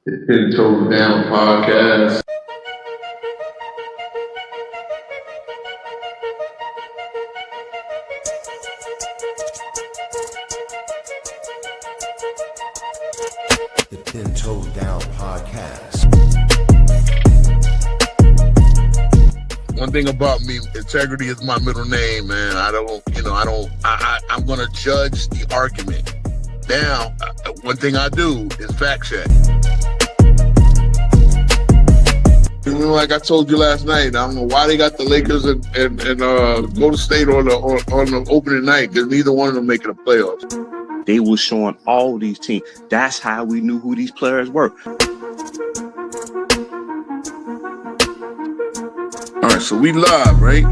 The Ten Toes Down podcast. The Ten Toes Down podcast. One thing about me, integrity is my middle name, man. I'm going to judge the argument. Now, one thing I do is fact check. Like I told you last night, I don't know why they got the Lakers and Golden State on the opening night, because neither one of them making the playoffs. They were showing all these teams. That's how we knew who these players were. All right, so we live, right?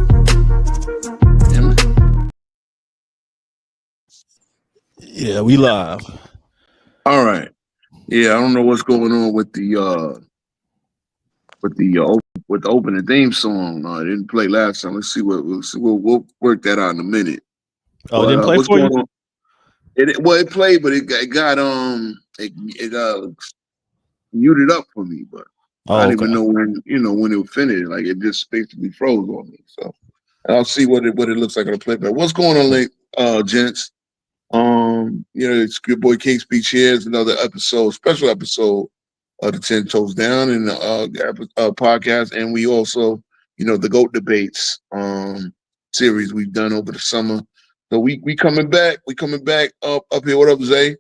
Yeah, we live. All right. Yeah, I don't know what's going on with the opening theme song. I didn't play last time. Let's see we'll work that out in a minute. Oh, it didn't play for you? It played, but it got muted up for me. But I didn't even know when it would finish. Like it just basically froze on me. So I'll see what it looks like on the playback. What's going on, gents? It's your boy King Speech here. It's another special episode of the 10 Toes Down in the podcast, and we also, the GOAT debates series we've done over the summer. So we coming back. We coming back up here. What up, Zay?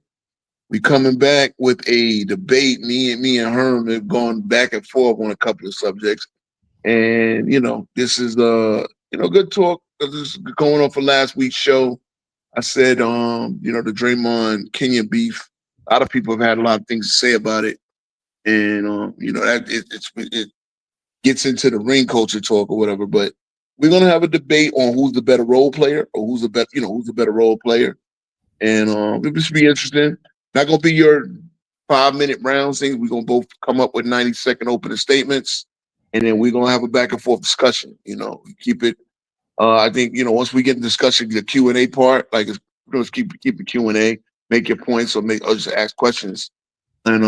We coming back with a debate. Me and Herm have gone back and forth on a couple of subjects, and this is good talk. This is going on for last week's show. I said, the Draymond Kenyon beef. A lot of people have had a lot of things to say about it, and it gets into the ring culture talk or whatever. But we're gonna have a debate on who's the better role player or who's the better role player, and it should be interesting. Not gonna be your 5-minute rounds thing. We're gonna both come up with 90-second opening statements, and then we're gonna have a back and forth discussion. Keep it. I think once we get in discussion, the Q&A part, like let's keep the Q&A, make your points or just ask questions, and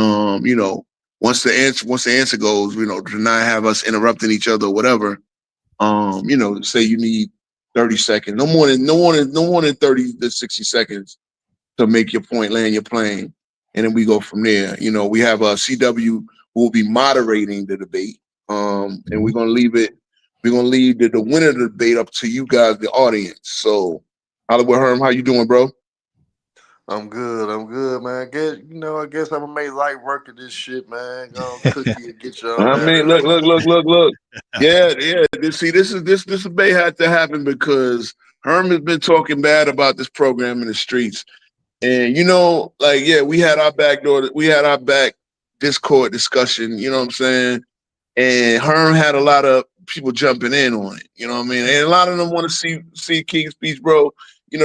once the answer goes, to not have us interrupting each other or whatever. Say you need 30 seconds, no more than 30 to 60 seconds to make your point, land your plane, and then we go from there. We have CW who will be moderating the debate, and we're gonna leave the winner of the debate up to you guys, the audience. So, Hollywood Herm, how you doing, bro? I'm good, man. I guess I'm gonna make light work of this shit, man. Go cook you and get you on. Look. Yeah. See, this debate had to happen because Herm has been talking bad about this program in the streets. And we had our back Discord discussion, you know what I'm saying? And Herm had a lot of people jumping in on it, you know what I mean? And a lot of them want to see King's Speech, bro. We'll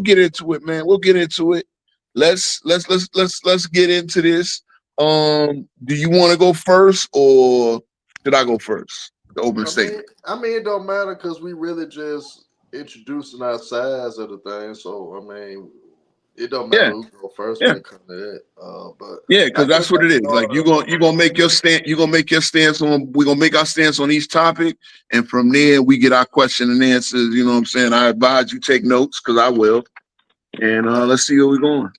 get into it, man. We'll get into it. Let's get into this. Do you want to go first or should I go first? The opening statement. It don't matter because we really just introducing our sides of the thing. So it don't matter who go first when it comes to that. But yeah, because that's what it is. Like you're gonna make your stand. You're gonna make your stance on. We're gonna make our stance on each topic, and from there we get our question and answers. You know what I'm saying? I advise you take notes because I will. And let's see where we're going.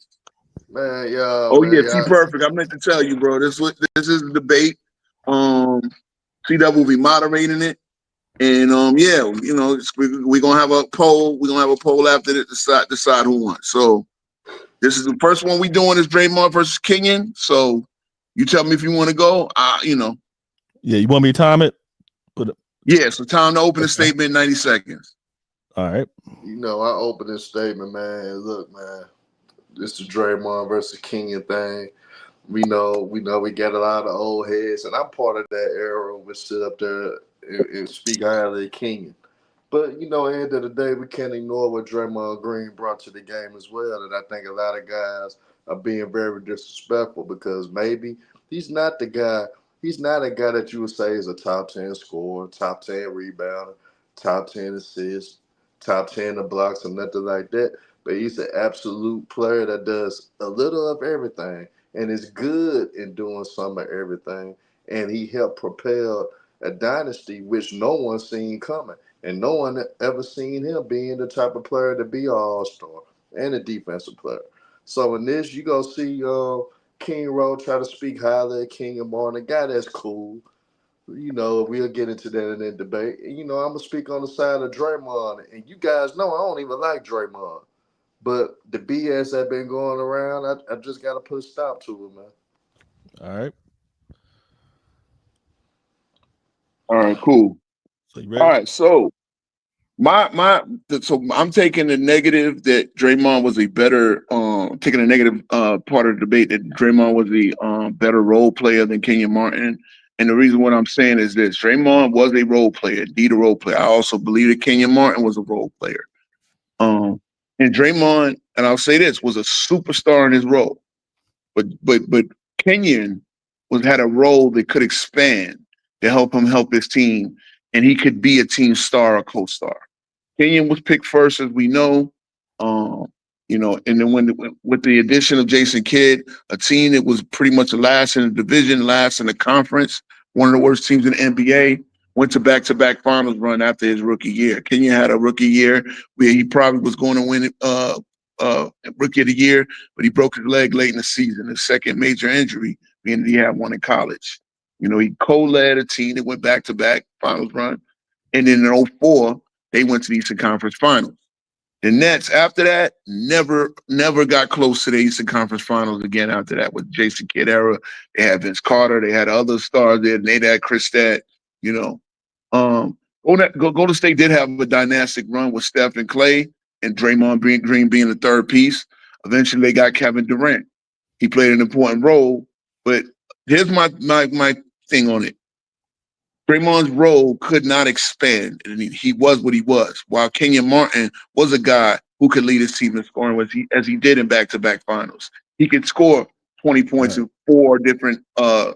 Man, yeah. T Perfect. I meant to tell you, bro. This is the debate. CW will be moderating it. And we're gonna have a poll. We're gonna have a poll after it to decide who won. So this is the first one we doing is Draymond versus Kenyon. So you tell me if you want to go. Yeah, you want me to time it? So time to open a statement, 90 seconds. All right. I open this statement, man. Look, man, this is Draymond versus Kenyon thing. We know we got a lot of old heads, and I'm part of that era which sit up there and speak highly of Kenyon. But, at the end of the day, we can't ignore what Draymond Green brought to the game as well. And I think a lot of guys are being very disrespectful because maybe he's not the guy. He's not a guy that you would say is a top 10 scorer, top 10 rebounder, top 10 assists, top 10 in blocks, or nothing like that. but he's an absolute player that does a little of everything and is good in doing some of everything. And he helped propel a dynasty which no one seen coming. And no one ever seen him being the type of player to be an all-star and a defensive player. So in this, you go see King Rowe try to speak highly of Kenyon Martin, a guy that's cool. We'll get into that in that debate. And, I'm going to speak on the side of Draymond. And you guys know I don't even like Draymond. But the BS that been going around, I just got to put a stop to it, man. All right. All right, cool. So you ready? All right, so so I'm taking the negative that Draymond was a better taking the negative part of the debate that Draymond was the better role player than Kenyon Martin. And the reason what I'm saying is this: Draymond was a role player, indeed a role player. I also believe that Kenyon Martin was a role player. And Draymond, and I'll say this, was a superstar in his role. But Kenyon had a role that could expand to help him help his team, and he could be a team star or co-star. Kenyon was picked first, as we know. And then with the addition of Jason Kidd, a team that was pretty much last in the division, last in the conference, one of the worst teams in the NBA, went to back-to-back finals run after his rookie year. Kenyon had a rookie year where he probably was going to win rookie of the year, but he broke his leg late in the season, his second major injury, being that he had one in college. He co-led a team that went back-to-back finals run. And then in 2004, they went to the Eastern Conference Finals. The Nets, after that, never got close to the Eastern Conference Finals again after that with Jason Kidd era. They had Vince Carter. They had other stars there. They had Kristaps, Golden State did have a dynastic run with Steph and Clay and Draymond Green being the third piece. Eventually, they got Kevin Durant. He played an important role. But here's my thing on it. Draymond's role could not expand, and he was what he was. While Kenyon Martin was a guy who could lead his team in scoring, as he did in back-to-back finals. He could score 20 points in four different all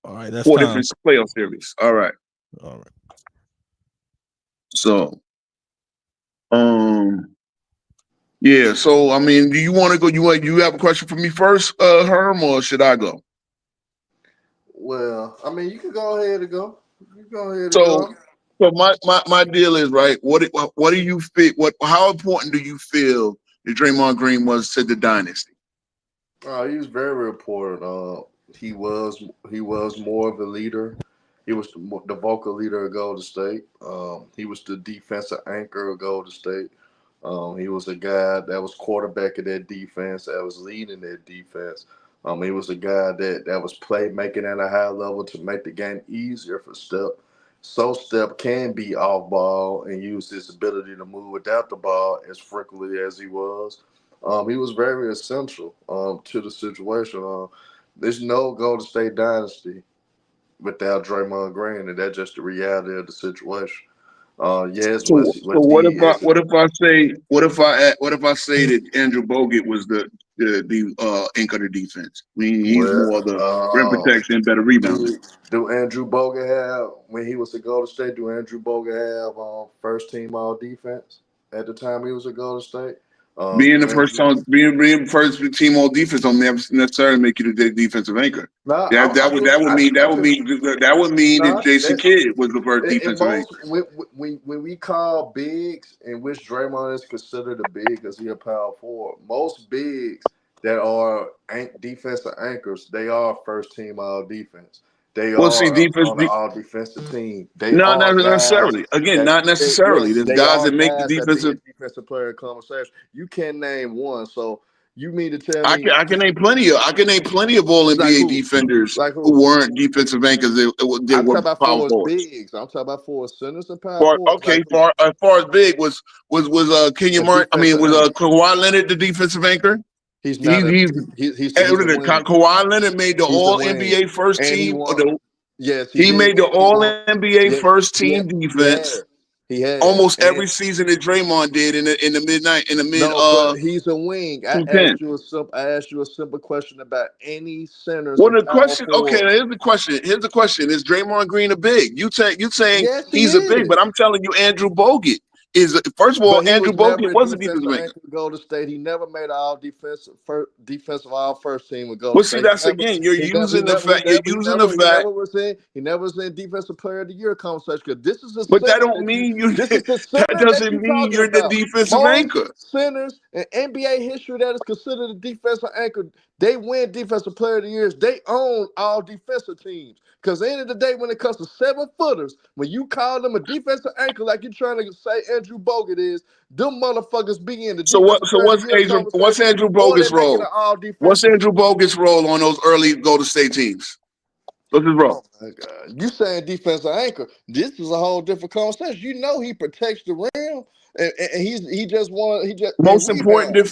right, that's different playoff series. All right. So, yeah. So, I mean, do you want to go? You have a question for me first, Herm, or should I go? Well, I mean, you can go ahead and go. So my deal is, right. What do you feel? How important do you feel that Draymond Green was to the dynasty? He was very important. He was more of a leader. He was the vocal leader of Golden State. He was the defensive anchor of Golden State. He was a guy that was quarterbacking that defense, that was leading that defense. He was a guy that was playmaking at a high level to make the game easier for Steph. So Steph can be off ball and use his ability to move without the ball as frequently as he was. He was very essential to the situation. There's no Golden State dynasty without Draymond Green, and that's just the reality of the situation. Yes. So what if I say that Andrew Bogut was the anchor of the defense? I mean, he's more the rim protection, better rebound. Do Andrew Bogut have, when he was at Golden State? Do Andrew Bogut have first team all defense at the time he was at Golden State? Being first team all defense don't necessarily make you the defensive anchor. That would mean that Jason Kidd was the first defensive anchor. When we call bigs, in which Draymond is considered a big because he's a power forward, most bigs that are defensive anchors, they are first team all defense. They are on the all defensive team. Not necessarily. Again, not necessarily. There's guys that make the defensive player conversation. You can't name one. So you mean to tell me I can name plenty of all NBA defenders who weren't defensive anchors. They were power forwards. I'm talking about forward centers and power forwards. Okay, as far as big was Kenyon Martin. I mean, was Kawhi Leonard the defensive anchor? He's not. Kawhi Leonard made the All NBA first team. He made the All NBA first team defense. He had almost every season that Draymond did in the mid. But he's a wing. I asked you a simple question about any centers. Well, the question. Okay, here's the question. Is Draymond Green a big? You saying he's a big, but I'm telling you, Andrew Bogut. is first of all, But he Andrew was never Bogut a was a defensive defensive anchor. anchor with Golden State. He never made all defensive all first team with Golden Well, see, State. that's again, you're using the fact. You're using the fact. He never was in defensive player of the year conversation because this is the But that center don't mean you. this is the That center that doesn't you're mean talking you're the about. defensive Most anchor. centers in NBA history that is considered a defensive anchor, they win defensive player of the years. They own all defensive teams. Because at the end of the day, when it comes to 7-footers, when you call them a defensive anchor, like you're trying to say Andrew Bogut is, them motherfuckers be in the So what? defensive So player of the year what's conversation, Andrew or they Bogut's make it an role? all What's defensive. Andrew Bogut's role on those early Golden State teams? What's his role? Oh my God. You saying defensive anchor. This is a whole different conversation. You know he protects the rim. And he just Most important rebound.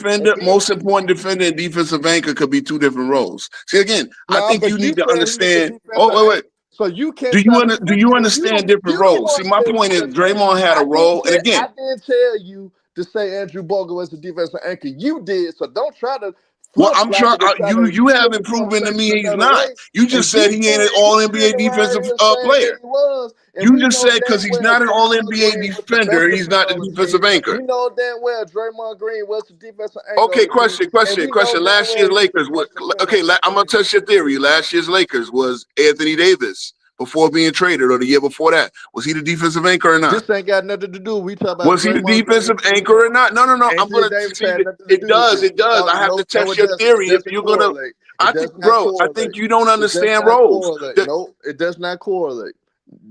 defender, and defensive anchor could be two different roles. See, again, I think But you you need to said he was a understand. defensive Oh, wait. anchor. So you can Do try to do switch you it. understand You different don't roles? want See, to my say point is defensive anchor. Draymond had a role, and I again, didn't tell you to say Andrew Bogut was a defensive anchor. You did, so don't try to well, flip I'm flop trying. it and try to You flip haven't the proven to me conversation he's another not. way. You And just said he ain't an you All sitting NBA around defensive here saying that player. he was, and You we just know said because damn he's well not an All Draymond NBA Green was the best defender, he's not defender the on the defensive team. anchor. We know damn well Draymond Green was the defensive anchor on Okay, the team, and we know question. damn Last well year's he was the Lakers. best defender Okay, on the I'm gonna team. touch your theory. Last year's Lakers was Anthony Davis before being traded, or the year before that. Was he the defensive anchor or not? This ain't got nothing to do. We talk about Was he the Draymond Green defensive and Kenyon anchor or Martin. not? No. I'm Anthony gonna Davis see had that nothing to it do with does. this. It does. No, I have to no, test it your doesn't. It theory if doesn't you're gonna. correlate. I It think, does not bro. I correlate. think you don't It does understand not roles. correlate. No, it does not correlate.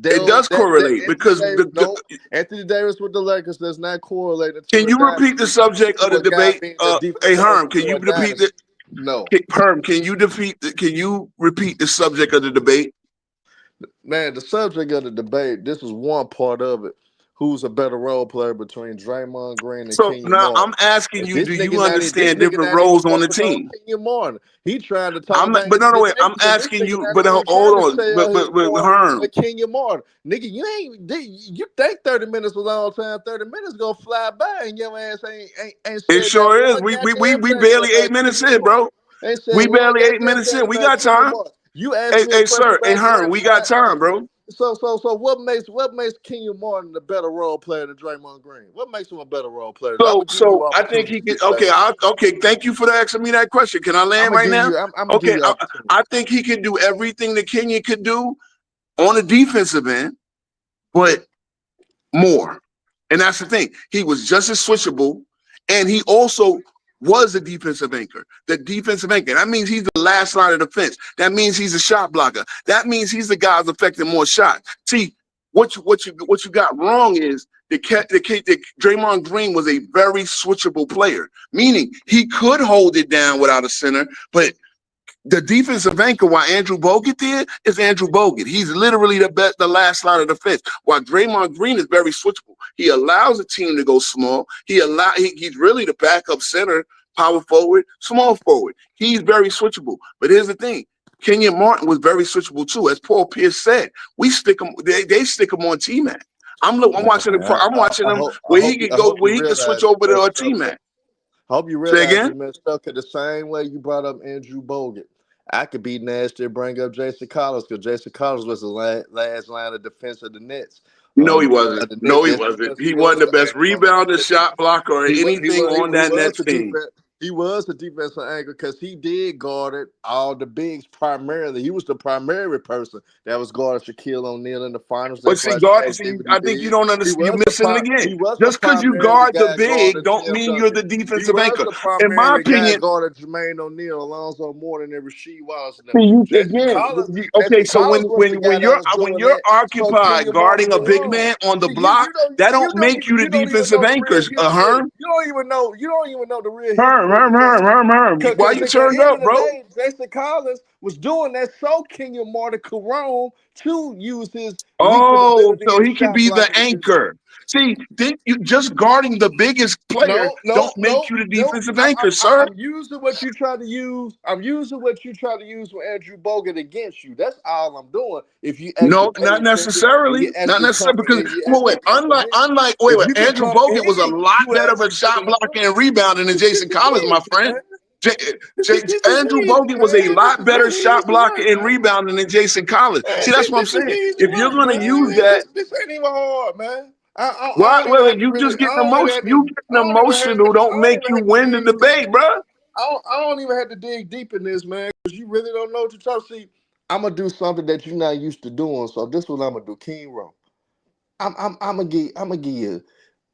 It does correlate Anthony because Davis, no, Anthony Davis with the Lakers does not correlate can until a you guy repeat the subject of to the a guy debate? being a Hey defensive Herm, anchor can for you a repeat the dynasty. No, Herm? Can you repeat the subject of the debate? man, the subject of the debate, this is one part of it. Who's a better role player between Draymond Green and So Kenyon now I'm Martin? asking And you: this do you nigga not this understand nigga different not even roles on the focused on team? Kenyon Martin. He trying to talk I'm not, about but his no, wait. I'm credentials, and this asking nigga you, not but even hold trying to on, tell his but point Herm, with Kenyon Martin. Nigga, you think 30 minutes was a long time. 30 minutes gonna fly by, and your ass ain't it said not sure is. one goddamn We thing barely about 8 minutes Kenyon in, Martin. bro. Ain't said We one barely 8 goddamn minutes thing in. We about got Kenyon time. Martin. You asked me a Hey, question sir. Hey, about Herm, we got time, bro. so what makes Kenyon Martin a better role player than Draymond Green? What makes him a better role player? I'm gonna give you I think he opportunity can. to say. Okay. Thank you for asking me that question. Can I I'm land gonna right give now? you. I'm gonna give Okay, you opportunity. I think he can do everything that Kenyon could do on the defensive end, but more. And that's the thing. He was just as switchable, and he also was a defensive anchor. The defensive anchor. That means he's the last line of defense. That means he's a shot blocker. That means he's the guy who's affecting more shots. See, what you got wrong is the Draymond Green was a very switchable player, meaning he could hold it down without a center, but the defensive anchor, while Andrew Bogut did, is Andrew Bogut. He's literally the last line of defense. While Draymond Green is very switchable. He allows a team to go small. He's really the backup center, power forward, small forward. He's very switchable. But here's the thing. Kenyon Martin was very switchable too. As Paul Pierce said, we stick him, they stick him on T-Mac. I'm watching him where he can go, where he can switch over to a T-Mac. I hope you realize you messed up the same way you brought up Andrew Bogut. I could be nasty and bring up Jason Collins because Jason Collins was the last line of defense of the Nets. No, he wasn't. No, he wasn't. He wasn't the best rebounder, shot blocker, or anything on that Nets team. He was a defensive anchor because he did guard all the bigs primarily. He was the primary person that was guarding Shaquille O'Neal in the finals. But see, I think you don't understand. You're missing it again. Just because you guard the big don't mean you're the defensive anchor. In my opinion, guarded Jermaine O'Neal, Alonzo Mourning, and Rasheed Wallace. Okay, so when you're occupied guarding a big man on the block, that don't make you the defensive anchors, Herm. You don't even know the real Herm. Why you turned up, bro? Jason Collins was doing that so Kenyon Martin could roam to use his so he can be the anchor. See, you just guarding the biggest player don't make you the defensive anchor, sir. I'm using what you try to use. I'm using what you try to use with Andrew Bogut against you. That's all I'm doing. If you not necessarily, because Andrew Bogut was a lot better of a shot blocking and rebounding than Jason Collins, my friend. Andrew Bogut was a lot better shot blocker and rebounding than Jason Collins. See, that's what I'm saying. If you're going to use that, this ain't even hard, man. Why? don't even Well, have to you really. just getting I don't even emotion. have to. You I getting don't even have to. emotional. I Don't don't make even you have to win the dig deep. debate, bro. I don't even have to dig deep in this, man, because you really don't know what you're talking. See, I'm gonna do something that you're not used to doing. So this is what I'm gonna do, King Row. I'm gonna give you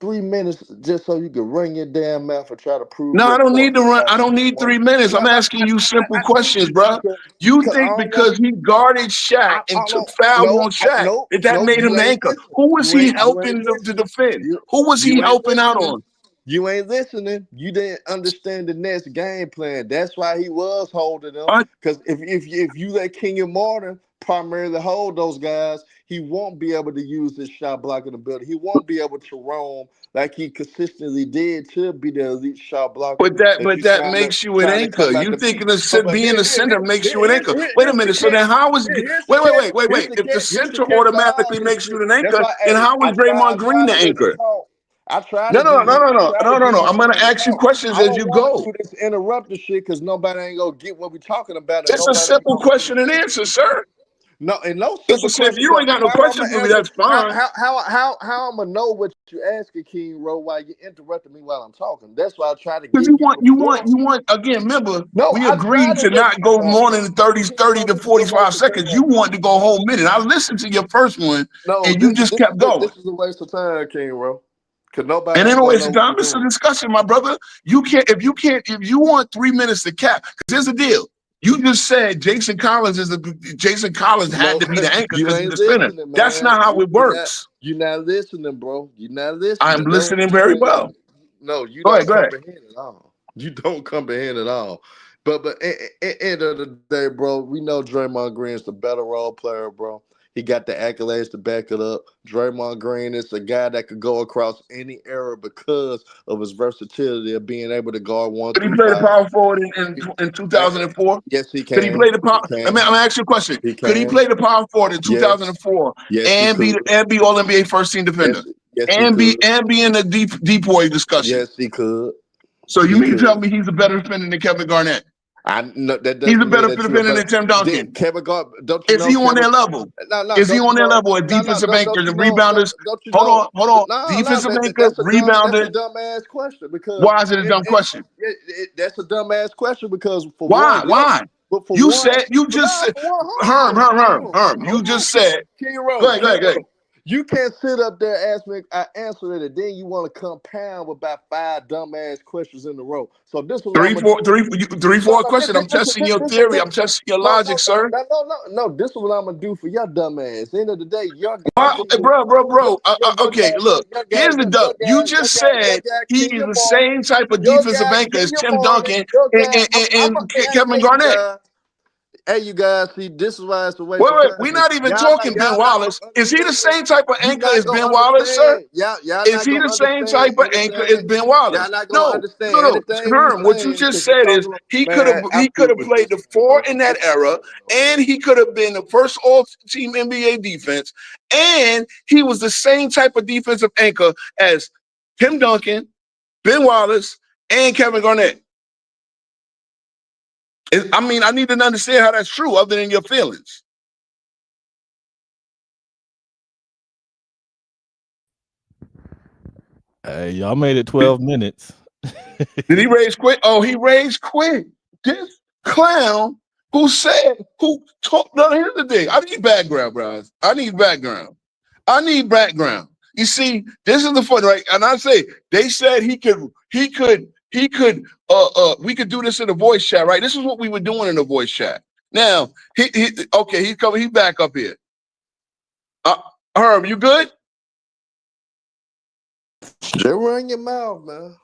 3 minutes just so you can run your damn mouth and try to prove No, I your don't need point to run. without I don't saying need one. 3 minutes. No, I'm no, asking you simple I need questions, you to bro. You because I think don't want because to. he guarded Shaq and I took don't. foul No, on Shaq, no, that no. made him You the ain't anchor? listening. Who was he You ain't helping to listening. defend? You Who was he you ain't helping out listening. on? You ain't listening. You didn't understand the next game plan. That's why he was holding them. Uh, Because if you let Kenyon Martin primarily hold those guys, he won't be able to use his shot blocking ability. He won't be able to roam like he consistently did to be the elite shot blocker that but you that makes you an trying to anchor. come back You to thinking be. of But being the center makes you an anchor? Wait a here's the minute. So catch. then how is Here's the catch. Here's wait? the If the catch. Here's the center catch about all automatically this makes shit. you an That's anchor, why, then hey, how was Draymond I Green tried the to let you anchor? talk. I tried No, to no, give no, you. no, I no, tried no, to no, give no. you I'm gonna time to ask you talk. questions I as don't you want to go. do this interrupted shit because nobody ain't gonna get what we talking about, and It's a nobody ain't simple gonna pay question and attention. answer, sir. No, and no It's simple a simple. If question. you Cause ain't got no how I'm questions gonna for me, answer? that's fine. How I'm gonna know what you asking, King Row, while you interrupting me while I'm talking? That's why I try to Because give you the floor. you want. Again, remember, No, we I tried agreed to to let you not go talk, more bro. than 30, King 30 Row, to this is a waste 45 of seconds. time, You bro. wanted to go a whole minute. I listened to your first one, No, and you just kept going. this is a waste of time, King Row. Cause nobody And ain't then gonna waste know of what time. we're It's a doing. discussion, my brother. If you want 3 minutes to cap, because here's the deal. You just said Jason Collins had No, to be the anchor you because he's ain't the spinner. listening, That's man. not how it works. You're not listening, bro. You're not I'm listening. That's what listening I'm very saying. well. No, you Go ahead, don't go ahead. comprehend at all. You don't comprehend at all. But at end of the day, bro, we know Draymond Green's the better role player, bro. He got the accolades to back it up. Draymond Green is a guy that could go across any era because of his versatility of being able to guard one Could he through play the five. power forward in Eh, 2004? yes, he Could he can. play the power? He I'm can. gonna ask you a question. He Could he can. play the power forward in Yes. 2004 Yes, he could. and be All NBA first team defender Yes, he could. and be in the deep boy discussion? Yes, he could. So you He mean to tell could. me he's a better defender than Kevin Garnett? I no, that He's a doesn't mean better that you're defender better. than Tim Duncan. Kevin God, don't you Is know he on Kevin? their level? No, no, Is he don't you on their know? level? A No, no, defensive anchor, don't the you know? rebounders. Don't you know? Hold on. No, no, Defensive anchor, that's a rebounder. dumbass question because Why is it a dumb question? that's a dumbass question because for Why? one, you Why? but for You one, said you but just nah, said for one, Herm. You hold on, just said. King Go Rowe, ahead, go ahead, go ahead. You can't sit up there and ask me, I answer it, and then you want to compound with about five dumbass questions in a row. So this is what I'm gonna do. Three, No, four no, question. I'm testing your theory. I'm testing your logic, sir. no. This is what I'm gonna do for your dumb ass. At the end of the day, your guy, Why, bro. Okay, look. Here's the dope. You just your said guy, he is Kenyon the Martin, same type of your defensive guy, anchor as Kenyon Tim Martin, Duncan your guy. I'm Kevin hey, you Garnett. guys. Hey, you guys, see, this is why it's a waste of time. We're not even Y'all talking Ben not Wallace. gonna Is he the understand. same type of You anchor not as gonna Ben Wallace, sir? understand. Y'all Is not he gonna the same understand type of anchor as anything. Ben Y'all Wallace? not gonna No, understand anything we Herm, what you saying just because you said is talking. Man, I'm he could through have with this, played the man, four bro. in that This is era, and he could have been the first all-team NBA defense, and he was the same type of defensive anchor as Tim Duncan, Ben Wallace, and Kevin Garnett. I mean, I need to understand how that's true, other than your feelings. Hey, y'all made it 12 minutes. Did he raise quick? Oh, he raised quick. This clown who talked. No, here's the thing. I need background, bro. I need background. You see, this is the fun, right? And I say they said we could we could do this in a voice chat, right? This is what we were doing in a voice chat. Now, he's coming, he's back up here. Herm, you good? just run your mouth, man.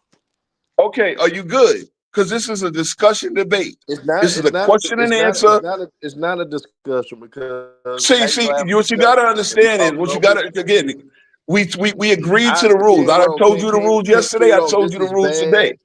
Okay, are you good? Because this is a discussion debate. This is a question and answer. It's not a discussion because See, how you gonna have a what you gotta discussion and we understand is talking what you over each gotta other? again. We agreed to the rules. King I Rowe, told you the rules King yesterday. I Rowe, told this you the is rules bad. today.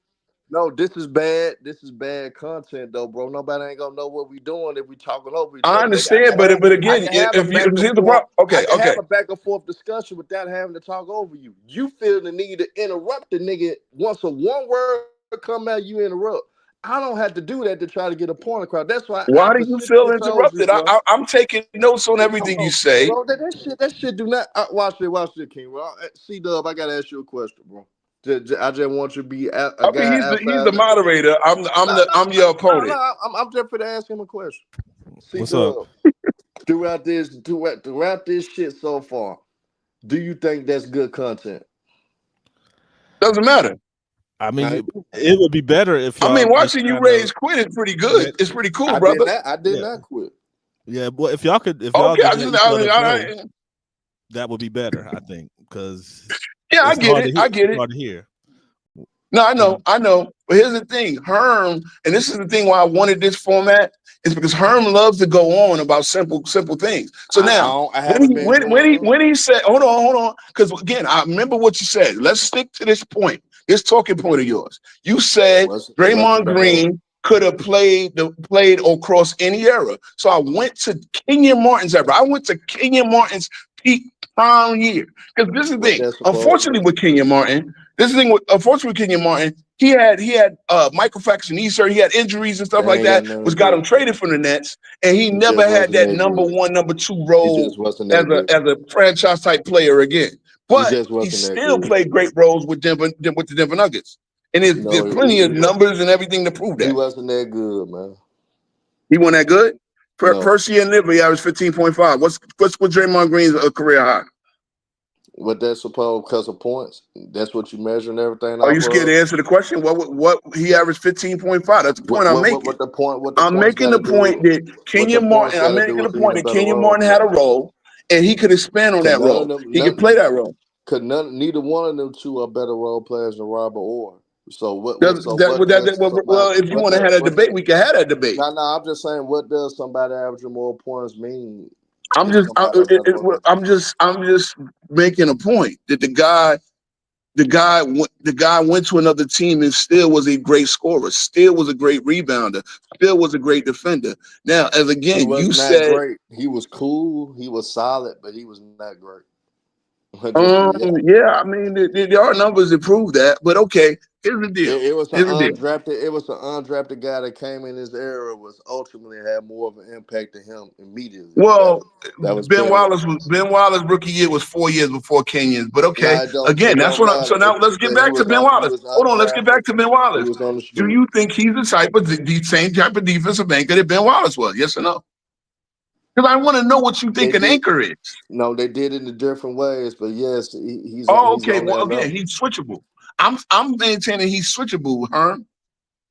No, this is bad. This is bad content, though, bro. Nobody ain't gonna know what we doing if we talking over each I other, nigga. understand, but I again, can have a back if and here's the forth. problem. I can Okay. have a back and forth discussion without having to talk over you. You feel the need to interrupt the nigga once a one word come out, you interrupt. I don't have to do that to try to get a point across. That's why I Why do you feel specifically told you, interrupted? bro. I'm taking notes on everything you say. Bro, that shit do not watch it, King. Well, C-Dub, I gotta ask you a question, bro. I just want you to be a I guy mean, he's the outside. moderator. I'm your opponent. I'm just for to ask him a question. What's up? C-Dub, throughout this shit so far, do you think that's good content? Doesn't matter. I mean, it would be better if y'all. I mean, watching you raise quit is pretty good. It's pretty cool, brother. I did not quit. Yeah, well, if y'all could, if Okay, y'all that would be better, I think, because yeah, I get it. It's hard to hear. No, I know. But here's the thing, Herm, and this is the thing why I wanted this format, is because Herm loves to go on about simple things. So now, when he said, hold on, because again, I remember what you said. Let's stick to this point, this talking point of yours. You said Draymond Green could have played across any era. So I went to Kenyon Martin's era. I went to Kenyon Martin's peak prime year. Because this is the thing. Unfortunately, with Kenyon Martin, he had microfracture knee surgery, he had injuries and stuff like that, which got him traded from the Nets, and he never had that number one, number two role as a franchise type player again. But he still played great roles with the Denver Nuggets. And there's plenty of numbers and everything to prove that. He wasn't that good, man. He wasn't that good? First year in Denver, he averaged 15.5. What's Draymond Green's career high? What that's supposed because of points? That's what you measure and everything. Are you scared to answer the question? What he averaged 15.5. That's the point I'm making. I'm making the point that Kenyon Martin. I'm making the point that Kenyon Martin had a role, and he could expand on that role. He could play that role. Neither one of them two are better role players than Robert Orr. So what? Well, if you want to have that debate, we can have that debate. No, I'm just saying, what does somebody averaging more points mean? I'm just making a point that the guy went to another team and still was a great scorer, still was a great rebounder, still was a great defender. Now, as again, you said great. He was cool, he was solid, but he was not great. Yeah, I mean, there are numbers that prove that, but okay, here's the deal. It was an undrafted guy that came in this era was ultimately had more of an impact to him immediately. Well, that was Ben Wallace rookie year was 4 years before Kenyon's, but okay, again, that's what I'm. So now let's get back to Ben Wallace. Hold on, let's get back to Ben Wallace. Do you think he's the same type of defensive anchor that Ben Wallace was? Yes or no? Because I want to know what you think an anchor is. No, they did it in different ways, but yes, he's. Okay. Well, again, he's switchable. I'm maintaining he's switchable, Herm.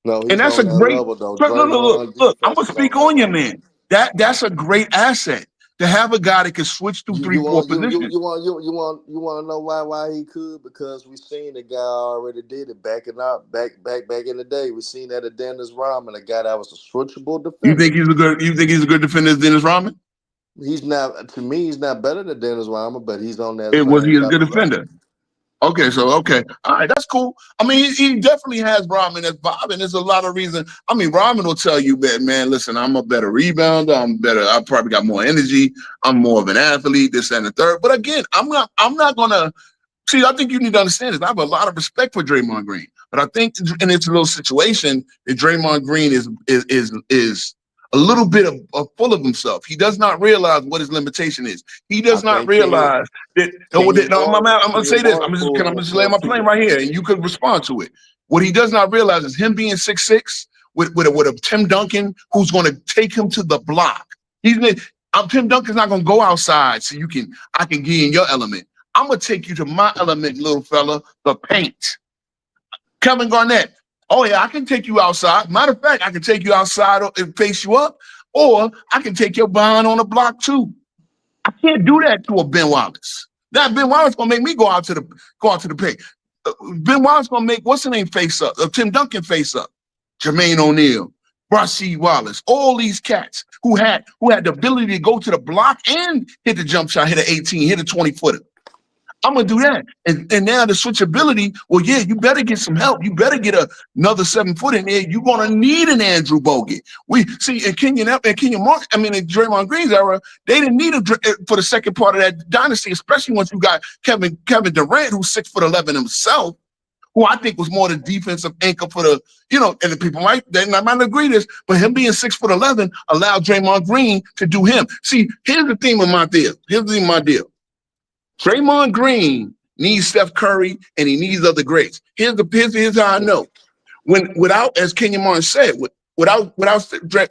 No, and that's a great. Look, I'm gonna speak on you, man. That's a great asset to have a guy that can switch through 3-4 positions. You want to know why he could? Because we seen the guy already did it back in the day. We seen that at Dennis Rodman, a guy that was a switchable defender. You think he's a good defender as Dennis Rodman? He's not. To me, he's not better than Dennis Rodman, but he's on that. Was he a good defender? Okay, all right, that's cool. I mean, he definitely has Rodman as Bob, and there's a lot of reason. I mean, Rodman will tell you that, man, listen, I'm a better rebounder, I probably got more energy, I'm more of an athlete, this and the third. But again, I'm not gonna see. I think you need to understand this. I have a lot of respect for Draymond Green, but I think in this little situation that Draymond Green is a little bit of full of himself. He does not realize what his limitation is. He does not realize that. I'm gonna say this. I'm just laying my plane right here, and you could respond to it. What he does not realize is him being 6'6" with a Tim Duncan who's going to take him to the block. Tim Duncan's not going to go outside so I can get in your element. I'm gonna take you to my element, little fella, the paint. Kevin Garnett. Oh, yeah, I can take you outside. Matter of fact, I can take you outside and face you up, or I can take your behind on the block too. I can't do that to a Ben Wallace. Now, Ben Wallace going to make me go out to the paint. Ben Wallace going to make, what's the name, face up? Tim Duncan face up. Jermaine O'Neal, Rasheed Wallace, all these cats who had the ability to go to the block and hit the jump shot, hit an 18, hit a 20-footer. I'm gonna do that, and now the switchability. Well, yeah, you better get some help. You better get another 7 foot in there. You're gonna need an Andrew Bogut. We see in Kenyon Martin. I mean, in Draymond Green's era, they didn't need for the second part of that dynasty, especially once you got Kevin Durant, who's 6'11" himself, who I think was more the defensive anchor for the, and the people might agree this, but him being 6'11" allowed Draymond Green to do him. See, here's the theme of my deal. Draymond Green needs Steph Curry and he needs other greats. Here's how I know. Without, as Kenyon Martin said, without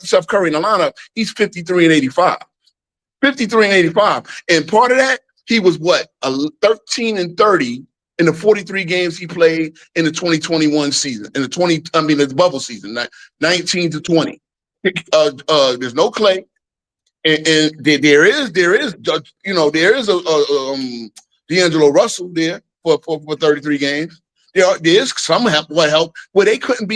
Steph Curry in the lineup, he's 53 and 85. 53 and 85. And part of that, he was 13 and 30 in the 43 games he played in the 2021 season, the bubble season, 19 to 20. There's no Clay, and there is a D'Angelo Russell there for 33 games. There is some help where they couldn't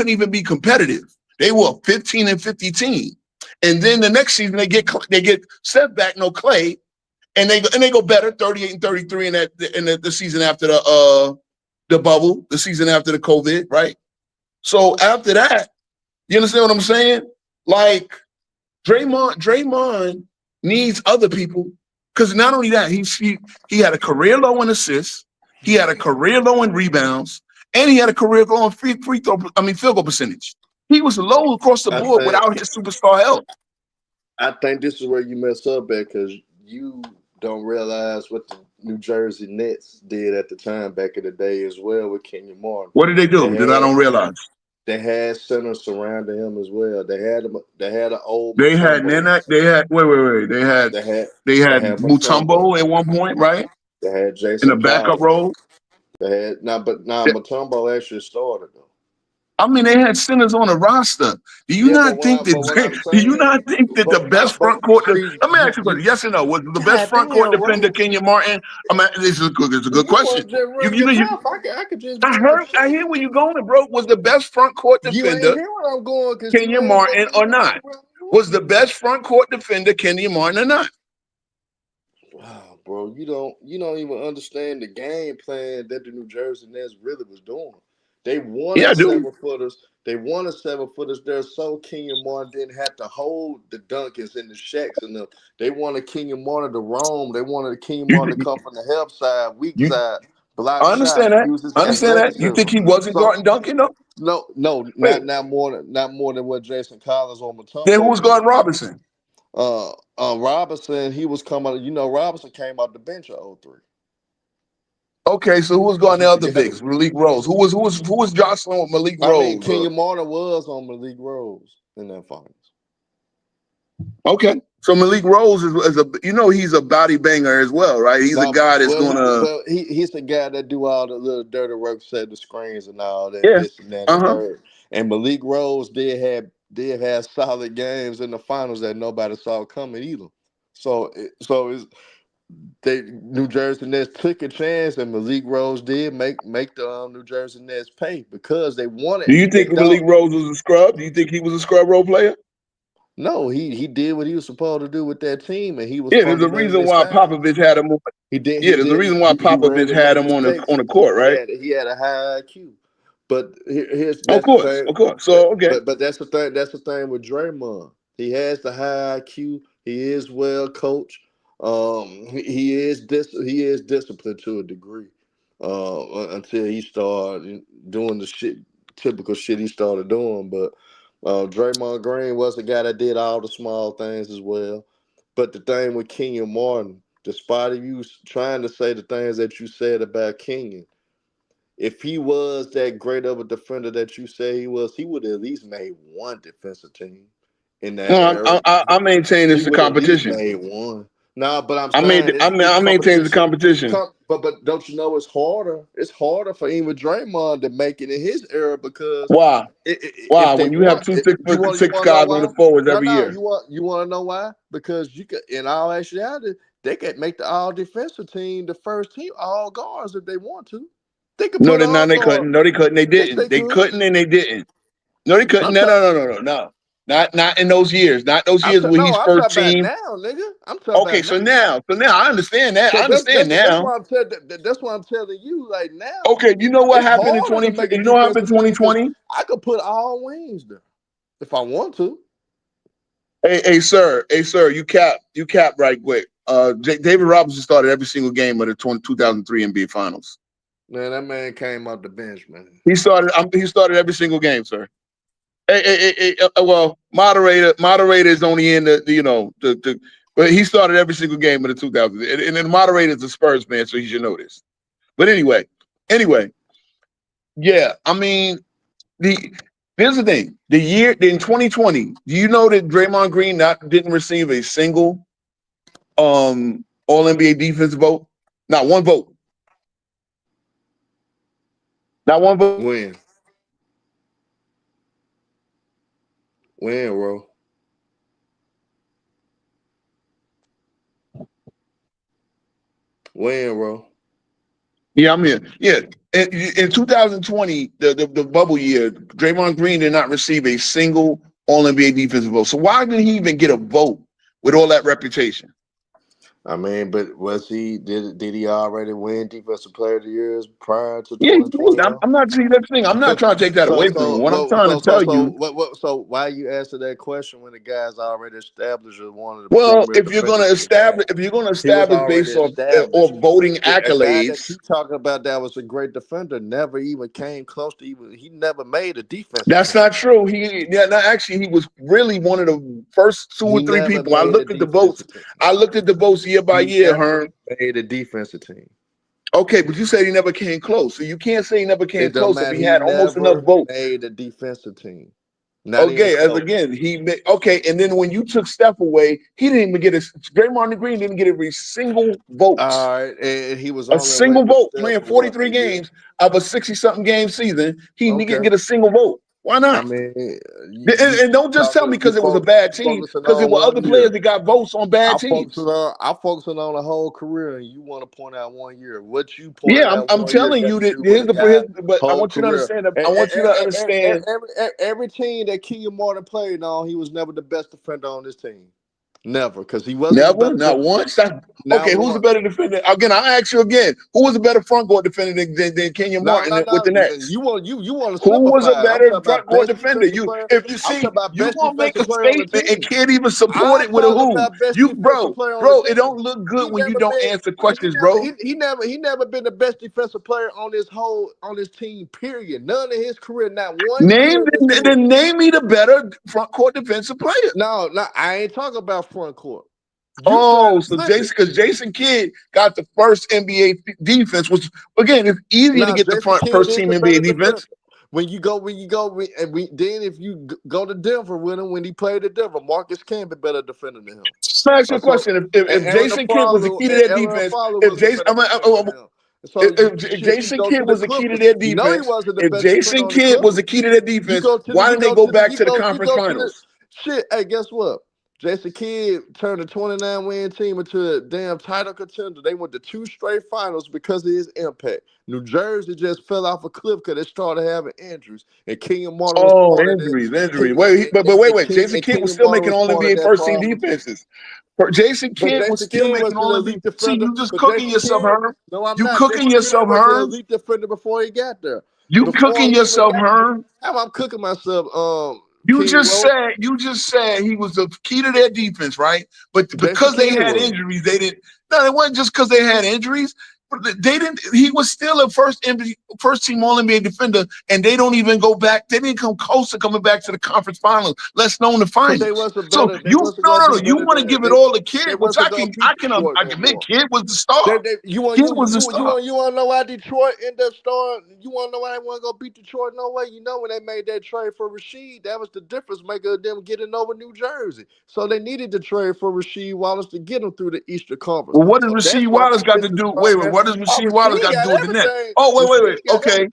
even be competitive. They were a 15 and 50 team, and then the next season they get set back, no Clay. And they go better, 38 and 33 in the season after the bubble, the season after the COVID, right? So after that, you understand what I'm saying? Like Draymond needs other people, because not only that, he had a career low in assists, he had a career low in rebounds, and he had a career low in field goal percentage. He was low across the board without his superstar help. I think this is where you mess up at, because you don't realize what the New Jersey Nets did at the time back in the day as well with Kenyon Martin. What did they do that I don't realize? They had centers surrounding him as well. They had an old. They had Nene. They had wait. They had Mutombo at one point, right? They had Jason in the backup role. They had Mutombo actually started though. I mean, they had centers on the roster. Do you not think that the best front court? Let me ask you a question. Yes or no? Was the best front court defender Kenyon Martin? I mean, this is a good question. I hear where you're going, bro. Was the best front court defender Kenyon Martin or not? Was the best front court defender Kenyon Martin or not? Wow, bro, you don't even understand the game plan that the New Jersey Nets really was doing. They wanted 7-footers. They wanted 7-footers there, so Kenyon Martin didn't have to hold the Duncans and the Shaqs and them. They wanted Kenyon Martin to roam. They wanted Kenyon Martin to come from the help side, weak side, block shot. I understand that. You think he wasn't guarding Duncan though? No, not more than what Jason Collins or Mutombo. Then who was guarding Robinson? Robinson, he was coming. Robinson came out the bench at 03. Okay, so who was guarding the other bigs? Malik Rose. Who was jostling with Malik Rose? I mean, Kenyon Martin was on Malik Rose in that finals. Okay, so Malik Rose he's a body banger as well, right? He's a guy that's he's the guy that do all the little dirty work, set the screens and all that. Yeah. This and that and third. And Malik Rose did have solid games in the finals that nobody saw coming either. So New Jersey Nets took a chance, and Malik Rose did make the New Jersey Nets pay because they wanted. Do you think Malik Rose was a scrub? Do you think he was a scrub role player? No, he did what he was supposed to do with that team, and he was. Yeah, there's a reason why Popovich had him. There's a reason why Popovich had him on the court, right? He had a high IQ, but here's of course. So okay, but that's the thing. That's the thing with Draymond. He has the high IQ. He is well coached. He is disciplined to a degree until he started doing the typical shit he started doing. But Draymond Green was the guy that did all the small things as well. But the thing with Kenyon Martin, despite you trying to say the things that you said about Kenyon, if he was that great of a defender that you say he was, he would have at least made one defensive team in that era. I maintain it's a competition. Made one. No, but I maintain the competition. But don't you know it's harder? It's harder for even Draymond to make it in his era because why? When you have 2 6'6" guys on the forwards every year. You want to know why? Because you could, in all actuality, they could make the all defensive team the first team, all guards if they want to. They could. They couldn't. No, they couldn't. They didn't. They couldn't and they didn't. No, they couldn't. No. Not in those years. Not those years when he's first team. Now, nigga. I'm talking about so now I understand that. I understand now. That's why I'm telling you, like now. Okay, you know what happened in 2020? You know what happened in 2020? I could put all wings there if I want to. Hey, sir, you cap right quick. David Robinson started every single game of the 2003 NBA Finals. Man, that man came off the bench, man. He started. He started every single game, sir. Well, moderator is only in but he started every single game of the 2000s. And then the moderator is a Spurs man, so he should know this. But anyway, yeah. I mean, here's the thing. The year in 2020, do you know that Draymond Green didn't receive a single All NBA defensive vote? Not one vote. Not one vote. When, bro? When, bro? Yeah, I'm here. Yeah. In 2020, the bubble year, Draymond Green did not receive a single All-NBA defensive vote. So why didn't he even get a vote with all that reputation? I mean, but did he already win Defensive Player of the Year prior to 2020? Yeah, I'm not seeing that thing. I'm not trying to take that away from him. What I'm trying to tell you. So why are you asking that question when the guy's already established as one of the? Well, if you're going to establish based off or voting accolades, he talking about that was a great defender, never even came close to even. He never made a defense. That's not true. He was really one of the first 2 or 3 people. I looked at the votes. I looked at the votes year by year, Herm. Made a defensive team. Okay, but you said he never came close. So you can't say he never came close if he had almost enough votes. Made a defensive team. Okay, and then when you took Steph away, he didn't even get Draymond Green didn't get every single vote. All right, and he was a single vote playing 43 games of a 60-something game season. He didn't get a single vote. Why not? I mean, and don't just tell me because it was a bad team, because there were other players that got votes on bad teams. I'm focusing on the whole career, and you want to point out 1 year. What you point out? I'm telling you that. But I want you to understand. I want you to understand. Every team that Kenyon Martin played on, he was never the best defender on this team. Never, because he wasn't. Never, not once. Okay, who's a better defender? Again, I ask you again. Who was a better front court defender than Kenyon Martin with the Nets? You want to? Who was a better front court defender? If you see, you gonna make a statement and can't even support it with a who? Bro, it don't look good when you don't answer questions, bro. He never been the best defensive player on this team. Period. None of his career, not one. Name me the better front court defensive player. No, I ain't talking about front court. Because Jason Kidd got the first NBA defense, which again, it's easy to get the first team NBA defense. Then if you go to Denver with him, when he played at Denver, Marcus Camby better defender than him. So ask you a question: If Jason Kidd was the key to that defense, if Jason Kidd was the key to their defense, if Jason Kidd was the key to their defense, why didn't they go back to the conference finals? Shit, hey, guess what? Jason Kidd turned a 29-win team into a damn title contender. They went to 2 straight finals because of his impact. New Jersey just fell off a cliff because they started having injuries. And Kenyon Martin was injuries. Wait. Jason Kidd was still making all NBA first-team defenses. Jason Kidd was still making all NBA defenses. See, you just cooking yourself, Herm. No, I'm not. You cooking yourself, Herm. Elite defender before he got there. You cooking yourself, Herm. How I'm cooking myself? You just said he was the key to their defense, right? But because they had injuries, they didn't. No, it wasn't just because they had injuries. They didn't. He was still a first team All NBA defender, and they don't even go back. They didn't come close to coming back to the conference finals, less known the finals. You want to give it all to Kidd, which I can admit. Kidd was the star. You want to know why Detroit ended up starting? You want to know why they want to go beat Detroit? No way. You know when they made that trade for Rasheed, that was the difference maker of them getting over New Jersey. So they needed to trade for Rasheed Wallace to get them through the Eastern Conference. Well, what does Rasheed Wallace got to do? Wait. What does Rasheed Wallace got to do with the Nets? Oh, wait. Okay.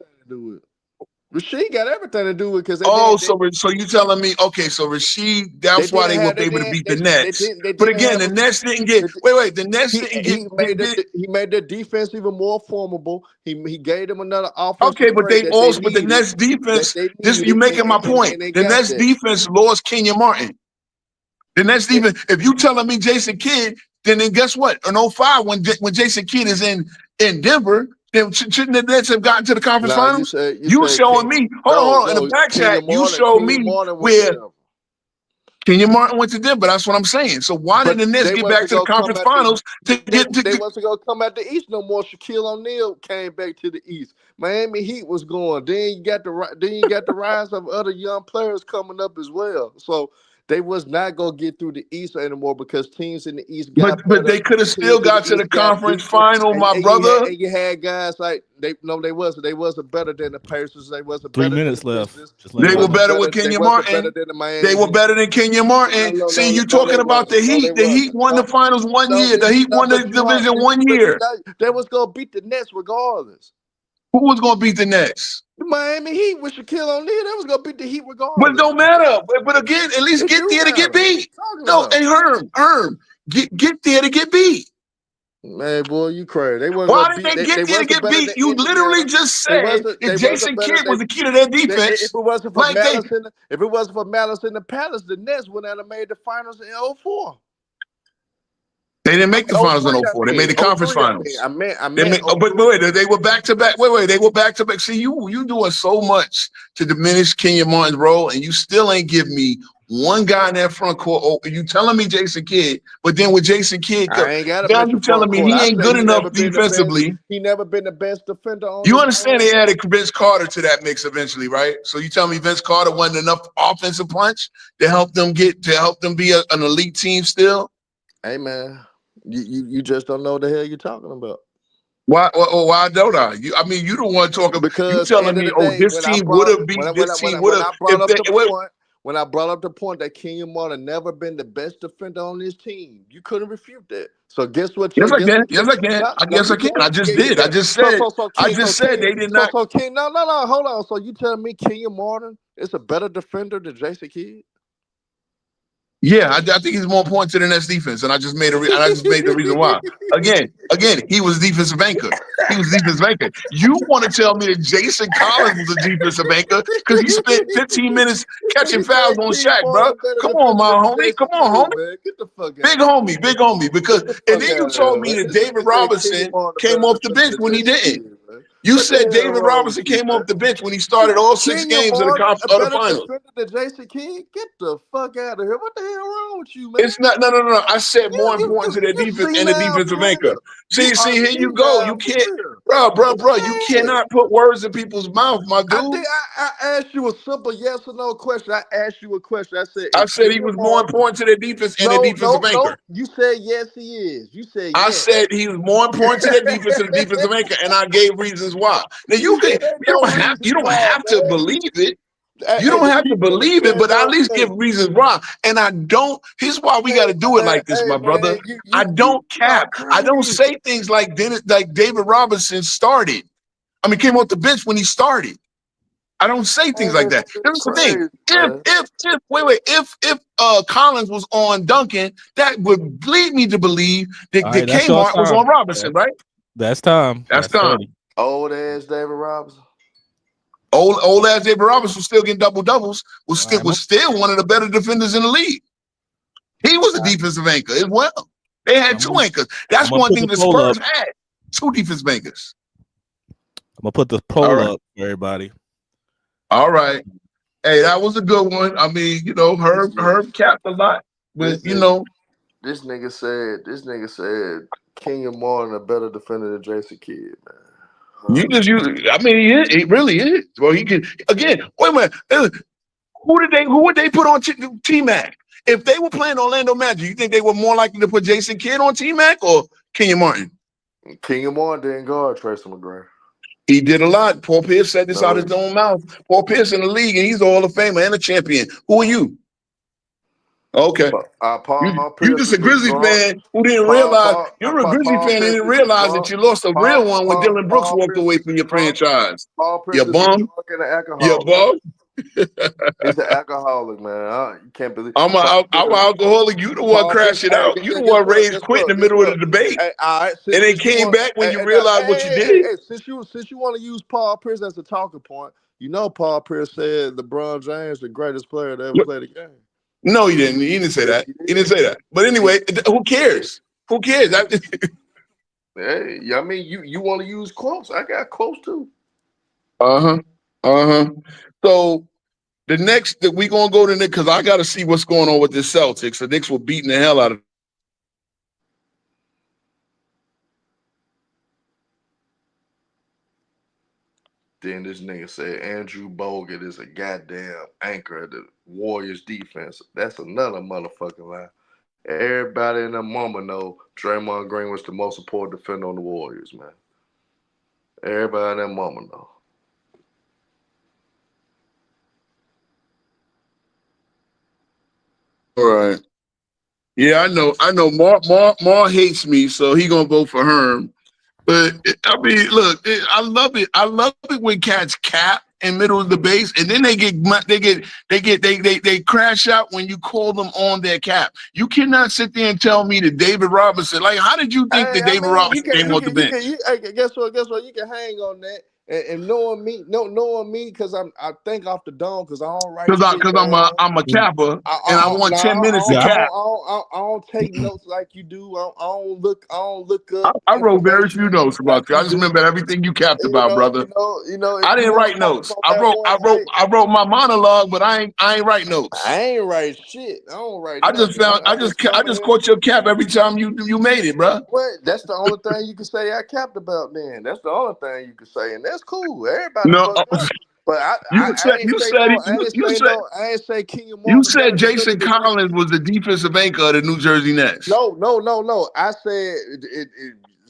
Rasheed got everything to do with because so you telling me so Rasheed, that's why they were able to beat the Nets. But again, the Nets didn't get the Nets didn't get he made their defense even more formidable. He gave them another offense. Okay, but the Nets defense, you making my point. The Nets defense lost Kenyon Martin. The Nets defense, if you telling me Jason Kidd, then guess what? In 2005, when Jason Kidd is in Denver, then shouldn't the Nets have gotten to the conference finals? You showing me. Hold on. In the back chat, you showed me where. Kenyon Martin went to Denver. That's what I'm saying. So why did the Nets get back to the conference finals They wasn't gonna come out the East no more. Shaquille O'Neal came back to the East. Miami Heat was going. Then you got the rise of other young players coming up as well. So they was not gonna get through the East anymore because teams in the East got better. But they could have still got to the conference final, my brother. You had guys like they wasn't better than the Pacers. They wasn't 3 better minutes than the left. Pistons. They were better with Kenyon Martin. Better than the Miami They were Heat. better than Kenyon Martin. No, See, you no, talking they about the wasn't. Heat. No, The Heat won the finals one year. The Heat won the division 1 year. They was gonna beat the Nets regardless. Who was going to beat the Nets? The Miami Heat with Shaquille O'Neal, they was gonna beat the Heat regardless. But it don't matter. But again, at least get there to get beat. No, hey Herm, get there to get beat. Man, boy, you crazy. Why did they get there to get beat? You literally just said if Jason Kidd was the key to their defense. If it wasn't for Malice in the Palace, the Nets would not have made the finals in 2004. They didn't make the finals in 2004. They made the conference finals. But wait, they were back to back. Wait, they were back to back. See, you doing so much to diminish Kenyon Martin's role, and you still ain't give me one guy in that front court. Oh, you telling me Jason Kidd, but then with Jason Kidd, now you telling me he ain't good enough defensively. He never been the best defender. You understand they added Vince Carter to that mix eventually, right? So you tell me Vince Carter wasn't enough offensive punch to help them be an elite team still? Hey man. You just don't know what the hell you're talking about. Why don't I? You the one talking because you telling me, this team would have beat this team would have. When I brought up the point that Kenyon Martin never been the best defender on this team, you couldn't refute that. So guess what? Yes, I can. Yes, I can. I just did. I just said they did not. No. Hold on. So you telling me Kenyon Martin is a better defender than Jason Kidd? Yeah, I think he's more important to the Nets defense, and I just made the reason why. Again, he was defensive anchor. He was defensive anchor. You want to tell me that Jason Collins was a defensive anchor because he spent 15 minutes catching fouls on Shaq, bro? Come on, my homie. Come on, homie. Get the fuck out. Big homie. Because and then you told me that David Robinson came off the bench when he didn't. You said David Robinson came off the bench when he started all 6 games of the finals. Jason Kidd, get the fuck out of here! What the hell wrong with you, man? It's not. No. I said more important to their defense and the defensive anchor. See, here you go. You can't, bro. You cannot put words in people's mouth, my dude. I asked you a simple yes or no question. I asked you a question. I said he was more important to their defense and their defensive anchor. You said yes, he is. You said yes. I said he was more important to their defense and the defensive anchor, and I gave reasons why. Now you don't have to believe it. You don't have to believe it, but I at least give reasons why. And I don't. Here's why we got to do it like this, my brother. I don't cap. I don't say things like David Robinson started. Came off the bench when he started. I don't say things like that. Here's the thing. If Collins was on Duncan, that would lead me to believe that Kmart was on Robinson, right? That's time. That's time. Old ass David Robinson. Old ass David Robinson was still getting double doubles. Was still one of the better defenders in the league. He was a defensive anchor as well. They had 2 anchors. That's one thing the Spurs had. 2 defensive anchors. I'm gonna put the poll up for everybody. All right. Hey, that was a good one. Herb capped a lot, but this nigga said Kenyon Martin a better defender than Jason Kidd, man. He really is. Well, he can again. Wait a minute. Who would they put on T-Mac? If they were playing Orlando Magic, you think they were more likely to put Jason Kidd on T-Mac or Kenyon Martin? Kenyon Martin didn't guard Tracy McGrady. He did a lot. Paul Pierce said this out of his own mouth. Paul Pierce in the league, and he's a Hall of Famer and a champion. Who are you? Okay. You just a Grizzlies fan who didn't realize you're a Grizzlies fan and didn't realize that you lost a real one when Dylan Brooks walked away from your franchise. You bum. You bum. He's an alcoholic, man. You can't believe. I'm an alcoholic. You the one crashed it out. You the one raised quit in the middle of the debate, and then came back when you realized what you did. Since you want to use Paul Pierce as a talking point, Paul Pierce said LeBron James the greatest player to ever play the game. No, he didn't. He didn't say that. But anyway, who cares? Who cares? Hey, you want to use quotes? I got quotes too. So The next that we gonna go to Nick because I got to see what's going on with the Celtics. The Knicks were beating the hell out of. Then this nigga said Andrew Bogut is a goddamn anchor of the Warriors defense. That's another motherfucking lie. Everybody in the moment know Draymond Green was the most important defender on the Warriors, man. Everybody in that moment know. All right. Yeah, I know. Mar hates me, so he gonna vote for Herm. But I mean, look, I love it. I love it when cats cap in middle of the base, and then they crash out when you call them on their cap. You cannot sit there and tell me that David Robinson. Like, how did you think that David Robinson came off the bench? Guess what? You can hang on that. And knowing me, because I think off the dome, because I don't write shit. Because I'm a capper, and I want 10 minutes to cap. I don't take notes like you do. I don't look up. I wrote very few notes about you. I just remember everything you capped about, brother. I didn't write notes. I wrote my monologue, but I ain't write notes. I ain't write shit. I don't write. I just caught your cap every time you made it, bro. What? That's the only thing you can say I capped about. Then that's the only thing you can say, and that's cool. Everybody. No, but I ain't say Kenyon. You said Jason Collins was the defensive anchor of the New Jersey Nets. No. I said it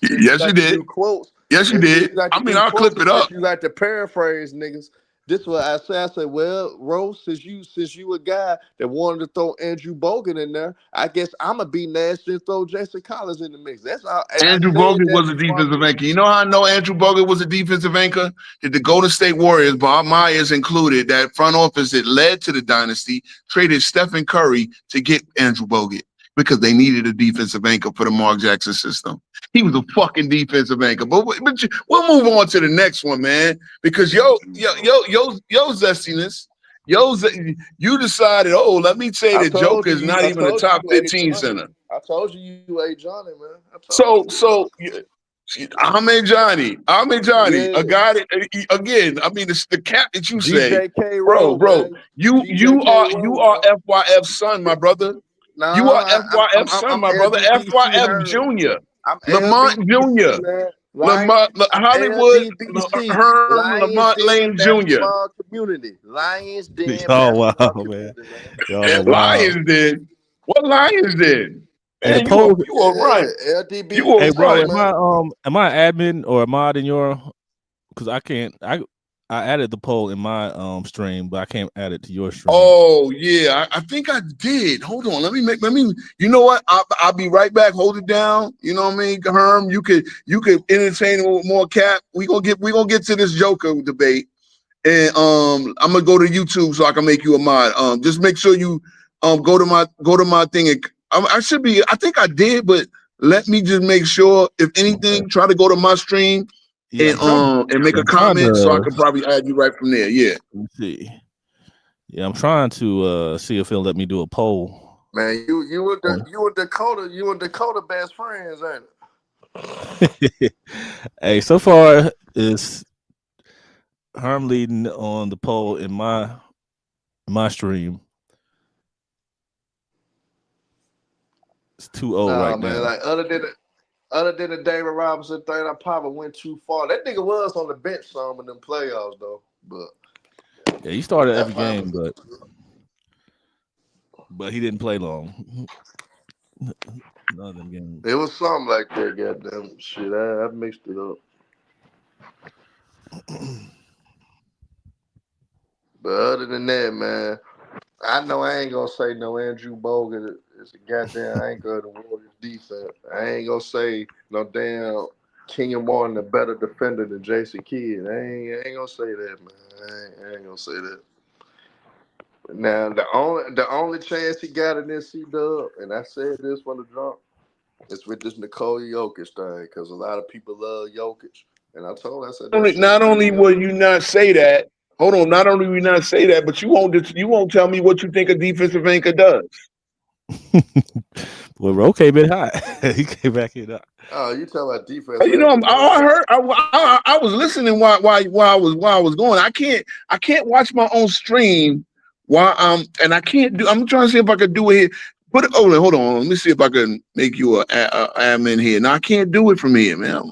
yes, you did. Quotes. Yes, you did. Like I'll clip it up. You like to paraphrase niggas. This is what I said. I said, well, Rose, since you a guy that wanted to throw Andrew Bogut in there, I guess I'm gonna be nasty and throw Jason Collins in the mix. That's all. Andrew Bogut was a defensive anchor. You know how I know Andrew Bogut was a defensive anchor? That the Golden State Warriors, Bob Myers included, that front office that led to the dynasty, traded Stephen Curry to get Andrew Bogut because they needed a defensive anchor for the Mark Jackson system. He was a fucking defensive anchor. But we'll move on to the next one, man. Because yo zestiness, you decided, let me say that Joker is not even a top 15 center. I told you ain't Johnny, man. I'm a Johnny. Yeah. A guy that, again, I mean, it's the cap that you say, bro. You are FYF son, my brother. No, you are FYF son, my brother. FYF Junior. Lamont Jr. Hollywood Herm Lamont Lane Jr. Community. Lions Den. Oh wow, man. Lions Den. What Lions Den? And you are right. LDB. Hey, bro, am I admin or mod in your? Because I can't. I added the poll in my stream, but I can't add it to your stream. Oh yeah, I think I did. Hold on, let me. You know what? I'll be right back. Hold it down. You know what I mean, Herm? You could entertain it with more cap. We gonna get to this Joker debate, and I'm gonna go to YouTube so I can make you a mod. Just make sure you go to my thing. And I should be. I think I did, but let me just make sure. If anything, try to go to my stream. And make a comment so I could probably add you right from there. Yeah. Let's see. Yeah, I'm trying to see if he'll let me do a poll. Man, you and Dakota best friends, ain't it? Hey, so far it's Herm leading on the poll in my stream. It's 2-0 right man, now. Like other than the David Robinson thing, I probably went too far. That nigga was on the bench some in them playoffs though. But yeah, he started every game, but he didn't play long. None of them games. It was something like that, goddamn shit. I mixed it up. But other than that, man, I know I ain't gonna say no Andrew Bogut is a goddamn anchor of the Warriors defense. I ain't gonna say no damn Kenyon Martin a better defender than Jason Kidd. I ain't gonna say that, man. I ain't gonna say that. Now the only chance he got in this C-Dub, and I said this when the drunk, is with this Nikola Jokic thing, because a lot of people love Jokic. And I said not only will you not say that, hold on, not only will you not say that, but you won't tell me what you think a defensive anchor does. Well, Ro came in hot. He came back in hot. Oh, you talking about defense? You know, I heard. I was listening while I was going. I can't watch my own stream and I can't do. I'm trying to see if I can do it here. Hold on. Let me see if I can make you a admin here. Now I can't do it from here, man.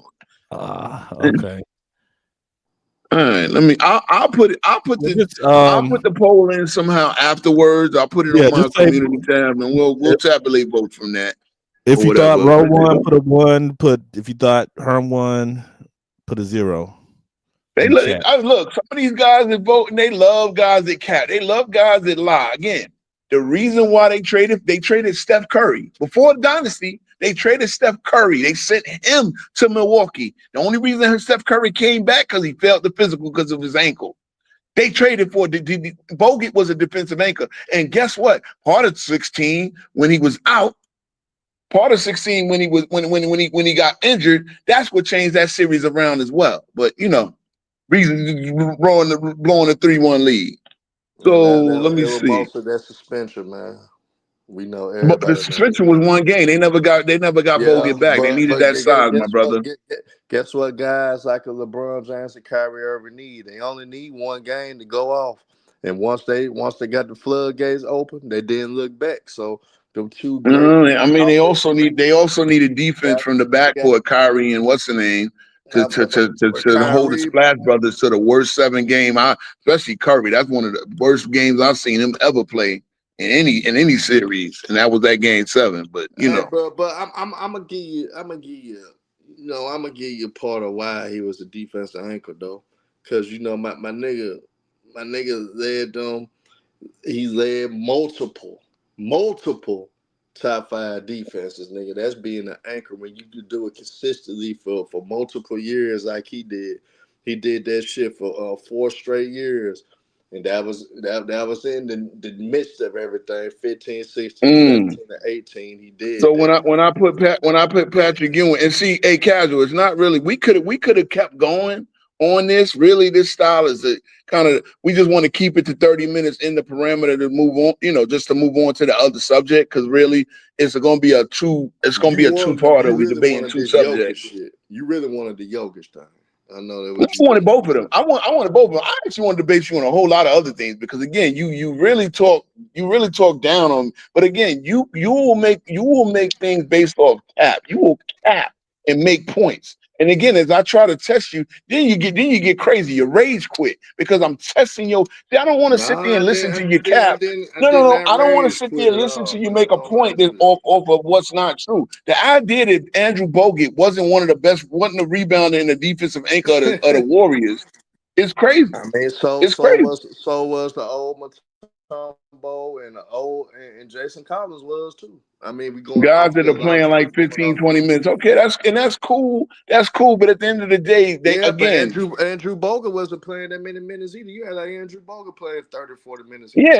Okay. All right, I'll put it. I'll put the poll in somehow afterwards. I'll put it on my just say community tab, and we'll tabulate votes from that. if or you thought whatever. Row won, put a 1. If you thought Herm won, put a 0. Look. Some of these guys that vote, and they love guys that cap. They love guys that lie. Again, the reason why they traded Steph Curry before the dynasty. They traded Steph Curry. They sent him to Milwaukee. The only reason Steph Curry came back because he failed the physical because of his ankle. They traded for Bogut was a defensive anchor, and guess what? Part of 16 when he was out. Part of 16 when he got injured. That's what changed that series around as well. But reason blowing the 3-1 lead. So let me see. Most of that suspension, man. We know But everybody. the suspension was one game. They never got Bogut back. They needed that size, my brother. Guess what? Guys like a LeBron James and Kyrie Irving need. They only need one game to go off. And once they got the floodgates open, they didn't look back. So the two great. I mean, they also need a defense from the backcourt, Kyrie and what's the name, to hold the Splash Brothers to the worst 7 game. Especially Curry. That's one of the worst games I've seen him ever play in any series, and that was that game 7. But but I'm gonna give you, I'm gonna give you part of why he was a defensive anchor though, because my nigga led them. He led multiple top 5 defenses, nigga. That's being an anchor when you can do it consistently for multiple years like he did. He did that shit for 4 straight years. And that was in the midst of everything, 15, 16, 17, and 18. He did. So when I put Patrick Ewing and see a casual, it's not really we could have kept going on this. Really, this style is a kind of we just want to keep it to 30 minutes in the parameter to move on, just to move on to the other subject, because really it's gonna be a two-parter. We debating 2 subjects. You really wanted the Jokic thing. I know that. I wanted both of them. I wanted both of them. I actually want to debate you on a whole lot of other things because again, you really talk down on. But again, you will make things based off cap. You will cap and make points. And again, as I try to test you, then you get crazy. Your rage quit because I'm testing your. I don't want to sit there and listen to your cap. No. I don't want to sit there and listen to you make a point that off of what's not true. The idea that Andrew Bogut wasn't the rebounder and the defensive anchor of the Warriors is crazy. I mean, so was the old Matumbo and Jason Collins was too. I mean, we going guys that are playing like 15, 20 minutes. Okay, that's cool. That's cool. But at the end of the day, again. Andrew Bogut wasn't playing that many minutes either. You had like Andrew Bogut playing 30, 40 minutes. Yeah,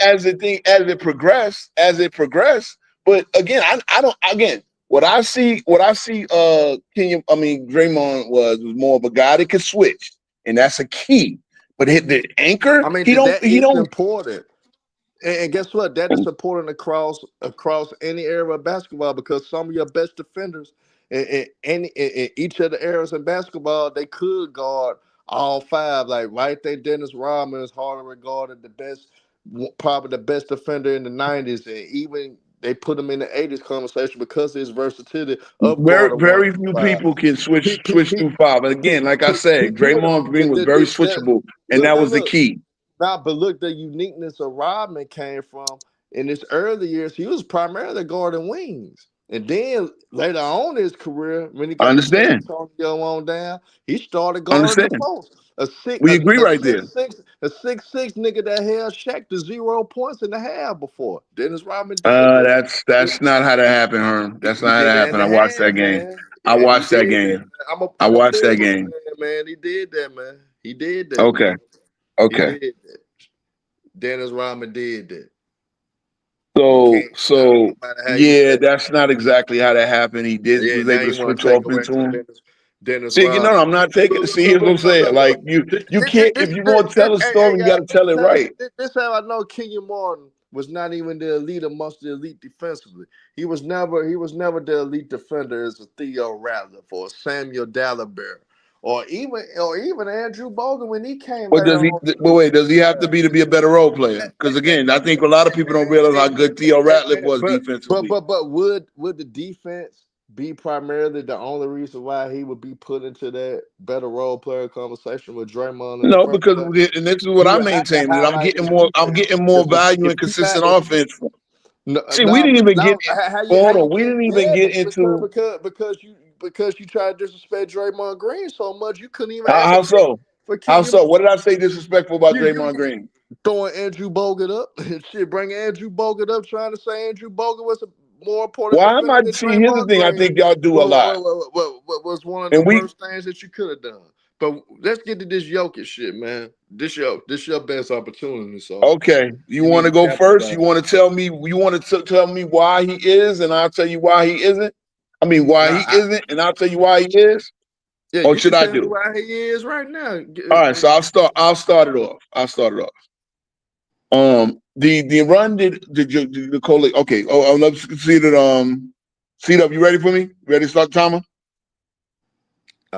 as it progressed. But again, I don't again. What I see, Kenyon, Draymond was more of a guy that could switch, and that's a key. But the anchor, he don't important. And guess what? That is important across any era of basketball because some of your best defenders in each of the eras in basketball, they could guard all 5. Like right there, Dennis Rodman is hardly regarded probably the best defender in the 90s, and even they put him in the 80s conversation because of his versatility. Very few people can switch through 5. And again, like I said, Draymond Green was very switchable, and that was the key. But look, the uniqueness of Rodman came from in his early years. He was primarily guarding wings, and then later on in his career, when he got Antonio on down, he started guarding the post. A 6'6" nigga that held Shaq to 0 points in the half before. Dennis Rodman did that's not how that happened, Herm. That's not how that happened. I watched that game. I watched that game. I watched that game. Man, he did that, man. He did that. Okay. Okay. Dennis Rodman did that. So yeah, that's not exactly how that happened. He was able to switch off into him. See, I'm not taking it. See, here's what I'm saying. Like you can't if you want to tell a story, you got to tell it right. This how I know Kenyon Martin was not even the elite amongst the elite defensively. He was never the elite defender as a Theo Rattler or a Samuel Dalibert or even Andrew Bogut when he came What later does he? on. But wait, does he have to be a better role player? Because again, I think a lot of people don't realize how good Theo Ratliff was defensively. But would the defense be primarily the only reason why he would be put into that better role player conversation with Draymond in the No, first because place? and this is what You I would have to maintain that highlight his I'm defense. getting more value If and you not, consistent if offense. no, See, we no, didn't even get. no, how Hold you on, we get? didn't even Yeah, get into because you try to disrespect Draymond Green so much, you couldn't even how advocate so. for How Kenyon. so? What did I say disrespectful about You Draymond Green? throwing Andrew Bogut up and shit, bringing Andrew Bogut up, trying to say Andrew Bogut was a more important Why am defender I? than See, here's the Draymond thing. I Green. think y'all do a lot, Was one of the and we. worst things that you could have done. But let's get to this Jokic shit, man. This your best opportunity, so Okay, you you want need to to go first? You capitalize. want to tell me? You want to tell me why he is, and I'll tell you why he isn't. I mean, why Now, he isn't, and I'll tell you why he is. yeah, Or you should can I tell me do? why he is right now. All right, so I'll start it off. The run did Nikola. Okay. Oh, let's see that. See up. You ready for me? Ready to start the timer?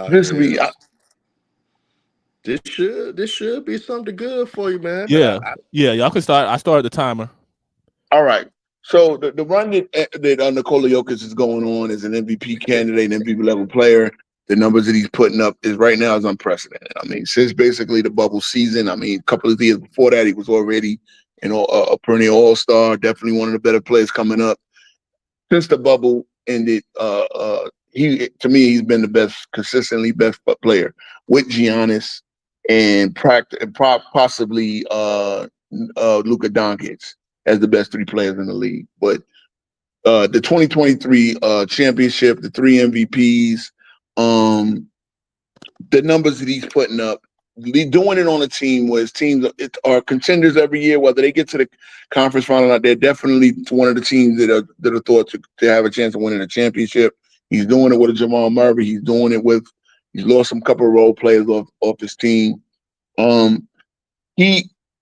This will be. Hell, this should be something good for you, man. But Yeah, yeah, y'all can start. I started the timer. All right. So the run that Nikola Jokic is going on as an MVP candidate, an MVP level player, the numbers that he's putting up is right now is unprecedented. I mean, since basically the bubble season, I mean, a couple of years before that, he was already, a perennial All Star, definitely one of the better players coming up. Since the bubble ended, he to me he's been the best, consistently best player with Giannis and possibly Luka Doncic as the best three players in the league. But the 2023 championship, the three MVPs, the numbers that he's putting up, doing it on a team where his teams are contenders every year, whether they get to the conference final or not, they're definitely one of the teams that are thought to have a chance of winning a championship. He's doing it with a Jamal Murray. He's lost some couple of role players off his team. Um,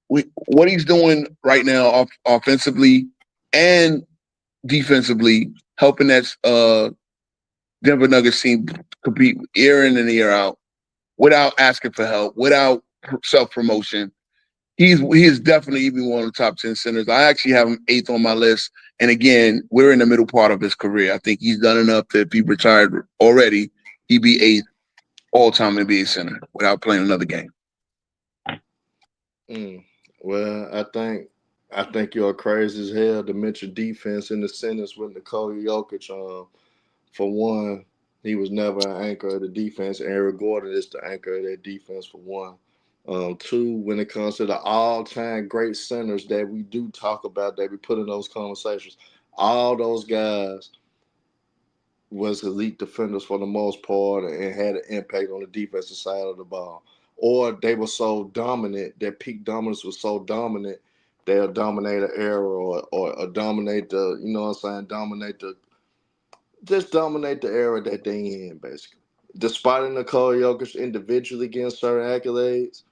what he's doing right now offensively and defensively, helping that Denver Nuggets team compete year in and year out without asking for help, without self promotion. He is definitely even one of the top 10 centers. I actually have him eighth on my list. And again, we're in the middle part of his career. I think he's done enough that if he retired already, he'd be eighth all-time NBA center without playing another game. Well, I think you're crazy as hell to mention defense in the sentence with Nikola Jokic. For one, he was never an anchor of the defense. Aaron Gordon is the anchor of that defense for one. Two, when it comes to the all-time great centers that we do talk about, that we put in those conversations, all those guys was elite defenders for the most part and had an impact on the defensive side of the ball. Or they were so dominant, their peak dominance was so dominant, they'll dominate an era or dominate the, you know what I'm saying, dominate the era that they in, basically. Despite Nikola Jokic individually getting certain accolades,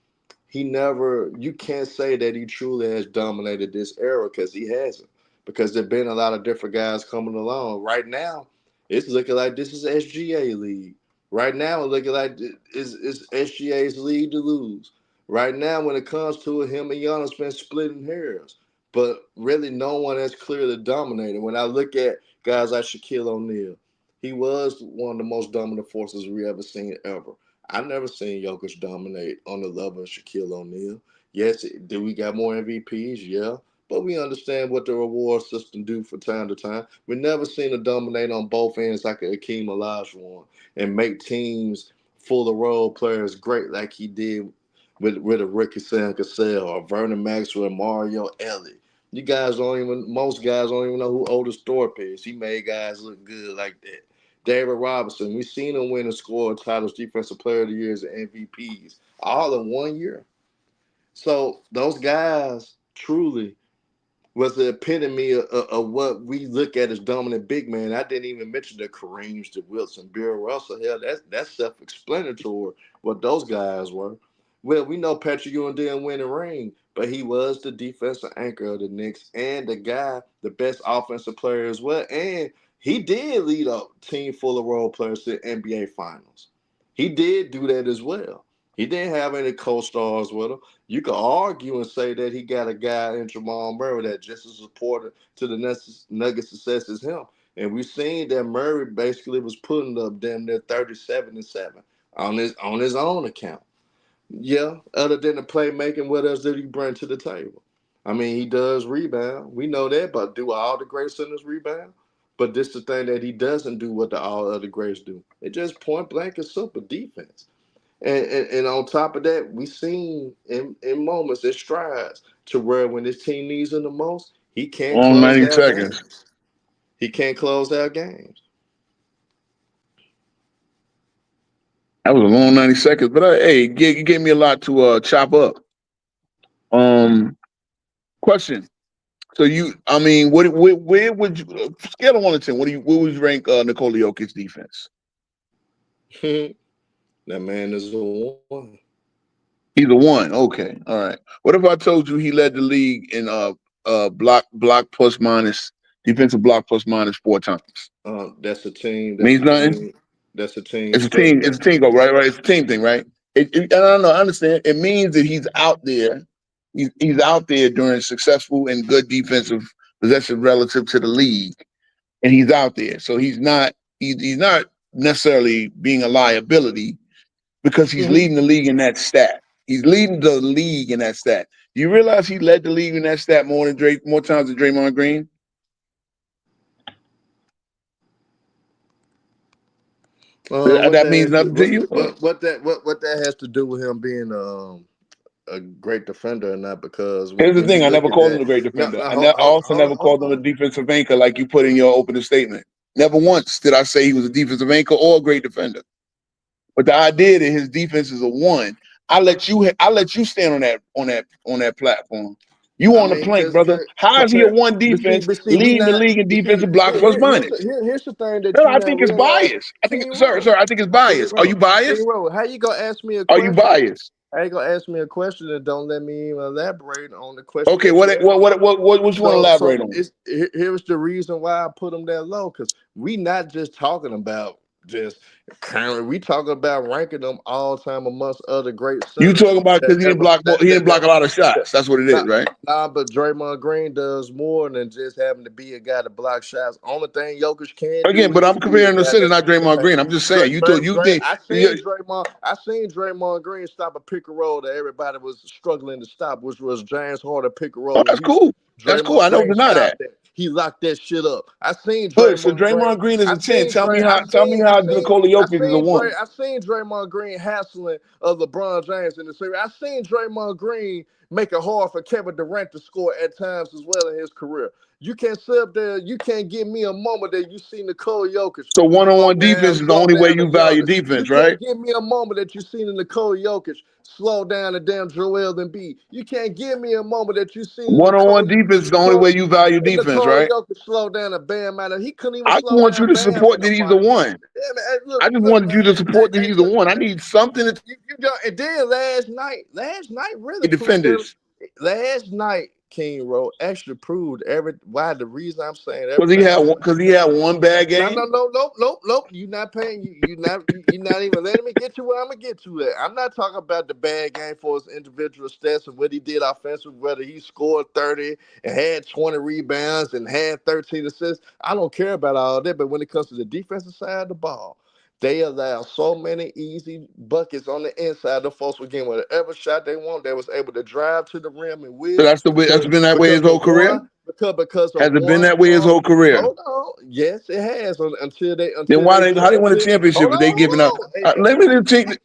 he never, you can't say that he truly has dominated this era because he hasn't. Because there have been a lot of different guys coming along. Right now, it's looking like this is SGA league. Right now, it's looking like it's SGA's league to lose. Right now, when it comes to it, him and Giannis been splitting hairs. But really, no one has clearly dominated. When I look at guys like Shaquille O'Neal, he was one of the most dominant forces we ever seen ever. I never seen Jokic dominate on the level of Shaquille O'Neal. Yes, do we got more MVPs? Yeah. But we understand what the reward system do from time to time. We never seen him dominate on both ends like a Hakeem Olajuwon and make teams full of role players great like he did with a Ricky San Cassell or Vernon Maxwell and Mario Elliott. Most guys don't even know who Otis Thorpe is. He made guys look good like that. David Robinson, we've seen him win and score titles, Defensive Player of the Year, and MVPs, all in 1 year. So those guys truly was the epitome of what we look at as dominant big man. I didn't even mention the Kareems, the Wilson, Bill Russell. Hell, that's self-explanatory what those guys were. Well, we know Patrick Ewing didn't win a ring, but he was the defensive anchor of the Knicks and the best offensive player as well. And he did lead a team full of role players to the NBA Finals. He did do that as well. He didn't have any co-stars with him. You could argue and say that he got a guy in Jamal Murray that just as important to the Nuggets' success as him. And we seen that Murray basically was putting up damn near 37-7 on his own account. Yeah, other than the playmaking, what else did he bring to the table? I mean, he does rebound. We know that, but do all the great centers rebound? But this the thing that he doesn't do what the all other greats do. It just point blank and simple defense. And on top of that, we seen in moments, it strides to where when his team needs him the most, he can't On close 90 out seconds. games. He can't close out games. That was a long 90 seconds, but hey, you gave me a lot to chop up. Question. So I mean, where would you scale of 1 to 10? Where would you rank Nikola Jokic's defense? That man is the one. He's a 1. Okay, all right. What if I told you he led the league in block plus minus defensive block plus minus 4 times? That's a team. Means nothing. That's a team. It's a team. It's a team go right. It's a team thing, right? I don't know. I understand. It means that he's out there. He's out there during successful and good defensive possession relative to the league, and he's out there. So he's not necessarily being a liability because he's leading the league in that stat. He's leading the league in that stat. Do you realize he led the league in that stat more times than Draymond Green? That means nothing to you. What that has to do with him being a great defender or not? Because here's the thing: I never called him a great defender. I also never called him a defensive anchor like you put in your opening statement. Never once did I say he was a defensive anchor or a great defender. But the idea that his defense is a 1, I let you stand on that platform. You on the plank, brother. How is he a 1 defense leading the league in defensive blocks plus minus? Here's the thing that I think it's biased. I think, sir, I think it's biased. Are you biased? How you gonna ask me a question? Are you biased? How you gonna ask me a question and don't let me even elaborate on the question? Okay, what you want to elaborate on? Here's the reason why I put him that low, because we not just talking about just currently, we talking about ranking them all time amongst other great centers. You talking about because he didn't block a lot of shots. That's what it is, right? Nah, but Draymond Green does more than just having to be a guy to block shots. Only thing Jokic can again, but I'm comparing the center, not Draymond Green. I'm just saying. I seen Draymond Green stop a pick and roll that everybody was struggling to stop, which was James Harden pick and roll. Oh, that's cool. That's cool. I don't deny that. He locked that shit up. I seen Draymond. So Draymond Green is a 10. Tell me how Nikola Jokic is a 1. I seen Draymond Green hassling LeBron James in the series. I seen Draymond Green make it hard for Kevin Durant to score at times as well in his career. You can't sit up there. You can't give me a moment that you see Nikola Jokic. So one-on-one defense is the only way you value defense, right? You can't give me a moment that you seen in Nikola Jokic slow down the damn Joel Embiid. You can't give me a moment that you seen one-on-one defense is the only way you value defense, right? Jokic slow down a Bam Matter. He couldn't even. I want you to support that he's the 1. I just wanted you to support that he's the 1. I need something to. And then last night really defenders. Last night, King Rowe actually proved why the reason I'm saying that because he had one bad game. Nope. You're not paying. You're not even letting me get to where I'm gonna get to. That I'm not talking about the bad game for his individual stats and what he did offensively, whether he scored 30 and had 20 rebounds and had 13 assists. I don't care about all that. But when it comes to the defensive side of the ball, they allow so many easy buckets on the inside. The folks were getting whatever shot they want. They was able to drive to the rim and win. So that's been that way his whole career. Because has it been that way his whole career? Hold on. Yes, it has. Until they. Then how they win a championship if they giving up? Let me think.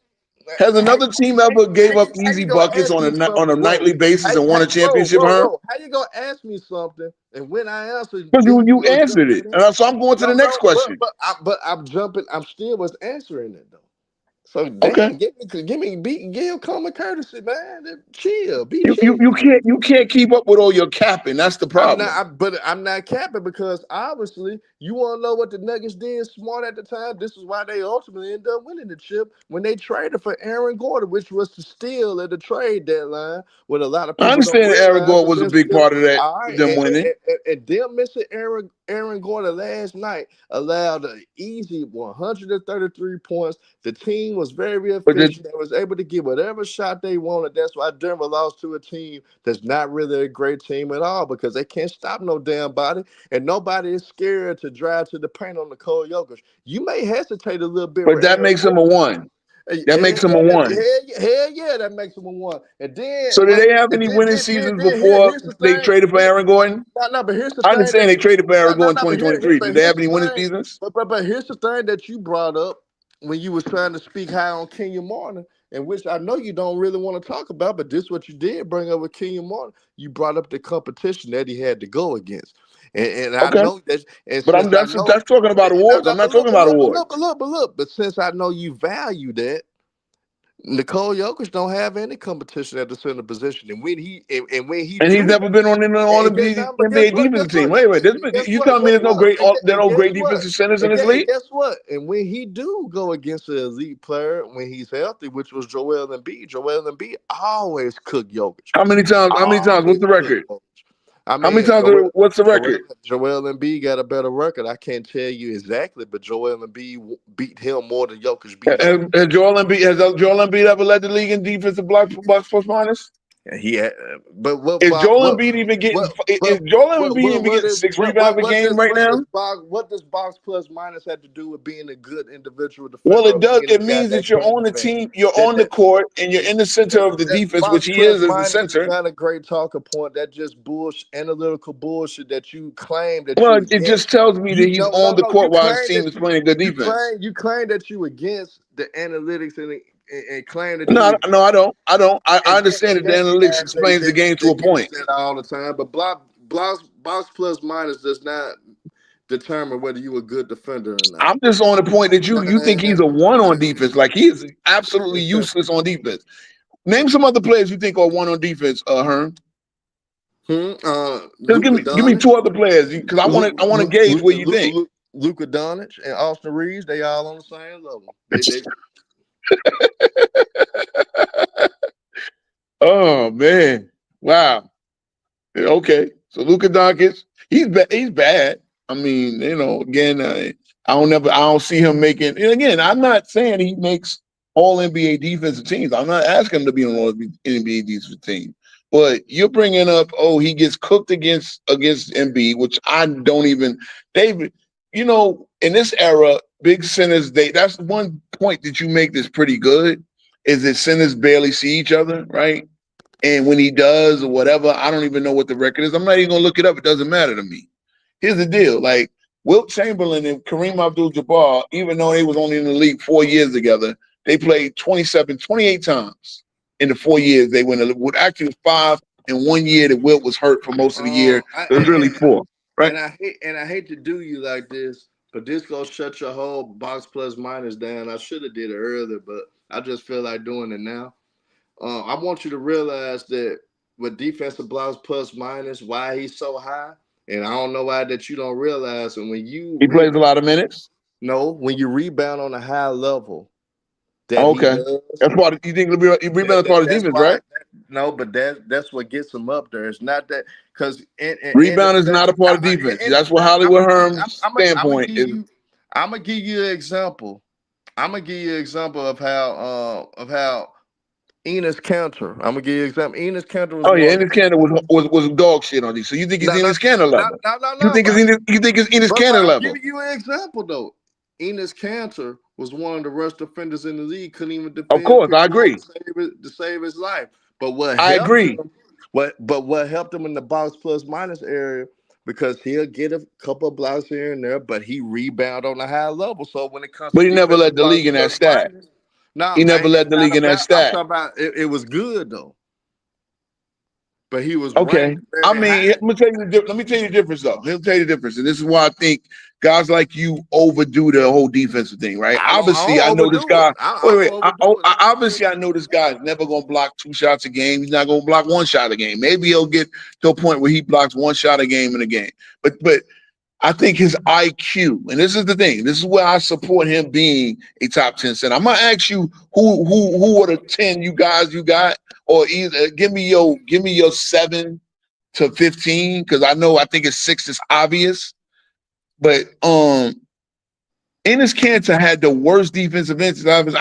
Has another team ever gave up easy buckets on a nightly basis and won a championship? How you gonna ask me something and when I answer? Because you answered it, and so I'm going to the next question. But I'm jumping. I'm still was answering it though. So okay, give your common courtesy, man. Chill, chill. You can't keep up with all your capping. That's the problem. I'm not capping because obviously you want to know what the Nuggets did smart at the time. This is why they ultimately ended up winning the chip when they traded for Aaron Gordon, which was to steal at the trade deadline. With a lot of people, I understand that Aaron Gordon was a big part of that. Them winning and them missing Aaron Aaron Gordon last night allowed an easy 133 points. The team was very efficient. They was able to get whatever shot they wanted. That's why Denver lost to a team that's not really a great team at all because they can't stop no damn body. And nobody is scared to drive to the paint on Nikola Jokic. You may hesitate a little bit But with that Aaron makes him a Gordon. one. That makes him a one. Hell yeah, that makes him a one. And then, So did they have any winning seasons before here's the they thing. traded for Aaron Gordon? No, but here's the I thing. understand they traded for Aaron Gordon in But 2023. Did they here's have any the winning thing. seasons? But here's the thing that you brought up when you was trying to speak high on Kenyon Martin, and which I know you don't really want to talk about, but this is what you did bring up with Kenyon Martin. You brought up the competition that he had to go against. And I know that. And but that's talking about awards. I'm not talking about awards. But since I know you value that, Nikola Jokic don't have any competition at the center position, and when he's never been on an NBA defensive team. Wait, you telling me there are no great defensive centers in this league? Guess what? And when he do go against an elite player when he's healthy, which was Joel Embiid always cook Jokic. How many times? What's the record? I mean, how many times? What's the record? Joel Embiid got a better record. I can't tell you exactly, but Joel Embiid beat him more than Jokic beat him. Has Joel Embiid ever led the league in defensive box plus minus? He had, but what is Joel Embiid even getting? Is Joel Embiid even getting 6 rebounds a game right now? What does box plus minus have to do with being a good individual defender? Well, it does. It means that you're on the team, you're on the court, and you're in the center of the defense, which he is as the center. Not a great talking point. That just analytical bullshit that you claim that. Well, it just tells me that he's on the court while his team is playing good defense. You claim that you against the analytics and claim that no, I don't. I understand that the analytics explains the game to a point all the time, but box plus minus does not determine whether you're a good defender or not. I'm just on the point that you think he's a one on defense, like he is absolutely useless on defense. Name some other players you think are one on defense, Herm. Just give me 2 other players because I want to gauge where you think. Luka Doncic and Austin Reeves, they all on the same level. Oh man! Wow. Okay, so Luka Doncic, he's bad. I mean, again, I don't see him making. And again, I'm not saying he makes all NBA defensive teams. I'm not asking him to be on all NBA defensive team. But you're bringing up, he gets cooked against Embiid, which I don't even. David, in this era, big centers, that's one point that you make that's pretty good, is that centers barely see each other, right? And when he does or whatever, I don't even know what the record is. I'm not even going to look it up. It doesn't matter to me. Here's the deal. Like, Wilt Chamberlain and Kareem Abdul-Jabbar, even though they was only in the league 4 years together, they played 28 times in the 4 years they went. Actually, it was 5 in 1 year that Wilt was hurt for most of the year. It was really 4, right? And I hate to do you like this, but this gonna shut your whole box plus minus down. I should have did it earlier, but I just feel like doing it now. I want you to realize that with defensive blocks plus minus, why he's so high, and I don't know why that you don't realize. And when you plays a lot of minutes. No, when you rebound on a high level. Okay, that's part. You think rebound is part of defense, right? No, but that's what gets him up there. It's not that because rebound is not a part of defense. That's what Hollywood Herm's standpoint is. I'm gonna give you an example. Of how Enes Kanter. I'm gonna give you an example. Enes Kanter was. Enes Kanter was dog shit on these. So you think it's Enes Kanter level? No. You think it's Enes Kanter level? I'll give you an example though. Enes Kanter was one of the worst defenders in the league. Couldn't even defend. Of course, I agree. To save his life, but what helped him in the box plus minus area, because he'll get a couple of blocks here and there, but he rebound on a high level. So when it comes, but he never led the league in that stat. He never led the league in that stat. I'm talking about it was good though. But he was okay. I mean, let me tell you the difference, though. He'll tell you the difference, and this is why I think guys like you overdo the whole defensive thing, right? Obviously, I know this guy. Obviously, I know this guy is never going to block 2 shots a game. He's not going to block 1 shot a game. Maybe he'll get to a point where he blocks 1 shot a game in a game. But I think his IQ, and this is the thing. This is where I support him being a top 10 center. I'm gonna ask you who are the 10 you got, or either give me your 7 to 15, because I think it's 6 is obvious. But Enes Kanter had the worst defensive instincts.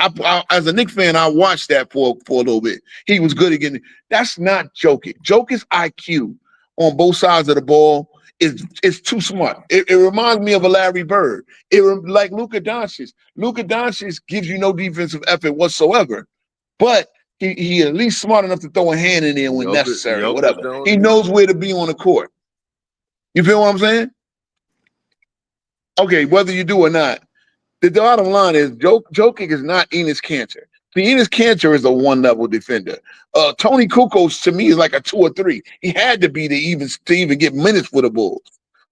As a Knicks fan, I watched that for a little bit. He was good again. That's not Jokic. Jokic's IQ on both sides of the ball is too smart. It reminds me of a Larry Bird. Like Luka Doncic. Luka Doncic gives you no defensive effort whatsoever, but he at least smart enough to throw a hand in there when necessary, whatever. He knows where to be on the court. You feel what I'm saying? Okay, whether you do or not. The bottom line is Jokic is not Enes Kanter. See, Enes Kanter is a one-level defender. Tony Kukoc, to me, is like a 2 or 3. He had to be to even get minutes for the Bulls.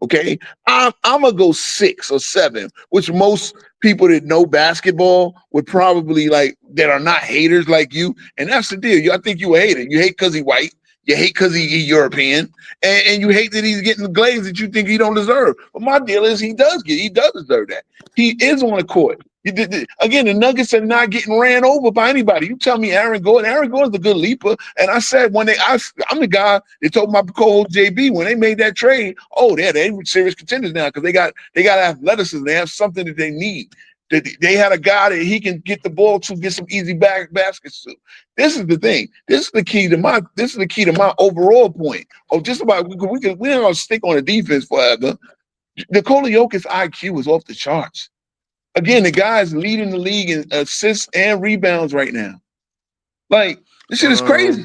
Okay? I'm going to go 6 or 7, which most people that know basketball would probably like, that are not haters like you. And that's the deal. I think you a hater. You hate because he's white. You hate because he's European. And you hate that he's getting the glaze that you think he don't deserve. But my deal is he does deserve that. He is on the court. Again, the Nuggets are not getting ran over by anybody. You tell me Aaron Gordon's a good leaper. And I said I'm the guy that told my co-host JB when they made that trade, they're serious contenders now because they got athleticism. They have something that they need. They had a guy that he can get the ball to, get some easy baskets to. This is the thing. This is the key to my overall point. Just about we're not gonna stick on the defense forever. Nikola Jokic's IQ is off the charts. Again, the guy's leading the league in assists and rebounds right now. Like, this shit is crazy.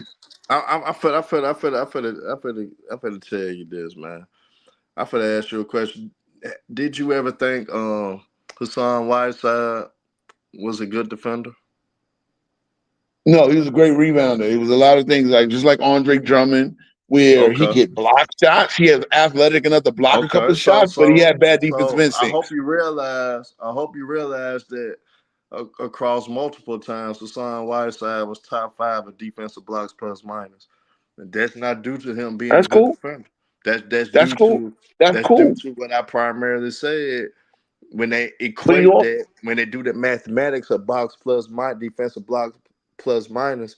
I feel to tell you this, man. I feel to ask you a question. Did you ever think Hassan Whiteside was a good defender? No, he was a great rebounder. It was a lot of things just like Andre Drummond, where he get block shots. He has athletic enough to block a couple of shots, but he had bad defensive instincts. I hope you realize that across multiple times, Hassan Whiteside was top 5 of defensive blocks plus minus. And that's not due to him being a good defender. That's cool. Due to what I primarily said. When they equate that, when they do the mathematics of box plus defensive blocks plus minus,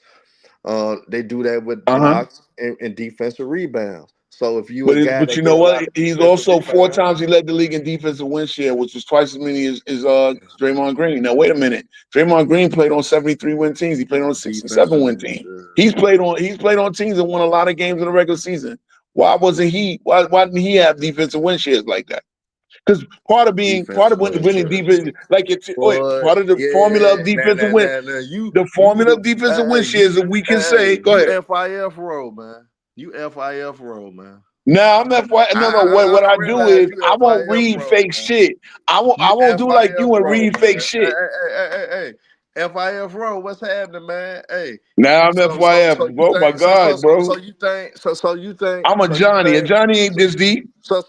they do that with blocks and defensive rebounds. So if you but you know what? He's also 4 times he led the league in defensive win share, which is twice as many as Draymond Green. Now wait a minute, Draymond Green played on 73 win teams. He played on a 67 win team. He's played on teams that won a lot of games in the regular season. Why wasn't he? Why didn't he have defensive win shares like that? Because part of winning defense, part of the formula of defensive win, the formula of defensive win shares that we can say. Go ahead. FIF roll, man. You FIF roll, man. No, I'm FIF. No. What I do is I won't read fake shit. I won't do like you and read fake shit. Hey. FIF roll, what's happening, man? Hey. Now I'm FIF. Oh my God, bro. So you think I'm a Johnny. A Johnny ain't this deep. So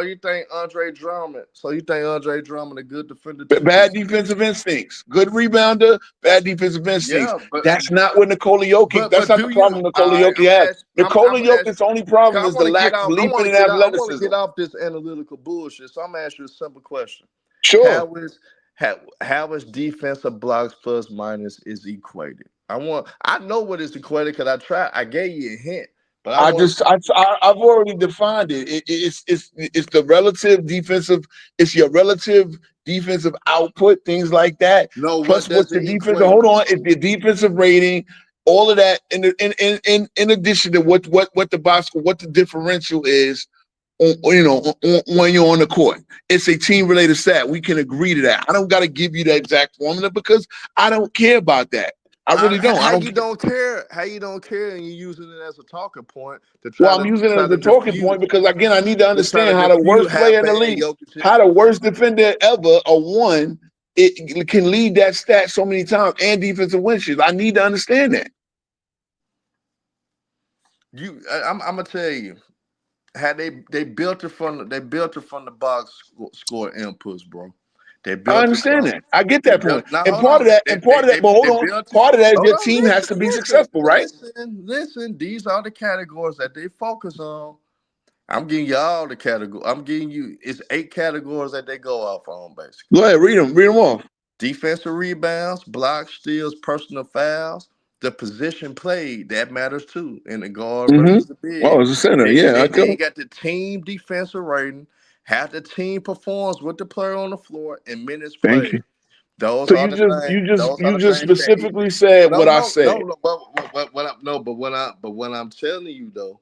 you think Andre Drummond? So you think Andre Drummond a good defender? Bad defensive instincts. Good rebounder. Bad defensive instincts. Yeah, that's not what Nikola Jokic. That's not the problem Nikola Jokic has. Nikola Jokic's only problem is the lack of leaping and athleticism. I want to get off this analytical bullshit. So I'm gonna ask you a simple question. Sure. How is defensive blocks plus minus is equated? I know what is equated because I gave you a hint, but I've already defined it. It's the relative defensive. It's your relative defensive output, things like that. No, plus what's the defense? Hold on, it's the defensive rating. All of that, in addition to what the differential is. When you're on the court, it's a team-related stat. We can agree to that. I don't got to give you the exact formula because I don't care about that. I really don't. How you don't care, and you're using it as a talking point to try. I'm using it as a talking point because again, I need to understand how the worst player in the league, how the worst defender ever, it can lead that stat so many times and defensive win shares. I need to understand that. I'm gonna tell you. Had they built it from the box score inputs, bro. I understand that. I get that point. And part of that, but hold on. Part of that is your team has to be successful, right? Listen, these are the categories that they focus on. I'm giving you all the categories. It's 8 categories that they go off on, basically. Go ahead, read them off. Defensive rebounds, blocks, steals, personal fouls. The position played, that matters too. In the guard versus the big. Oh, it's a center. They got the team defensive rating, how the team performs with the player on the floor and minutes Thank played. you. Those So are the things. Those are you the just things that he. specifically said No, what I no, no, said. no. But what I'm telling you though,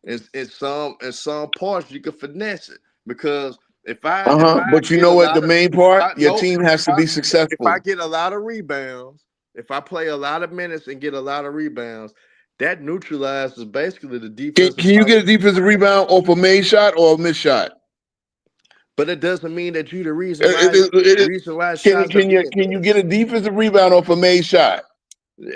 is in some parts you can finesse it because if I But you get know a what? The lot of main if part, I your no team has to be if I successful. get a lot of rebounds, if I play a lot of minutes and get a lot of rebounds, that neutralizes basically the defensive Can you side. get a defensive rebound off a made shot or a missed shot? But it doesn't mean that you the It- it- it- reason why shots are can being you get missed. a defensive rebound off a made shot?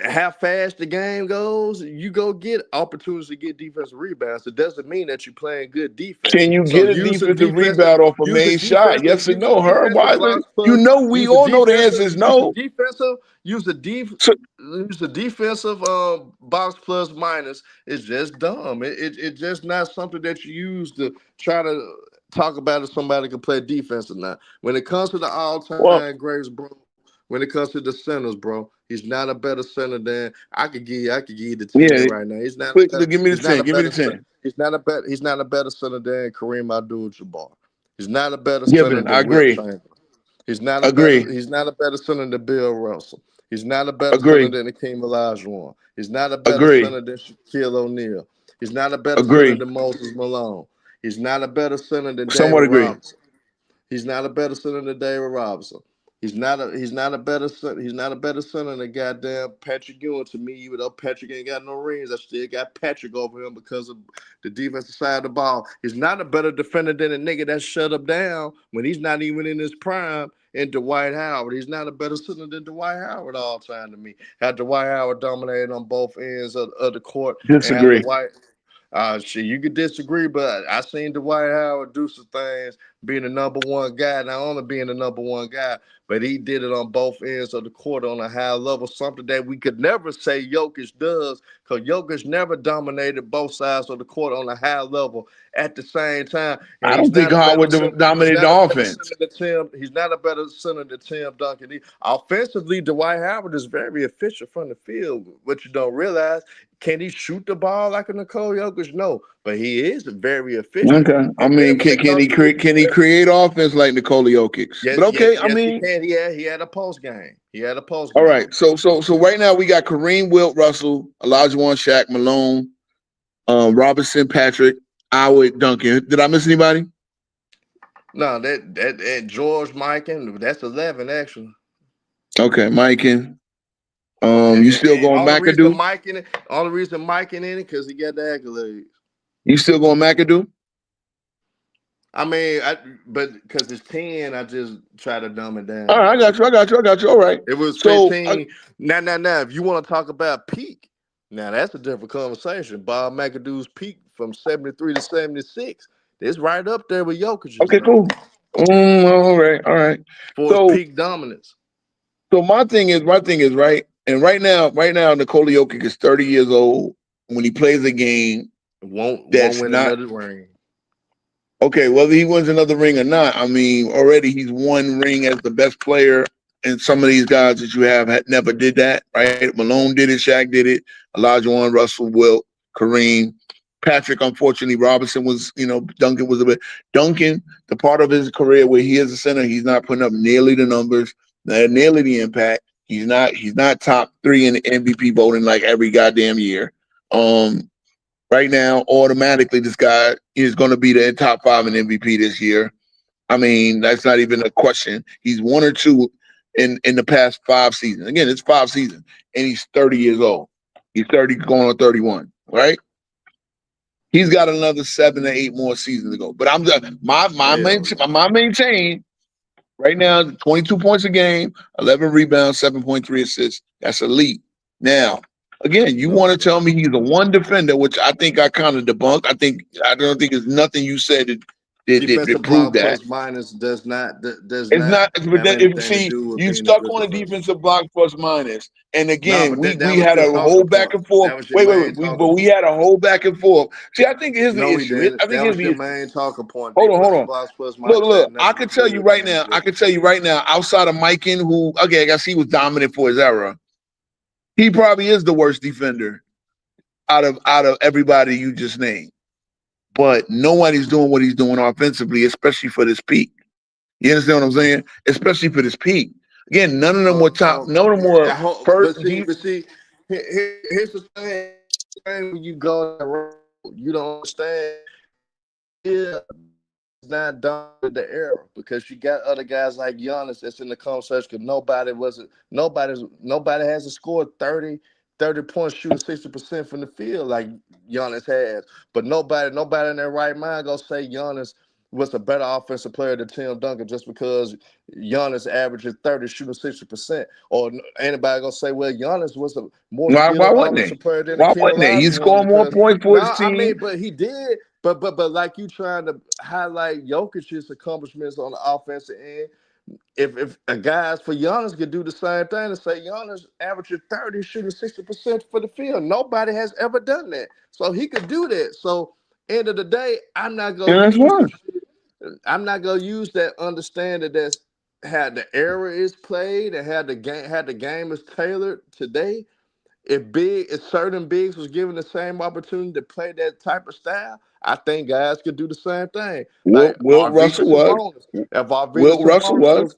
How fast the game goes, you go get opportunities to get defensive rebounds. It doesn't mean that you're playing good defense. Can you So get a defensive rebound off a made shot? Yes or use no, the Herm? defensive Why is it? blocks You plus know, we all know the answer is no. use the def So, use the defensive box plus minus. It's just dumb. It's just not something that you use to try to talk about if somebody can play defense or not. When it comes to the well, all-time greats, bro. When it comes to the centers, bro, he's not a better center than I could give you the 10 yeah. right now. He's not a Quick, better, give me the he's not 10. a Give me the better 10. he's not a better center than Kareem Abdul-Jabbar. He's not a better center Given. I than Will agree. Chamberlain. Agree. He's not a better center than Bill Russell. He's not a better center Agree. than Hakeem Olajuwon. He's not a better Agree. center than Shaquille O'Neal. He's not a better center Agree. than Moses Malone. He's not a better center than Somewhat David agree. Robinson. He's not a better center than David Robinson. He's not a better center. He's not a better center than goddamn Patrick Ewing to me. Even though Patrick ain't got no rings, I still got Patrick over him because of the defensive side of the ball. He's not a better defender than a nigga that shut up down when he's not even in his prime. And Dwight Howard, he's not a better center than Dwight Howard all time to me. Had Dwight Howard dominated on both ends of the court, and had Disagree. Dwight. Shit, you could disagree, but I seen Dwight Howard do some things, being the number one guy, not only being the number one guy, but he did it on both ends of the court on a high level, something that we could never say Jokic does, because Jokic never dominated both sides of the court on a high level at the same time. And I don't think Howard dominated the offense. He's not a better center than Tim Duncan. Offensively, Dwight Howard is very efficient from the field. What you don't realize, can he shoot the ball like a Nikola Jokic? No, but he is very efficient. Okay. I mean, can he create offense like Nikola Jokic? But okay, I mean, he can. He had a post game. All right. So right now we got Kareem, Wilt, Russell, Olajuwon, Shaq, Malone, Robinson, Patrick, Howard, Duncan. Did I miss anybody? No, that George Mikan, that's 11 actually. Okay, Mikan. You still going McAdoo? Only reason Mikan in it because he got the accolades. You still going McAdoo? I mean, but because it's 10, I just try to dumb it down. All right, I got you. All right. It was 15. Now, if you want to talk about peak, now that's a different conversation. Bob McAdoo's peak from 73 to 76, it's right up there with Jokic's. Okay, cool. All right. For his peak dominance. So my thing is right. And right now, Nikola Jokic is 30 years old. When he plays a game, won't win another ring. Okay, whether he wins another ring or not, I mean, already he's won ring as the best player, and some of these guys that you have never did that, right? Malone did it, Shaq did it, Olajuwon, Russell, Wilt, Kareem, Patrick. Unfortunately, Robinson was, Duncan was Duncan. The part of his career where he is a center, he's not putting up nearly the numbers, nearly the impact. He's not top 3 in the MVP voting like every goddamn year. Right now, automatically, this guy is going to be the top 5 in MVP this year. I mean, that's not even a question. He's 1 or 2 in the past 5 seasons. Again, it's 5 seasons, and he's 30 years old. He's 30 going on 31, right? He's got another 7 to 8 more seasons to go. But I'm just my main chain right now, 22 points a game, 11 rebounds, 7.3 assists. That's elite. Now, again, you want to tell me he's a one defender, which I think I kind of debunked. I don't think there's nothing you said that prove that. Plus minus does not. It's not. You stuck on a defensive block plus minus, and again, we had a whole back and forth. Wait. But we had a whole back and forth. See, I think here's the issue. I think here's the main talking point. Hold on. Look. I can tell you right now. Outside of Mikan, who I guess he was dominant for his era. He probably is the worst defender out of everybody you just named. but nobody's doing what he's doing offensively, especially for this peak. You understand what I'm saying? Especially for this peak. Again, none of them were top. None of them were first. Here's the thing. When you go that road, you don't understand. Yeah, it's not done with the era because you got other guys like Giannis that's in the conversation because nobody hasn't scored 30 points shooting 60% from the field like Giannis has. But nobody in their right mind gonna say Giannis was a better offensive player than Tim Duncan just because Giannis averages 30 shooting 60%. Or anybody gonna say, well, Giannis was a more skilled Why wouldn't they? offensive player than Why Akeem wouldn't they? He Olajuwon scored more because points for his no, I mean, team. but he did. But like you trying to highlight Jokic's accomplishments on the offensive end. If a guys for Giannis could do the same thing and say Giannis averaging 30, shooting 60% for the field. Nobody has ever done that. So he could do that. So end of the day, I'm not gonna And that's use why. I'm not gonna use that understanding that's how the era is played and how the game is tailored today. If certain bigs was given the same opportunity to play that type of style, I think guys could do the same thing. Like Wilt Russell Arvidas was. Sabonis. If Arvidas Wilt Russell Sabonis was. was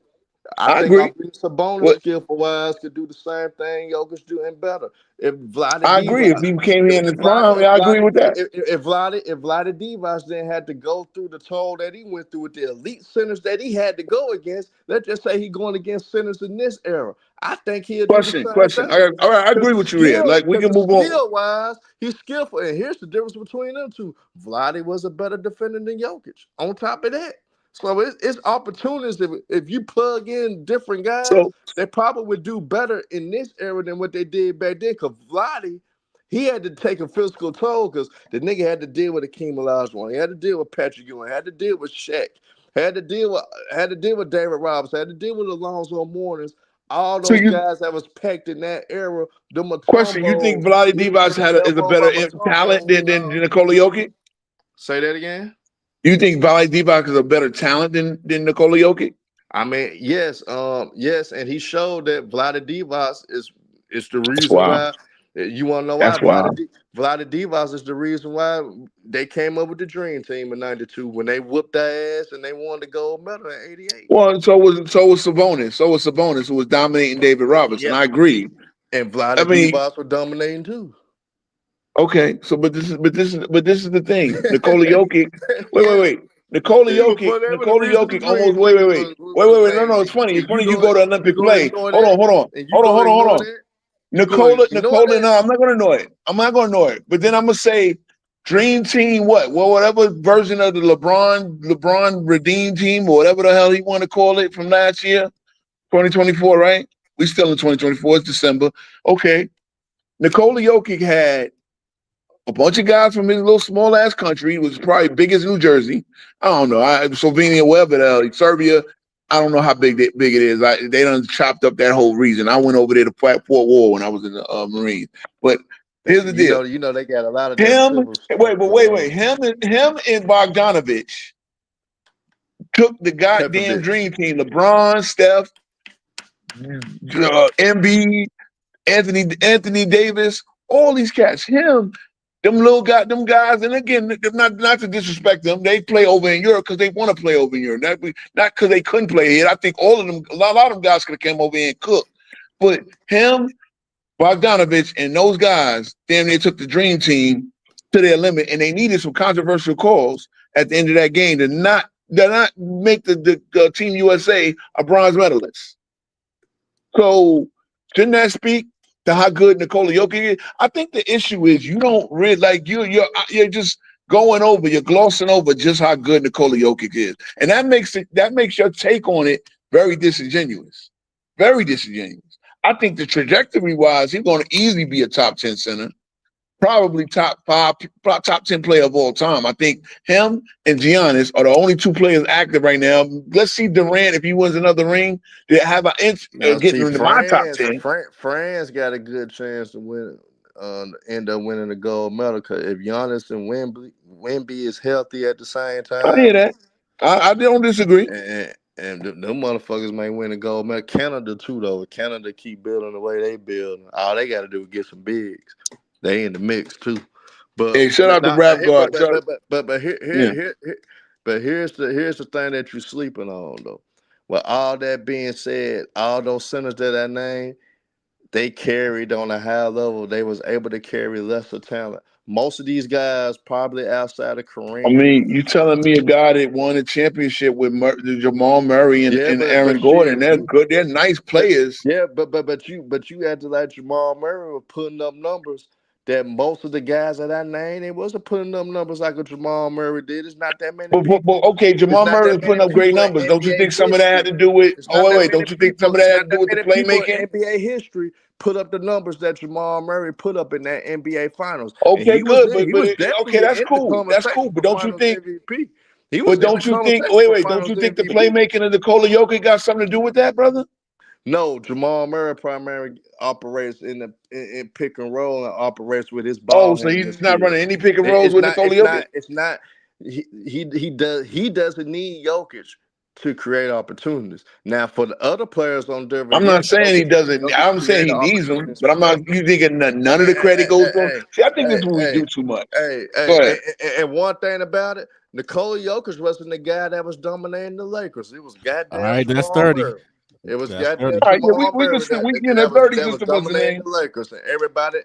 I I think agree. Arvidas Sabonis What skillful wise could do the same thing Jokic do and better. If Vlade I agree. If Divac, he came here in his Vlade, prime, if I agree Vlade, with that. if Vlade Divac then had to go through the toll that he went through with the elite centers that he had to go against, let's just say he going against centers in this era. I think he'll do the same Question. thing. All right, I agree with you there. Like we can move on. Skill wise, he's skillful. And here's the difference between them two. Vlade was a better defender than Jokic. On top of that. So it's opportunities. If you plug in different guys, So they probably would do better in this era than what they did back then. Because Vlade, he had to take a physical toll because the nigga had to deal with Akeem Olajuwon. He had to deal with Patrick Ewing. Had to deal with Shaq. Had to deal with David Robinson. Had to deal with Alonzo Mournings. All so those you guys that was packed in that era. The question, you think Matumbo, Vlade you Divac is a better talent than Nikola Jokic? say that again. You think Vlade Divac is a better talent than Nikola Jokic? I mean, yes, and he showed that Vlade Divac is the That's reason wild. why. You want to know why That's wild. Vlade Divac is the reason why they came up with the Dream Team in '92 when they whooped their ass and they won the gold medal in '88. Well, so was Sabonis. So was Sabonis, who was dominating David Robinson. Yeah, I agree. and I Vlade mean, Divac were dominating too. okay. So, but this is the thing. Nikola Jokic. Yeah, Wait. Nikola but Jokic. that was the Nikola reason the Jokic Dream almost. Team was Wait. No. named. It's funny. It's And funny. You go to you Olympic gonna play. ignore Hold that, on. Hold on. and you Hold on. gonna Hold on. Hold ignore on. that. You gonna ignore Nikola. that. No, I'm not gonna know it. I'm not gonna know it. But then I'm gonna say Dream Team. What? Well, whatever version of the LeBron Redeem Team or whatever the hell he want to call it from last year, 2024. Right? We still in 2024. It's December. Okay. Nikola Jokic had a bunch of guys from his little small ass country. It was probably big as New Jersey. I don't know. Slovenia, wherever the hell, Serbia. I don't know how big it is. They done chopped up that whole region. I went over there to fight Fort War when I was in the Marines. But here's the deal. They got a lot of that Him, civil stuff going wait. on. Him and Bogdanovich took the goddamn Pepovic. dream team. LeBron, Steph, Embiid, Anthony Davis, all these cats. Them guys, and again, not to disrespect them, they play over in Europe because they want to play over in Europe. Not because they couldn't play here. I think all of them, a lot of them guys could have came over here and cooked. But him, Bogdanovich, and those guys, damn near took the dream team to their limit, and they needed some controversial calls at the end of that game to not make the Team USA a bronze medalist. So shouldn't that speak to how good Nikola Jokic is? I think the issue is you don't really like you're just you're glossing over just how good Nikola Jokic is, and that makes your take on it very disingenuous, very disingenuous. I think the trajectory wise, he's going to easily be a top 10 center, probably top 5, top 10 player of all time. I think him and Giannis are the only two players active right now. Let's see Durant if he wins another ring to have Now, getting see, into my top 10. France got a good chance to win, end up winning the gold medal. Cause if Giannis and Wemby is healthy at the same I hear time, that. I don't disagree. and them motherfuckers may win the gold medal. Canada too, though. Canada keep building the way they build. All they got to do is get some bigs. They in the mix too. But Hey, shout out to now, Rap God. Shout out, but yeah. but here's the thing that you're sleeping on though. With all that being said, all those centers that I named, they carried on a high level. They was able to carry lesser talent. Most of these guys probably outside of I Kareem. mean, you telling me a guy that won a championship with Jamal Murray and, Yeah, and but Aaron Gordon, shit, they're good. They're nice players. yeah, but you acted like Jamal Murray was putting up numbers that most of the guys that I named, they wasn't putting up numbers like a Jamal Murray did. It's not that many But people. okay, It's Jamal not Murray that is putting many up great people in numbers. Don't you NBA think some of that had history. to do with? It's Oh not that wait, many don't you think some people. of that It's had to not do that with the many people in playmaking? NBA history put up the numbers that Jamal Murray put up in that NBA Finals, and Okay, he was good, there. He was okay, definitely that's in the cool. That's cool. conversation But for don't you Finals think? MVP. He was But in the don't you think? conversation for Don't Finals you think the MVP. playmaking of Nikola Jokic got something to do with that, brother? No, Jamal Murray primarily operates in pick and roll and operates with his Oh, ball so handling he's not skills. running any pick and rolls It's with not. Nikola It's Jokic. not. It's not. He doesn't need Jokic to create opportunities. Now, for the other players on Denver, I'm not yes, saying he Jokic doesn't. Jokic I'm saying created he needs them, opportunities but for I'm not. them. You thinking none of the Hey, credit goes to him? hey, See, I think this hey, is what we hey, do too much. hey, Go hey, ahead. and one thing about it, Nikola Jokic wasn't the guy that was dominating the Lakers. It was All goddamn right, that's Jamal 30. Murray. It was That's goddamn 30. All right, yeah, Jamal we can Murray still we can that at was 30 that was just what's the dominating name? the Lakers, and everybody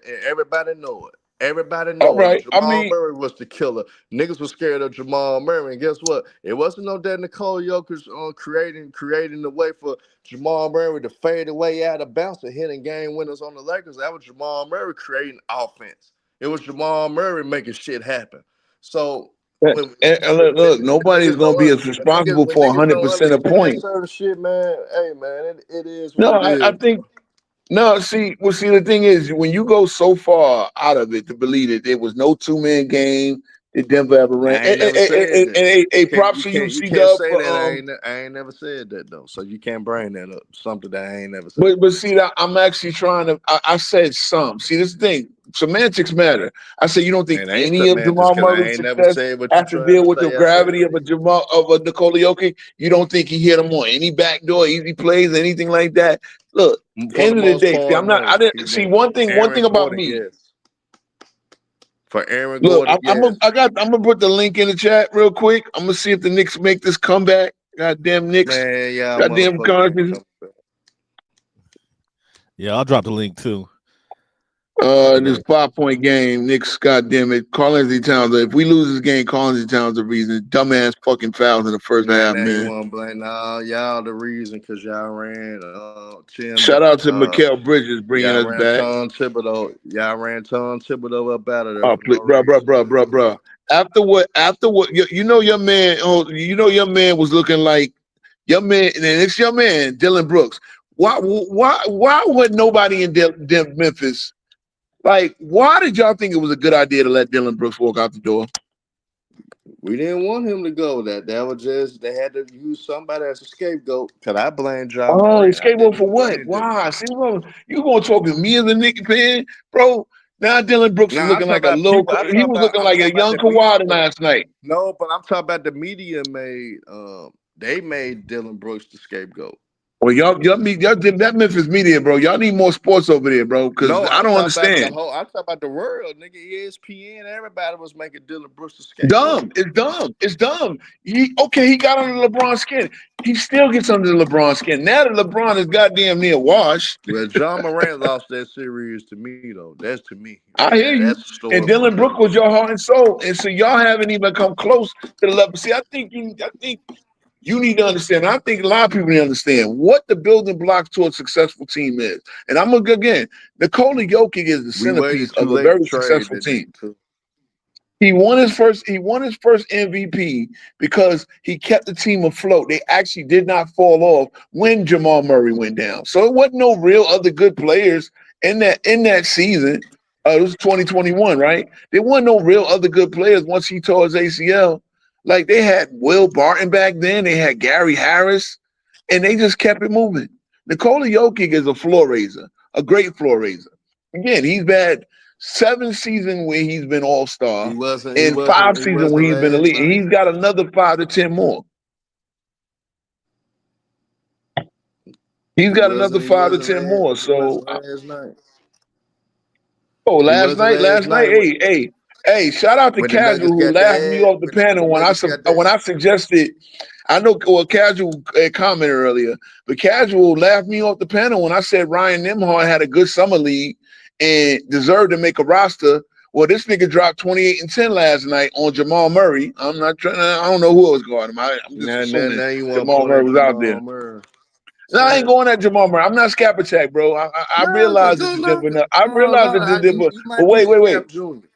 know it. Everybody All know it. right. I Jamal mean, Murray was the killer. Niggas was scared of Jamal Murray, and guess what? It wasn't no that Nikola Jokic creating the way for Jamal Murray to fade away out of bounce and hitting game winners on the Lakers. That was Jamal Murray creating offense. It was Jamal Murray making shit happen. So and look, nobody's gonna be as responsible when for niggas don't 100% of understand points. certain shit, man, hey man, it is what No, it I is. think no. See, the thing is, when you go so far out of it to believe that there was no 2-man game that Denver ever ran, I ain't never said that. a You can't props you to you, can't you C can't Dub, say for that I ain't never said that though. So you can't bring that up. Something that I ain't never said. But see that I'm actually trying to. I said some. See, this thing, semantics matter. I said you don't think And I ain't any of semantics Jamal because I Murray's ain't never success said what you has to trying deal to with the say. I said gravity of a Nikola Jokic. You don't think he hit him on any backdoor, easy plays, anything like that. Look, at the for the end of the most day, see, part, I'm not. no. I He didn't see didn't. one thing. One Aaron thing about Gordon, me. yes. For Aaron Look, Gordon, yes. I'm gonna put the link in the chat real quick. I'm gonna see if the Knicks make this comeback. Goddamn Knicks. Man, y'all Goddamn motherfuckers ain't conscious. coming back. Yeah, I'll drop the link too. This 5-point game, Knicks, goddamn it, Karl Anthony Towns. If we lose this game, Karl Anthony Towns the reason. Dumbass fucking fouls in the first half, Now you man. want to blame y'all the reason because y'all ran Shout out to Mikal Bridges bringing y'all us ran back. Tom Thibodeau. Y'all ran Tom Thibodeau up out of there Oh, for please, no reason. bro. After what, you know your man. Oh, you know your man was looking like your man, and it's your man, Dylan Brooks. Why would nobody in Memphis? Like, why did y'all think it was a good idea to let Dylan Brooks walk out the door? We didn't want him to go. That was just they had to use somebody as a scapegoat. Cause I blame John Oh, Morant. I skateboard didn't for even what? blame Dylan. Why? See, you gonna talk to me as a Knicks fan, bro? Now Dylan Brooks is No, I'm looking talking like a about little. people. He was looking I'm like talking a about young the media. Kawhi last night. No, but I'm talking about the media made. They made Dylan Brooks the scapegoat. Well, y'all did that Memphis media, bro. Y'all need more sports over there, bro. Because No, I I'm don't talking about the understand. whole. I'm talking about the world, nigga. ESPN, everybody was making Dylan Brooks the scapegoat. Dumb. It's dumb. It's dumb. He got under LeBron's skin. He still gets under LeBron's skin. Now that LeBron is goddamn near washed. Well, John Morant lost that series to me, though. That's to me. I hear That's you. the story And for Dylan Brooks John was your Morant. heart and soul. And so y'all haven't even come close to the level. See, I think you need to understand. I think a lot of people need to understand what the building blocks to a successful team is. And I'm gonna again, Nikola Jokic is the We centerpiece waited too of a late to very trade successful that team. nigga too. He won his first MVP because he kept the team afloat. They actually did not fall off when Jamal Murray went down. So it wasn't no real other good players in that season. It was 2021, right? There wasn't no real other good players once he tore his ACL. Like they had Will Barton back then, they had Gary Harris, and they just kept it moving. Nikola Jokic is a floor raiser, a great floor raiser. Again, he's had 7 seasons where he's been all-star He and 5 seasons where wasn't he's been last elite. And night. he's got another 5 to 10 more. He's got another 5 to 10 more. He So, wasn't last night. last night, Last night. hey, Hey, shout out to When the Casual Nuggets who got laughed me that, off the when the panel Nuggets got when that, I suggested. I know Casual commented earlier, but Casual laughed me off the panel when I said Ryan Nembhard had a good summer league and deserved to make a roster. Well, this nigga dropped 28 and 10 last night on Jamal Murray. I'm not trying. I don't know who was guarding him. I'm just assuming now you want to Jamal point Murray at was out there. Jamal Murray. No, I ain't going at Jamal Murray. I'm not Scap Attack, bro. I No, realize that the different. I realize that the different. you But might be wait. Scap Jr.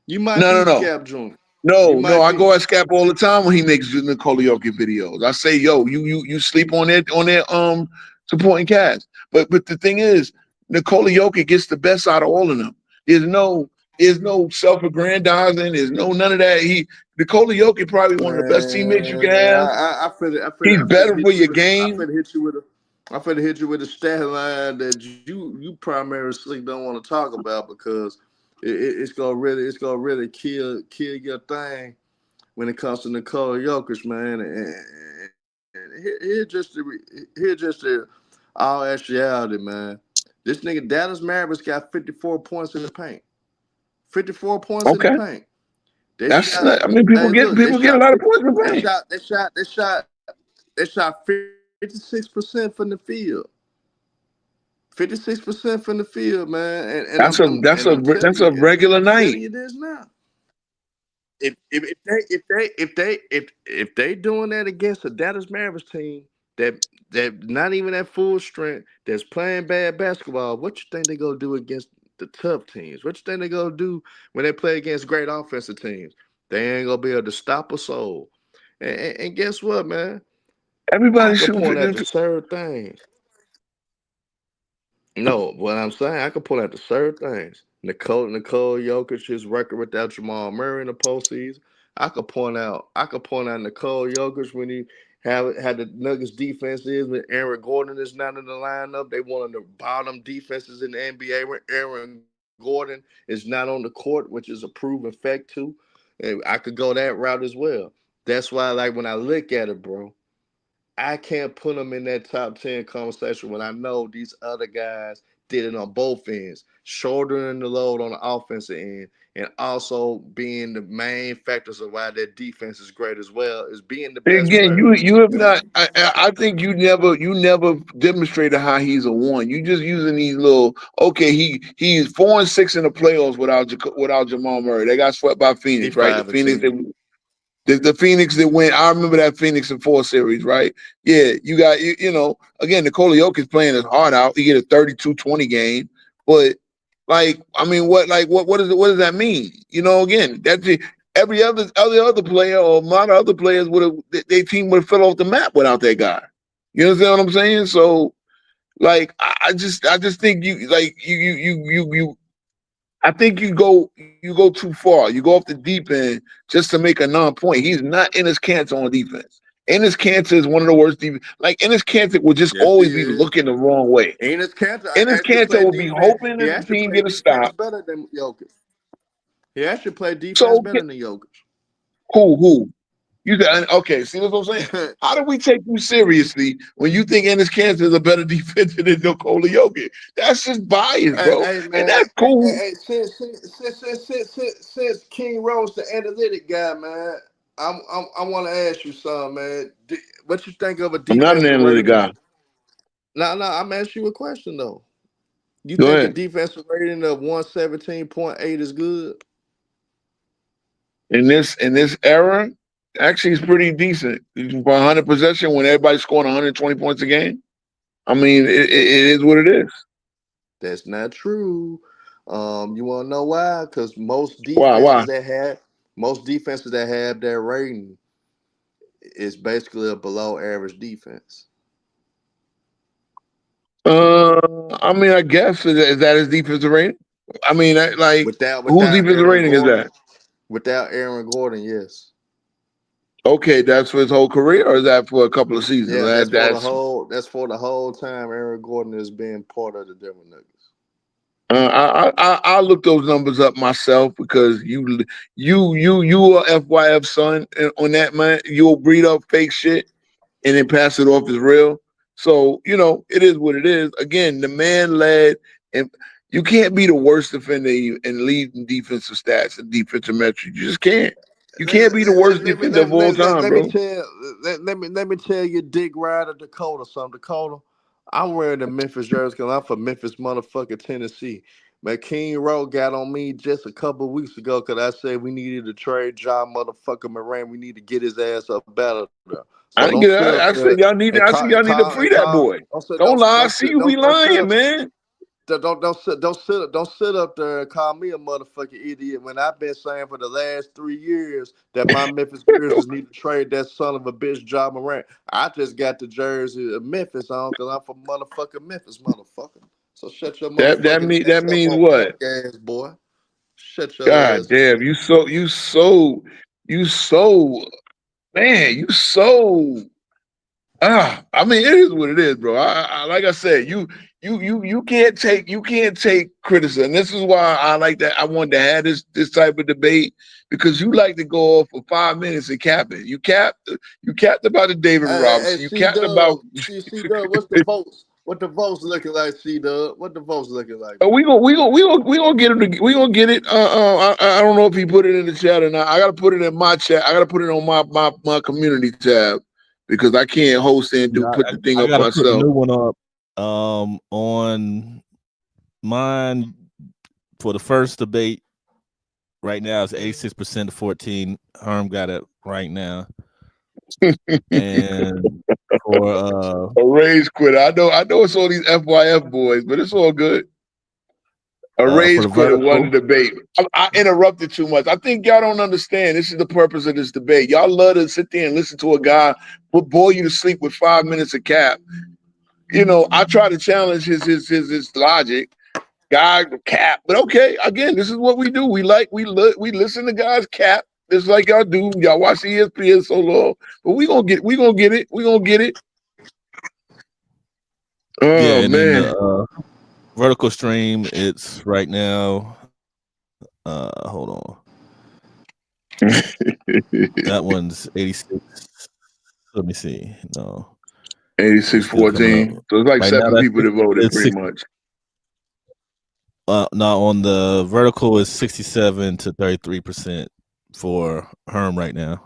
You might No, be no, no. Scap Jr. You No, might I be. go at Scap all the time when he makes Nikola Jokic videos. I say, yo, you sleep on their supporting cast. But the thing is, Nikola Jokic gets the best out of all of them. There's no self-aggrandizing, there's none of that. Nikola Jokic probably one of the best teammates you can Man, have. He's I better finna for hit you your with game. I finna hit you with a stat line that you primarily don't want to talk about because it's gonna really kill your thing when it comes to Nikola Jokic, man. And here just the all actuality, man. This nigga Dallas Mavericks got 54 points in the paint. 54 points in the Okay. paint. They That's shot. not, I mean, Hey, look, people get a lot of points in the paint. They shot 56% from the field. 56% from the field, man. That's I'm telling a you, regular I'm telling night. you this now. If they doing that against a Dallas Mavericks team that not even at full strength, that's playing bad basketball, what you think they gonna do against the tough teams? What you think they gonna do when they play against great offensive teams? They ain't gonna be able to stop a soul. And guess what, man? I Everybody could shooting point out the 50. certain things. No, what I'm saying, I could point out the certain things. Nicole Jokic's record without Jamal Murray in the postseason. I could point out Nicole Jokic when he had the Nuggets defense is when Aaron Gordon is not in the lineup. They one of the bottom defenses in the NBA when Aaron Gordon is not on the court, which is a proven fact too. And I could go that route as well. That's why, like when I look at it, bro, I can't put them in that top 10 conversation when I know these other guys did it on both ends, shouldering the load on the offensive end, and also being the main factors of why their defense is great as well, is being the best Again, player. you have not. I think you never demonstrated how he's a one. You just using these little. Okay, he's 4-6 in the playoffs without Jamal Murray. They got swept by He Phoenix, right? 5-10. The Phoenix that went. I remember that Phoenix in 4 series, right? Yeah, you got you know. Again, Nikola Jokic playing his heart out. He get a 32-20 game, but like, I mean, what does what does that mean? You know, again, that's every other player or a lot of other players would have their team would have fell off the map without that guy. You understand what I'm saying? So, like, I just think you I think you go too far. You go off the deep end just to make a non-point. He's not Enes Kanter on defense. Enes Kanter is one of the worst defense. Like Enes Kanter will just Yes, he always be is. looking the wrong way. Enes Kanter Enes actually Kanter played will be defense. hoping He that the actually team played get a defense stop. better than Jokic. He actually played defense So better than Jokic. who? You said, okay, see what I'm saying? How do we take you seriously when you think Enes Kanter is a better defender than Nikola Jokic? That's just bias, bro. Hey And man, that's cool. since King Rose the analytic guy, man, I want to ask you something, man. What you think of a I'm not an defensive analytic rating? guy. No, I'm asking you a question though. You Go think a ahead. defensive rating of 117.8 is good? In this era, actually, it's pretty decent. For 100 possession, when everybody's scoring 120 points a game, I mean, it is what it is. That's not true. You want to know why? Because Why? most defenses that have that rating is basically a below average defense. I mean, I guess is that his defensive rating? I mean, like, whose Without defensive Aaron rating is Gordon, that? yes. Okay, that's for his whole career, or is that for a couple of seasons? Yeah, That's that's for the whole time Aaron Gordon has been part of the Denver Nuggets. I look those numbers up myself because you a FYF son on that, man. You'll breed up fake shit and then pass it off as real. So, you know, it is what it is. Again, the man led, and You can't be the worst defender and lead in defensive stats and defensive metrics. You just can't. You can't be the worst defender of all time, bro. Let me tell you, Dick Rider, Dakota, something. Dakota, I'm wearing the Memphis jersey because I'm from Memphis, motherfucking Tennessee. Man, King Rowe got on me just a couple of weeks ago because I said we needed to trade John motherfucking Moran. We need to get his ass up better. So I didn't get. I said y'all need. I said y'all need to free that boy. Don't lie. I see you be lying, man. Don't sit up there and call me a motherfucking idiot when I've been saying for the last 3 years that my Memphis Grizzlies need to trade that son of a bitch Ja Morant. I just got the jersey of Memphis on because I'm from motherfucking Memphis, motherfucker. So shut your motherfucking that means what? Ass boy. Shut your God ass. damn, you so man, you so I mean, it is what it is, bro. I like I said, you can't take criticism. This is why I like that. I wanted to have this type of debate because you like to go off for 5 minutes and cap it. You capped about the David Robinson. You capped about C-Dub, what's the votes? What the votes looking like, C-Dub? What the votes looking like? We gonna get it. We gonna get it. I don't know if he put it in the chat or not. I gotta put it in my chat. I gotta put it on my community tab because I can't host and put the thing up myself. Put a new one up. On mine for the first debate right now it's 86% to 14. Herm got it right now. And for a raise quitter. I know it's all these FYF boys, but it's all good. A raise quitter won the debate. I interrupted too much. I think y'all don't understand. This is the purpose of this debate. Y'all love to sit there and listen to a guy who bore you to sleep with 5 minutes of cap. You know, I try to challenge his logic. Guy cap, but okay. Again, this is what we do. We listen to guys cap. Just like y'all do. Y'all watch ESPN so long, but we gonna get it. We gonna get it. Oh yeah, and man. then the vertical stream, it's right now. Hold on. That one's 86. Let me see. No. 86-14. So it's like right 7 people that voted pretty much. Now on the vertical is 67 to 33% for Herm right now.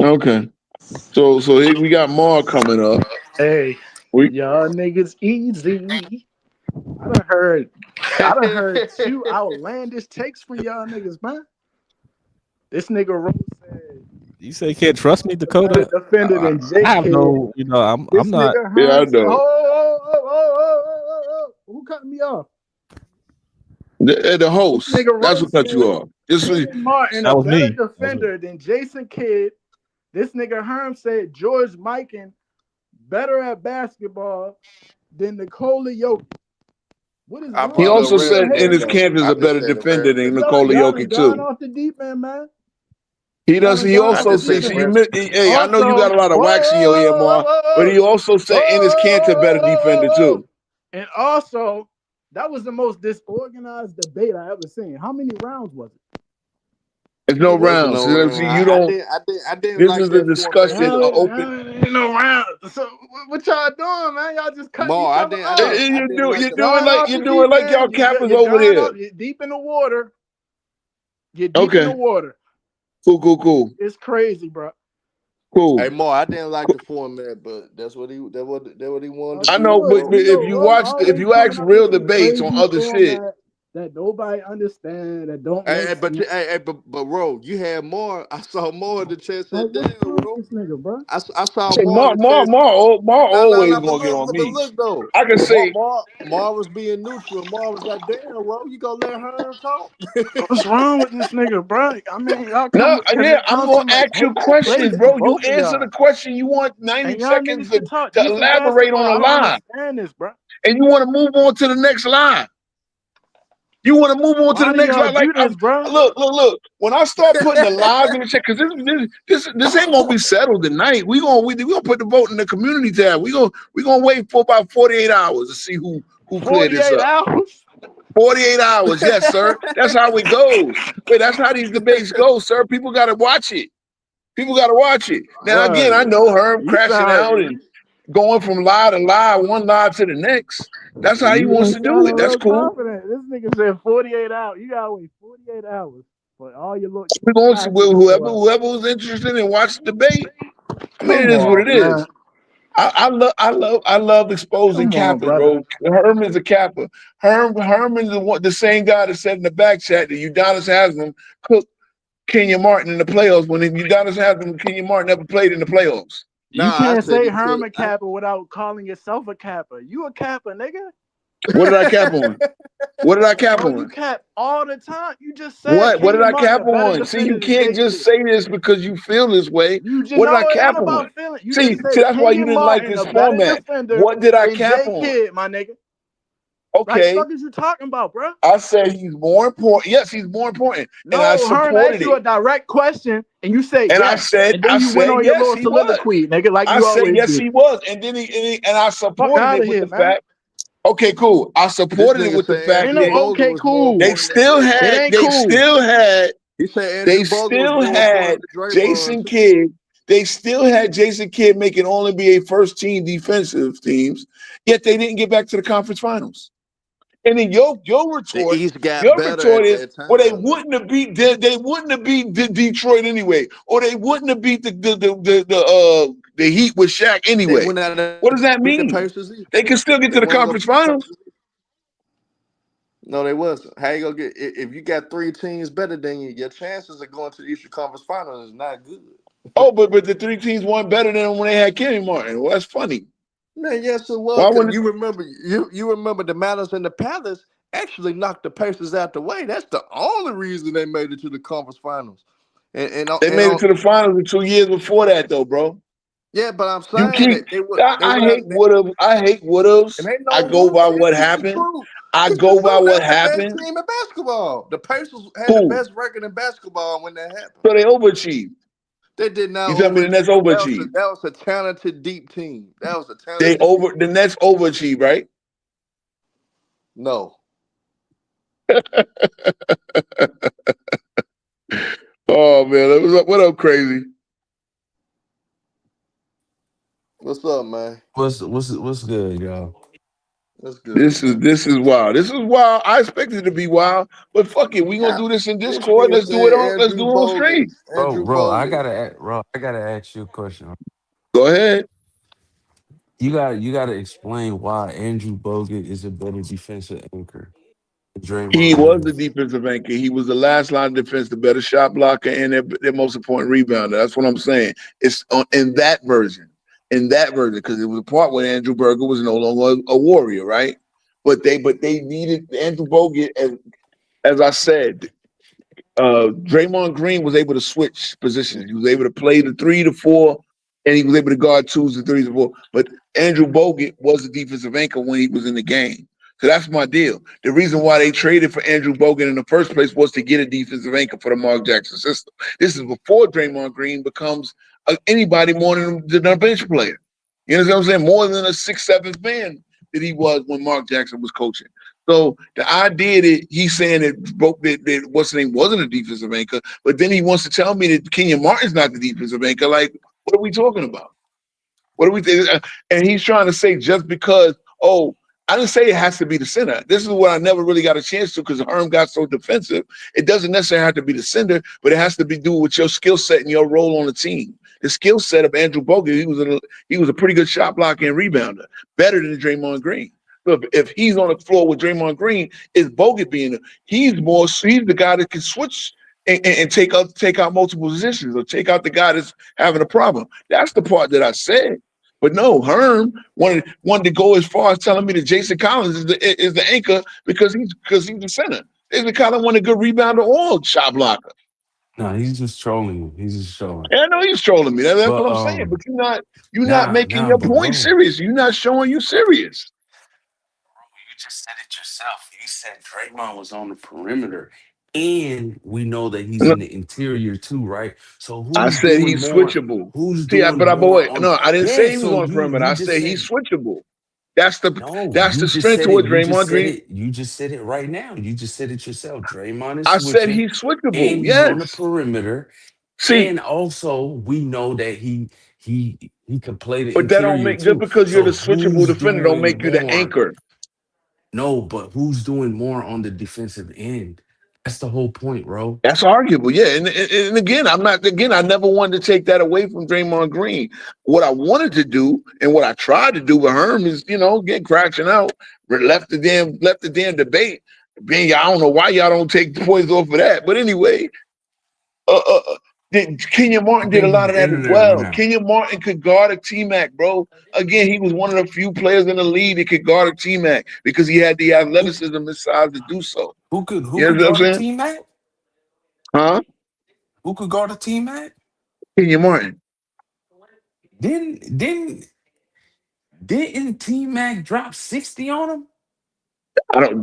Okay. So we got more coming up. Hey, y'all niggas easy. I done heard 2 outlandish takes from y'all niggas, man. This nigga Rose said, you say you can't trust me, Dakota? Defended in J. I have no, I'm not. Yeah, I know. Who cut me off? The host. That's what cut you off. Martin, that was me. Defender than Jason Kidd. This nigga Herm said George Mikan better at basketball than Nikola Jokic. What is wrong? He also said in his camp is a better defender than Nikola Jokic too. Gone off the deep end, man. He does. He also said, "Hey, I know you got a lot of wax in your ear, Mar, but he also said in his camp a better defender too." And also, that was the most disorganized debate I ever seen. How many rounds was it? There's no rounds. You don't. I didn't this like is a discussion. Open. Ain't no rounds. So what y'all doing, man? Y'all just cut each other off. You're doing like y'all cappers over there. You're deep in the water. You're deep in the water. Cool. It's crazy, bro. Cool. Hey, Mo, I didn't like the format, but that's what he wanted. I know, but if you ask real debates on other shit that nobody understand, that don't. But Ro, you had more. I saw more of the chest said, "Damn, Ro." This nigga, bro. I saw more. Mar always gonna get on me. Look though, I can say Mar was being neutral. Mar was like, "Damn, Ro, you gonna let her talk?" What's wrong with this nigga, bro? I mean, y'all I'm gonna ask you questions, bro. You answer the question. You want 90 seconds to elaborate on a line. Understand this, bro. And you want to move on to the next line. You want to move on to the next line. Like, look. When I start putting the lines in the check, because this ain't gonna be settled tonight. We gonna put the vote in the community tab. We gonna wait for about 48 hours to see who cleared this up. 48 hours, yes, sir. That's how it goes. Wait, that's how these debates go, sir. People gotta watch it. Now, again, I know Herm crashing out going from lie to lie, one lie to the next. That's how he wants to do it. That's cool. Confident. This nigga said 48 hours. You gotta wait 48 hours for all your look. We're going to whoever was interested in watching the debate. I mean, it is what it is. I love exposing Kappa, bro. Herm is a Kappa. Herm is the same guy that said in the back chat that Udonis Haslam cooked Kenyon Martin in the playoffs when Udonis Haslam and Kenyon Martin never played in the playoffs. You can't say Herm a Kappa without calling yourself a Kappa. You a Kappa, nigga. What did I cap on? What did I cap on? You cap all the time. You just said what did I cap on? See, you can't just say this because you feel this way. What did I cap on? See, that's why you didn't like this format. What did I cap on? Kid, my nigga. Okay. What is you talking about, bro? I said he's more important. Yes, he's more important. No, and I supported Herm asked you a direct question, and you say and yes. I said, and then you went on your little soliloquy, nigga. Like I you said, always yes, do. he was, and then I supported it with the fact. Okay, cool. I supported it with the fact that okay, cool. They still had. He said they still had Jason Kidd. They still had Jason Kidd making all NBA first team defensive teams, yet they didn't get back to the conference finals. And then your retort is, well, they wouldn't have beat Detroit anyway, or they wouldn't have beat the Heat with Shaq anyway. What does that mean? They can still get to the conference finals. No, they wasn't. How you gonna get if you got 3 teams better than you? Your chances of going to the Eastern Conference Finals is not good. Oh, but the 3 teams weren't better than when they had Kenyon Martin. Well, that's funny. Man, yes, it was. You remember the Malice and the Palace actually knocked the Pacers out the way. That's the only reason they made it to the conference finals. And they made it to the finals 2 years before that, though, bro. Yeah, but I'm saying I hate what-ifs. I go by what happened. I go by what happened. The best team in basketball. The Pacers had the best record in basketball when that happened. So they overachieved. They did not. You tell me the Nets overachieved. That was a talented, deep team. That was a talented. The Nets overachieved, right? No. Oh man, what up, crazy? What's up, man? What's good, y'all? That's good. This is wild. This is wild. I expected it to be wild, but fuck it, we gonna do this in Discord. Let's do it on stream. Bro, I gotta ask you a question. Go ahead. You gotta explain why Andrew Bogut is a better defensive anchor. He was the defensive anchor. He was the last line of defense, the better shot blocker, and their most important rebounder. That's what I'm saying. It's in that version. Because it was a part where Andrew Berger was no longer a Warrior, right? But they needed Andrew Bogut, as I said. Draymond Green was able to switch positions. He was able to play the 3 to 4, and he was able to guard 2s and 3s and 4. But Andrew Bogut was the defensive anchor when he was in the game. So that's my deal. The reason why they traded for Andrew Bogut in the first place was to get a defensive anchor for the Mark Jackson system. This is before Draymond Green becomes anybody more than a bench player. You know what I'm saying? More than a 6th, 7th man that he was when Mark Jackson was coaching. So the idea that he's saying that what's the name wasn't a defensive anchor, but then he wants to tell me that Kenyon Martin's not the defensive anchor. Like, what are we talking about? What are we thinking? And he's trying to say just because, I didn't say it has to be the center. This is what I never really got a chance to because Herm got so defensive. It doesn't necessarily have to be the center, but it has to do with your skill set and your role on the team. The skill set of Andrew Bogut, he was a pretty good shot blocker and rebounder, better than Draymond Green. So if he's on the floor with Draymond Green, is Bogut he's the guy that can switch and take out multiple positions or take out the guy that's having a problem. That's the part that I said. But no, Herm wanted to go as far as telling me that Jason Collins is the anchor because he's the center. Jason Collins wasn't a good rebounder or shot blocker. No, he's just trolling you. He's just trolling. Yeah, I know he's trolling me. That's what I'm saying. But you're not making your point serious. You're not showing you serious. You just said it yourself. You said Draymond was on the perimeter. And we know that he's in the interior too, right? So I said he's switchable. I didn't say he was on the perimeter. I said he's switchable. That's the strength to what Draymond Green. You just said it right now. You just said it yourself. Draymond is. I said he's switchable. And he's on the perimeter. And also we know that he He could play the But that don't interior make just too. because you're the So switchable who's defender don't doing make you the more? anchor. No, but who's doing more on the defensive end? That's the whole point, bro. That's arguable, yeah. And again, I never wanted to take that away from Draymond Green. What I wanted to do and what I tried to do with Herm is, get crashing out, left the damn debate. Being, I don't know why y'all don't take points off of that. But anyway, Kenyon I Martin did a think lot his of that as internet went well. out. Kenyon Martin could guard a T-Mac, bro. Again, he was one of the few players in the league that could guard a T-Mac because he had the athleticism and size to do so. Who could You know what I'm guard a saying? team at? Huh? Who could guard a team at? Kenyon Martin. Didn't T Mac drop 60 on him?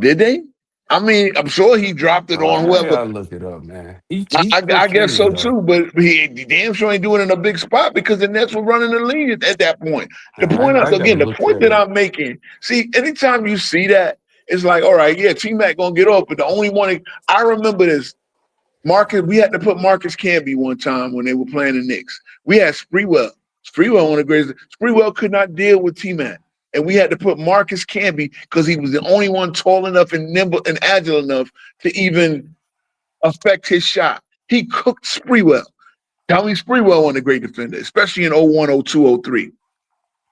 Did they? I mean, I'm sure he dropped it Bro, on I whoever. gotta look it up, man. He I guess cocaine so though. too, but he damn sure ain't doing it in a big spot because the Nets were running the league at that point. I gotta The look point that that up. I'm making, see, anytime you see that, it's like, all right, yeah, T-Mac gonna get off, but the only one I remember this. Marcus, we had to put Marcus Camby one time when they were playing the Knicks. We had Sprewell. Sprewell, one of the greatest. Sprewell could not deal with T-Mac. And we had to put Marcus Camby because he was the only one tall enough and nimble and agile enough to even affect his shot. He cooked Sprewell. Tell me Sprewell wasn't a great defender, especially in 01, 02, 03. You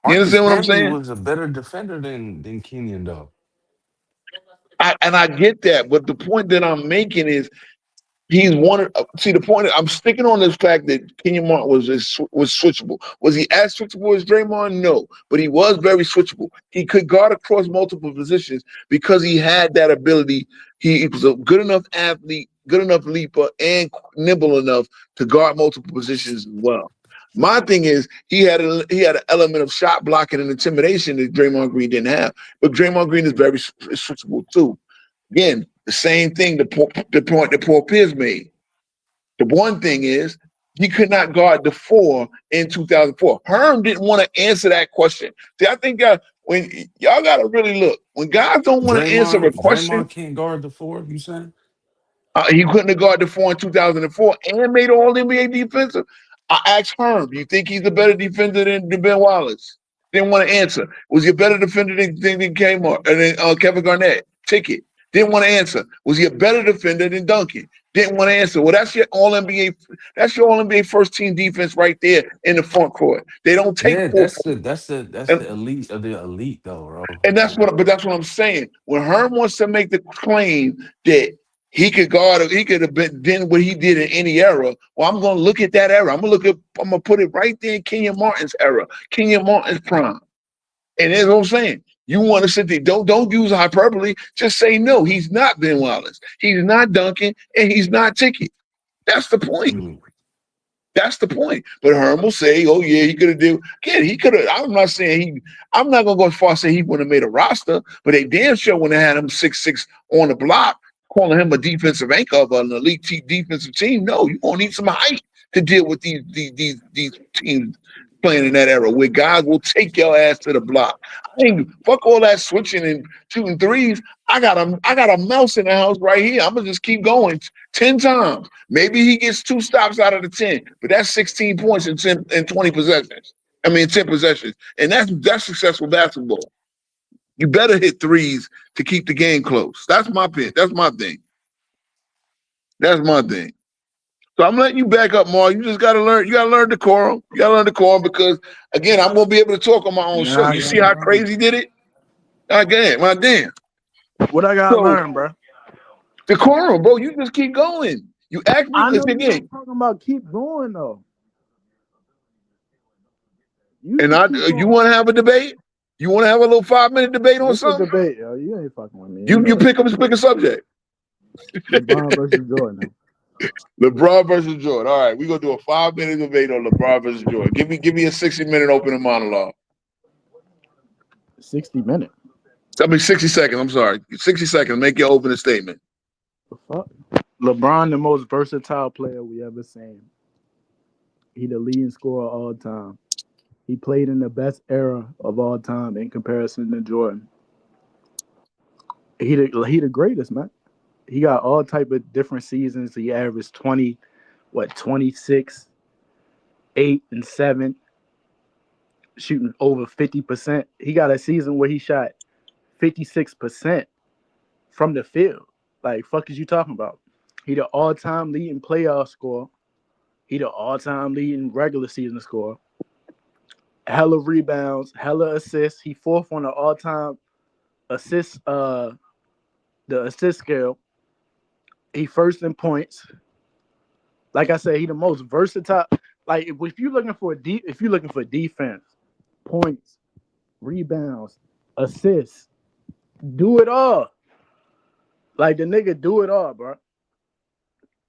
Marcus understand what I'm Camby saying? was a better defender than Kenyon though. I get that, but the point that I'm making is he's one. See, the point I'm sticking on this fact that Kenyon Martin was switchable. Was he as switchable as Draymond? No, but he was very switchable. He could guard across multiple positions because he had that ability. He was a good enough athlete, good enough leaper, and nimble enough to guard multiple positions as well. My thing is he had an element of shot blocking and intimidation that Draymond Green didn't have. But Draymond Green is very switchable too. Again, the same thing, the point that Paul Pierce made. The one thing is he could not guard the 4 in 2004. Herm didn't want to answer that question. See, I think when y'all got to really look, when guys don't want to answer a question, Draymond can't guard the 4, you saying? he couldn't have guarded the 4 in 2004 and made all NBA defensive. I asked Herm, do you think he's a better defender than Ben Wallace? Didn't want to answer. Was he a better defender than Kevin Garnett? Ticket. Didn't want to answer. Was he a better defender than Duncan? Didn't want to answer. Well, that's your all NBA. That's your all NBA first team defense right there in the front court. They don't take Yeah, 4 that's and, the elite of the elite though, bro. and that's what I'm saying. When Herm wants to make the claim that he could guard, he could have been done what he did in any era. Well, I'm going to look at that era. I'm going to put it right there in Kenyon Martin's era, Kenyon Martin's prime. And that's what I'm saying. You want to sit there, don't use hyperbole. Just say no. He's not Ben Wallace. He's not Duncan, and he's not Ticket. That's the point. That's the point. But Herm will say, "Oh yeah, he could have did." Again, he could have. I'm not gonna go as far as say he wouldn't have made a roster, but they damn sure wouldn't have had him 6'6" on the block, calling him a defensive anchor of an elite defensive team. No, you're gonna need some height to deal with these teams playing in that era where guys will take your ass to the block. I mean, fuck all that switching and shooting threes. I got a mouse in the house right here. I'm gonna just keep going 10 times. Maybe he gets 2 stops out of the 10, but that's 16 points in 20 possessions. I mean 10 possessions. And that's successful basketball. You better hit threes to keep the game close. That's my pick. That's my thing. That's my thing. So I'm letting you back up, Mar. You just gotta learn. You gotta learn decorum. You gotta learn decorum because again, I'm gonna be able to talk on my own show. You see how crazy did it? Again, my damn. What I gotta learn, bro? Decorum, bro. You just keep going. You ask me I know because you're again, talking about keep going though. you want to have a debate? You want to have a little 5-minute debate on something? Debate, yo. You ain't fucking with me. You pick a subject. LeBron versus Jordan. LeBron versus Jordan. All right, we're gonna do a 5-minute debate on LeBron versus Jordan. Give me a 60-minute opening monologue. 60 minutes. I mean 60 seconds. I'm sorry. 60 seconds. Make your opening statement. The fuck? LeBron, the most versatile player we ever seen. He the leading scorer of all time. He played in the best era of all time in comparison to Jordan. He the greatest, man. He got all type of different seasons. He averaged 26, 8 and 7. shooting over 50%. He got a season where he shot 56% from the field. Like, fuck is you talking about? He the all-time leading playoff scorer. He the all-time leading regular season scorer. Hella rebounds, hella assists. He fourth on the all-time assist, the assist scale. He first in points. Like I said, he the most versatile. Like if you're looking for defense, points, rebounds, assists, do it all. Like the nigga do it all, bro.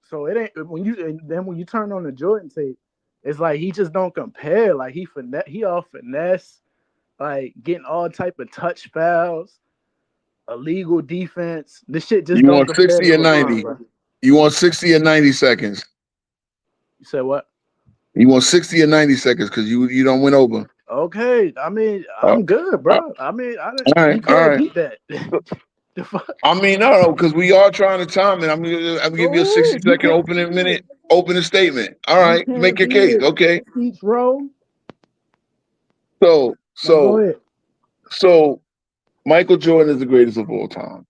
So it ain't when you turn on the Jordan tape, it's like he just don't compare. Like he all finesse, like getting all type of touch fouls, illegal defense. This shit just You don't want compare 60 to or LeBron, 90? bro. You want 60 or 90 seconds? You said what? You want 60 or 90 seconds because you don't win over. Okay, I mean Uh, I'm good, uh, bro. I mean all you right, all can't right. beat that. The fuck? I mean, no, because we are trying to time it. I'm gonna give you a Go ahead. You 60-second can't opening statement. All you right, make can't your beat case. it. Okay. Each row. So Now go ahead. so Michael Jordan is the greatest of all time.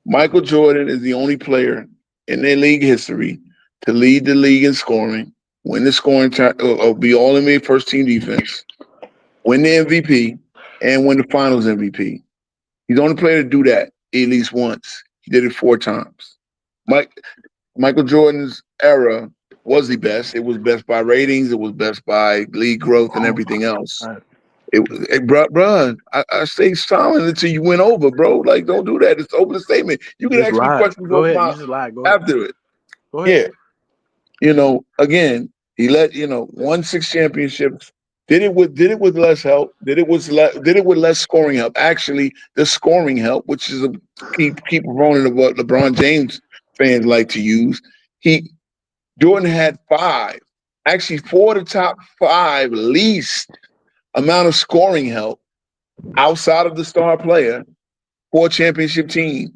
Michael Jordan is the only player in their league history to lead the league in scoring, win the scoring, be all NBA first team defense, win the MVP, and win the Finals MVP. He's the only player to do that at least once. He did it 4 times. Michael Jordan's era was the best. It was best by ratings. It was best by league growth and everything else. All right. Bruh, I stay silent until you win over, bro. Like, don't do that. It's open statement. You can Just ask me lie. questions Go off ahead. my You just lie. Go ahead. after it. Go ahead. Yeah. Again, he won 6 championships. Did it with less help. Did it with less scoring help. Actually, the scoring help, which is a key proponent of what LeBron James fans like to use. Jordan had 5, actually 4 of the top 5 least amount of scoring help outside of the star player for a championship team.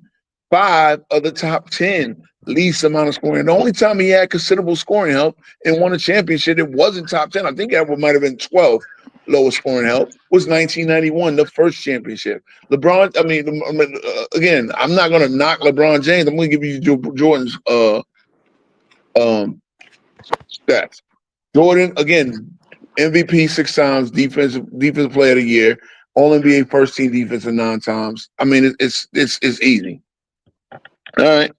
5 of the top 10 least amount of scoring. The only time he had considerable scoring help and won a championship, it wasn't top 10. I think that might have been 12 lowest scoring help, was 1991, the first championship. LeBron, again, I'm not going to knock LeBron James. I'm going to give you Jordan's stats. Jordan, again, MVP 6 times, defensive player of the year, all NBA first team defensive 9 times. I mean, it's easy. All right.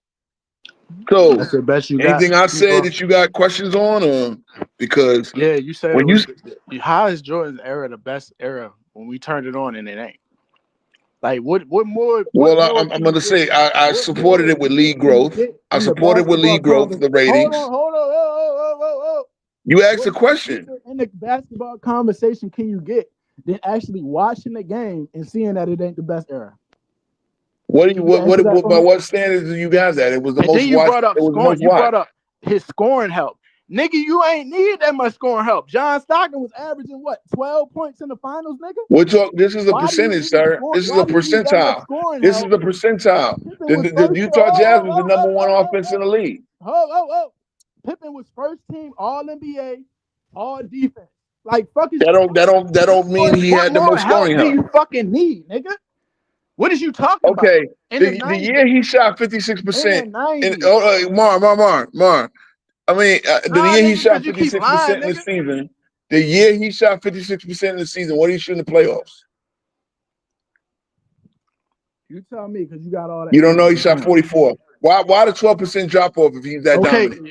So, That's the best you got. anything I said that you got questions on, or because you said when how is Jordan's era the best era when we turned it on and it ain't? Like what more? Well, I'm going to say I supported it with league growth. I supported with league growth the ratings. Hold on. You asked a question. In the basketball conversation can you get than actually watching the game and seeing that it ain't the best era? By what standards do you have that? It was the and most then you watched. brought up scoring. You brought up his scoring help. Nigga, you ain't need that much scoring help. John Stockton was averaging 12 points in the finals, nigga? This is a percentage, sir. This is a percentile. This is a percentile. The Utah Jazz was the number 1 offense in the league. Pippen was first team All NBA, All Defense. Like fucking. That don't mean he had the most scoring help. Do you fucking need, nigga? What is you talking about? Okay, the year he shot 56%. Mar. I mean, the year he shot 56% in the season. The year he shot 56% in the season. What did he shoot in the playoffs? You tell me, because you got all that. You don't know he shot 44. Why the 12% drop off if he's that dominant?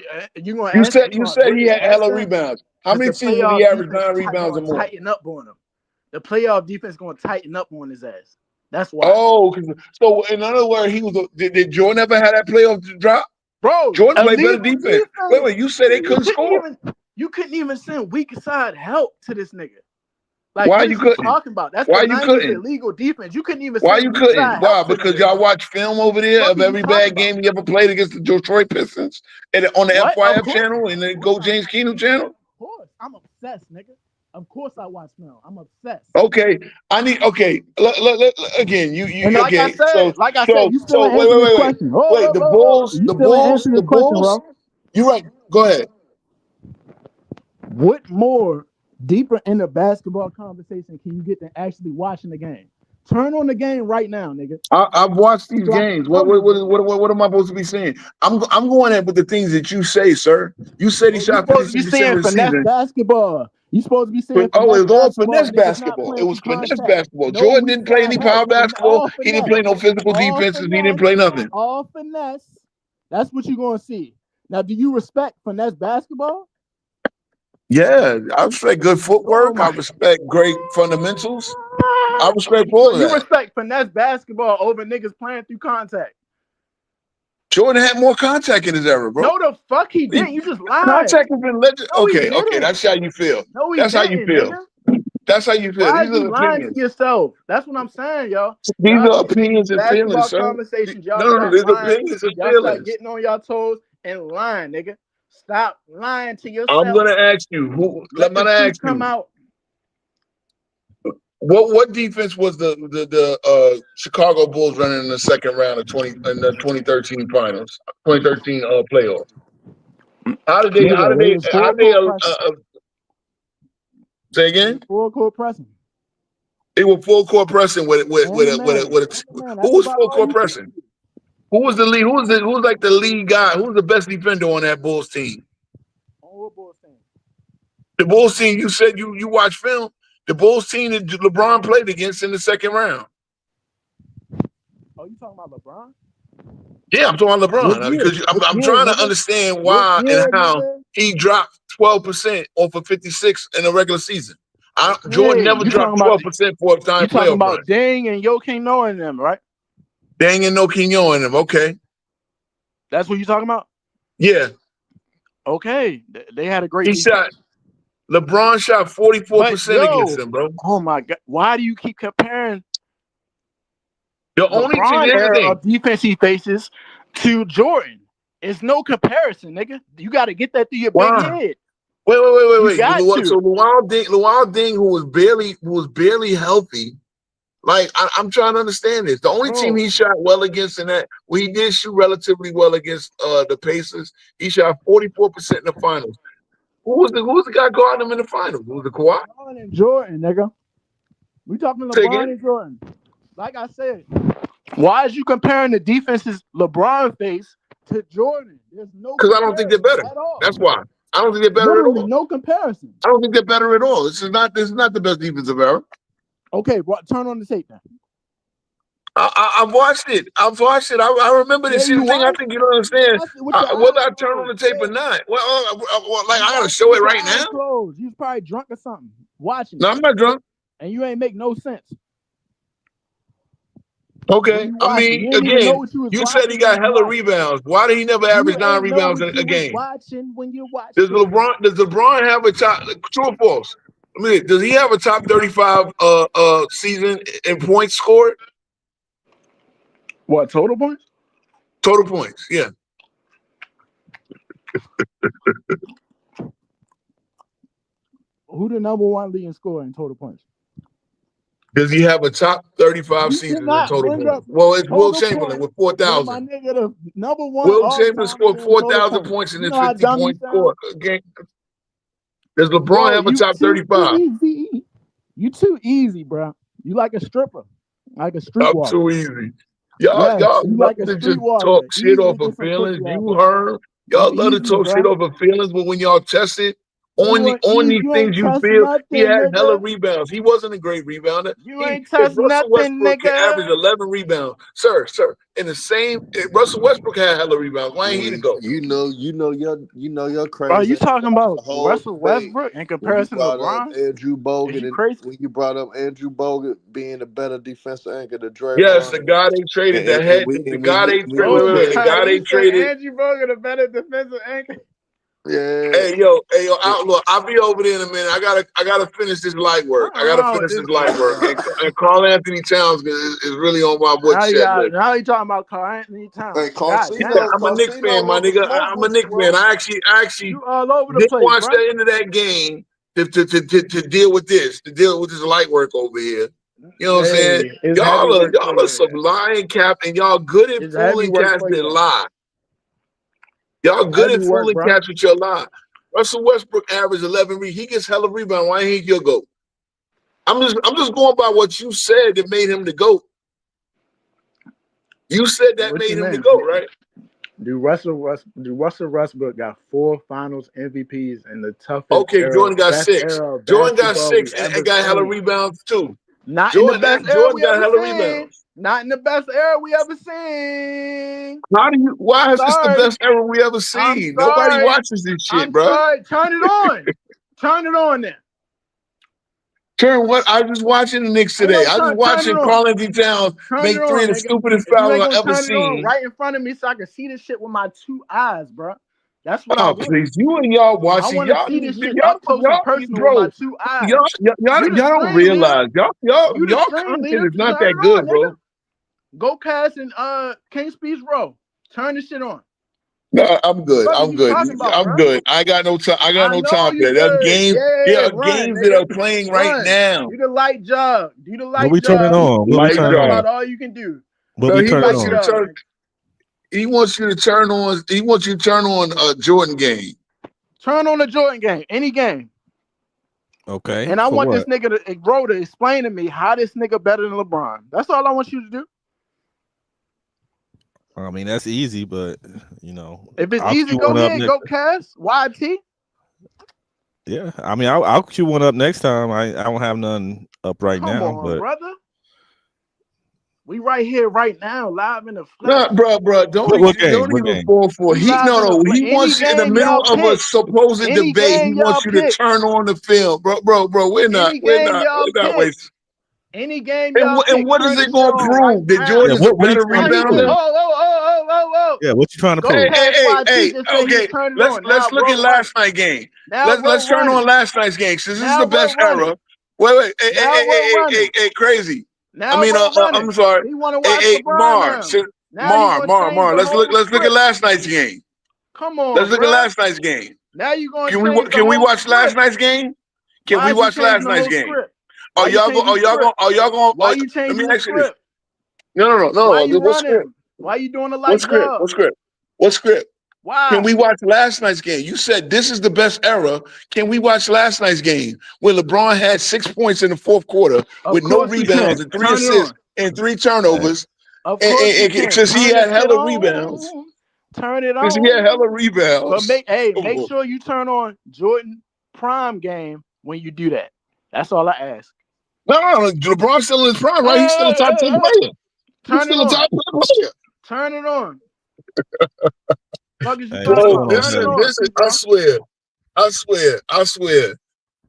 You said he had hella rebounds. How many seasons did he average 9 rebounds or more? Tighten up on him. The playoff defense going to tighten up on his ass. That's why. Oh, so in other words, did Jordan ever have that playoff drop? Bro, Jordan played better defense. Wait, you said they couldn't score. You couldn't even send weak side help to this nigga. Like, why what you are couldn't? Talking about? That's why the you couldn't? Illegal defense. You couldn't even. Why you couldn't? Why? Because y'all watch film over there of every bad game he ever played against the Detroit Pistons and on the FYF channel and the Go James Keenum channel. Of course, I'm obsessed, nigga. Of course, I watch film. I'm obsessed. Okay, again. You like okay? I said, you still wait. Wait, the Bulls. You right. Go ahead. What more deeper in the basketball conversation can you get than actually watching the game? Turn on the game right now, nigga. I've watched these So I can games. show you, bro. What am I supposed to be saying? I'm going at with the things that you say, sir. You said he You shot supposed to be 56% saying of the finesse season. basketball. You supposed to be saying Oh, finesse it was all basketball. finesse Niggas not basketball. It playing was through finesse contact. basketball. No Jordan weak didn't play side any help. power basketball. All He didn't finesse. play no physical All defenses. He finesse. didn't play nothing. All finesse. That's what you're gonna see. Now, do you respect finesse basketball? Yeah, I respect good footwork. I respect great fundamentals. I respect all So of you that. respect finesse basketball over niggas playing through contact? Jordan had more contact in his era, bro. No, the fuck he didn't. You just lied. Contact has been legend. No, he Okay, didn't. that's how you feel. No, he That's how you didn't, feel. nigga. That's how you feel. Why These are are you lying opinions. to yourself? That's what I'm saying, y'all. These Y'all are get opinions and basketball feelings, sir. conversations. Y'all No, start these are lying. opinions and Y'all start feelings. getting on y'all toes and lying, nigga. Stop lying to yourself. I'm gonna ask you. Who? Let the truth come out. What defense was the Chicago Bulls running in the second round of 2013 finals, 2013 playoff? How did they say again? Full court pressing. They were full court pressing with a who was full court pressing? Who was the lead? Who was like the lead guy? Who was the best defender on that Bulls team? On what Bulls team? The Bulls team. You said you watched film. The Bulls team that LeBron played against in the second round. Oh, you talking about LeBron? Yeah, I'm talking about LeBron because I'm trying to understand why and how he dropped 12% off of 56 in the regular season. Jordan never dropped 12% for a time playoff. You talking about Dang and Jokic knowing them, right? Dang and no Kenyon in them. Okay, that's what you talking about. Yeah. Okay, they had a great. LeBron shot 44% against them, bro. Oh my God! Why do you keep comparing the only thing of defense he faces to Jordan? It's no comparison, nigga. You got to get that through your big head. Wait. So Luau Ding, who was barely healthy. Like I'm trying to understand this. The only team he shot well against in that, he did shoot relatively well against the Pacers. He shot 44% in the finals. Who was the guy guarding him in the finals? Was it Kawhi? LeBron and Jordan, nigga. We talking LeBron and Jordan. Like I said, why is you comparing the defenses LeBron face to Jordan? There's no. Because I don't think they're better. That's why. I don't think they're better at all. No comparison. I don't think they're better at all. This is not the best defensive era. Okay, turn on the tape then. I've watched it. I remember this thing. I think you don't understand whether I turn on the tape or not. Well, like I gotta show it right now. Closed. You was probably drunk or something. Watching. No, I'm not drunk. And you ain't make no sense. Okay, I mean, again, you said he got hella rebounds. Why did he never average 9 rebounds in a game? Watching when you watch. Does LeBron have a top? True or false? I mean, does he have a top 35 season in points scored? What, total points? Total points, yeah. Who the number one leading scorer in total points? Does he have a top 35 season in total points? Well, it's Will Chamberlain with 4,000. My nigga, the number one. Will Chamberlain scored 4,000 points in his 50-point score game. Does LeBron have a top 35? Easy. You too easy, bro. You like a stripper, like a streetwalker. I'm too easy. Y'all like to just talk shit off of feelings. You heard. Y'all love to talk shit off of feelings, but when y'all test it on these things, you feel he had hella rebounds. He wasn't a great rebounder. You ain't touched nothing, Westbrook nigga. Averaged 11 rebounds, sir. In the same, Russell Westbrook had hella rebounds. Why ain't he to go? You know you're crazy. Are you talking about Russell Westbrook in comparison to LeBron? Andrew Bogut. When you brought up Andrew Bogut being a better defensive anchor than Draymond. Yes, the guy they traded the head. The guy they traded. Andrew Bogut a better defensive anchor. Yeah. Hey yo, Outlaw. I'll be over there in a minute. I gotta finish this light work. And Carl Anthony Towns is really on my watch list. Now you talking about Carl Anthony Towns? Hey, I'm a Knicks fan, my nigga. I'm a Knicks fan. I actually you all over the didn't place, watch that into that game to deal with this light work over here. You know what I'm saying? Y'all are some lying cap, and y'all good at fooling cats that lie. Y'all good at fooling cats with your lie. Russell Westbrook averaged 11 rebounds. He gets hella rebound. Why ain't he your GOAT? I'm just going by what you said that made him the GOAT. You said that What made you him the mean? GOAT, right? Do Russell Westbrook got 4 Finals MVPs in the toughest Okay, era, Jordan got best 6. era of Jordan got basketball we 6 ever and got hella seen? rebounds too. Not in the best era Jordan we got ever hella seen. rebounds. Not in the best era we ever seen. Why is this the Sorry. best era we ever I'm seen? Nobody sorry. watches this shit, I'm bro. sorry. Turn it on. Turn it on then. Turn what? I was just watching the Knicks today. I was Turn watching it on. Carl Anthony Towns Turn make it 3 on, of the nigga. stupidest If you fouls ain't I've gonna ever turn it on seen. right in front of me so I can see this shit with my 2 eyes, bro. That's what I Oh, want. please. You and y'all I watching. want to Y'all, see this shit up close and personal with my 2 eyes. y'all You the don't screen, realize. leader. You the Y'all screen, content leader. is not Turn that it good, on, bro. nigga. Go cast and King Speech Row. Turn this shit on. No, I'm good. What are I'm you good. talking about, I'm bro? good. I got no time. I got no know time for you that. There's good. games. Yeah, There are run, games nigga. that are playing right Run. now. Do the light job. Do the light What we turning job. on? What we Light turning job. That's on? about all you can do. What No, we he turning wants you to on? turn. He wants you to turn on. He wants you to turn on a Jordan game. Turn on the Jordan game. Any game. Okay. And I for want what? this nigga to explain to me how this nigga better than LeBron. That's all I want you to do. I mean, that's easy, but you know, If it's I'll easy, cue go one up ahead. next. Go Cass. YT. Yeah, I mean, I'll cue one up next time. I don't have none up right Come now, on, but brother. We right here, right now, live in the No, flesh. bro, don't what game? What even game? fall for it. We live in the flesh. He Any wants you in the game middle y'all of a pick. supposed Any debate. He game y'all wants you to pick. turn on the film, bro. We're not Any game y'all pick. wasting. Any game y'all And pick. what Turn is this it shit going to on right prove? That now. Jordan Yeah, is a what are you better trying to rebounder? prove? Oh. Yeah, what you trying to Go prove? Cass YT Hey, just said he okay. was turning Let's on. Now look at roll running. last night's game. Now Let's turn running. on last night's game. Since this is Now the best running. era. Wait. Now running. Hey, crazy. Now running. I'm sorry. He want to watch Hey, LeBron now. Now you gonna change the Let's whole look at script. last night's game. Come on, Let's look at bro. last night's game. Now you gonna Can change the we whole watch last script. night's game? Can Why we is you watch last changing the night's whole game? script? Are y'all going? Why you Let changing me the ask you this. script? No. Why you What script? running? Why you doing the What light script? job? What script? Why? Can we watch last night's game? You said this is the best era. Can we watch last night's game when LeBron had 6 points in the fourth quarter Of with no course we rebounds can. and 3 Turn it assists on. and 3 turnovers? Of course we can. Since he Turn had this shit hella on. rebounds. Turn it Since he had hella on. But rebounds. make sure you turn on Jordan Prime game when you do that. That's all I ask. No, LeBron's still in his prime, right? He's still a top 10 player. He's still a top 10 player. Turn it on. Fuck is you Hey, talking Bro, about? Turn it on. listen, I swear.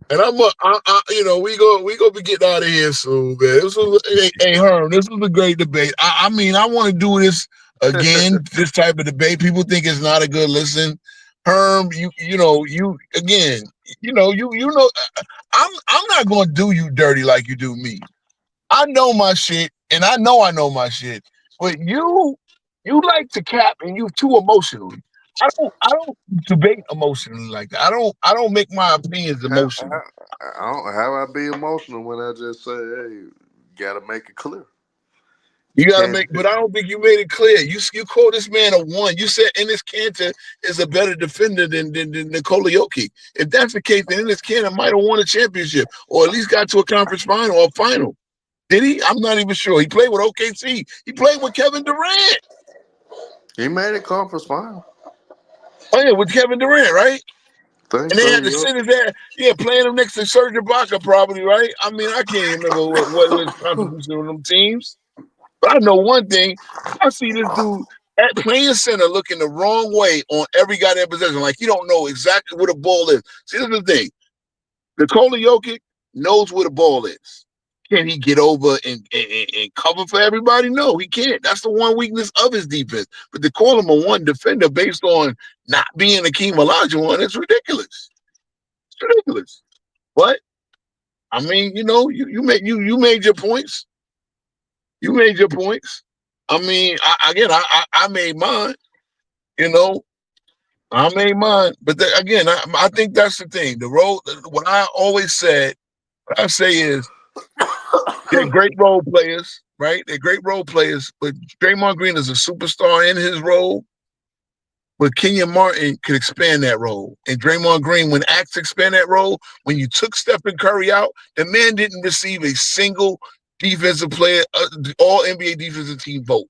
And we go be getting out of here soon, man. Hey, Herm, this was a great debate. I mean, I want to do this again, this type of debate. People think it's not a good listen. Herm, I'm not going to do you dirty like you do me. I know my shit, and I know my shit. But you like to cap, and you too emotional. I don't debate emotionally like that. I don't make my opinions emotional. How I be emotional when I just say, hey, gotta make it clear. You gotta Can't but I don't think you made it clear. You call this man a 1. You said Ennis Cantor is a better defender than Nikola Jokic. If that's the case, then Ennis Cantor might have won a championship or at least got to a conference final or a final. Did he? I'm not even sure. He played with OKC. He played with Kevin Durant. He made it conference final. Oh yeah, with Kevin Durant, right? Think And they so, had to sit his ass, playing him next to Serge Ibaka probably, right? I mean, I can't remember what his contribution on them teams. But I know one thing. I see this dude at playing center looking the wrong way on every goddamn possession. Like he don't know exactly where the ball is. See, this is the thing. Nikola Jokic knows where the ball is. Can he get over and cover for everybody? No, he can't. That's the one weakness of his defense. But to call him a 1 defender based on not being Akeem Olajuwon, it's ridiculous. It's ridiculous. But I mean, you made your points. You made your points. I mean, I made mine. I made mine. But again, I think that's the thing. The role. What I always said. What I say is they're great role players, right? They're great role players. But Draymond Green is a superstar in his role. But Kenyon Martin could expand that role. And Draymond Green, when asked to expand that role, when you took Stephen Curry out, the man didn't receive a single defensive player, all NBA defensive team vote.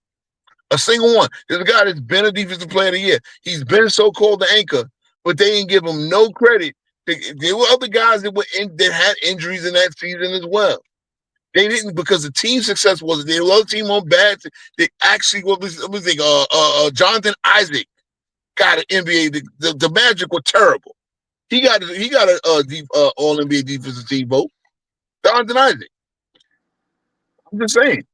A single one. There's a guy that's been a defensive player of the year. He's been so-called the anchor, but they didn't give him no credit. There were other guys that had injuries in that season as well. They didn't, because the team success wasn't there. The other team on bad. They actually, Jonathan Isaac got an NBA. The Magic were terrible. He got a all NBA defensive team vote. Jonathan Isaac. I'm just saying.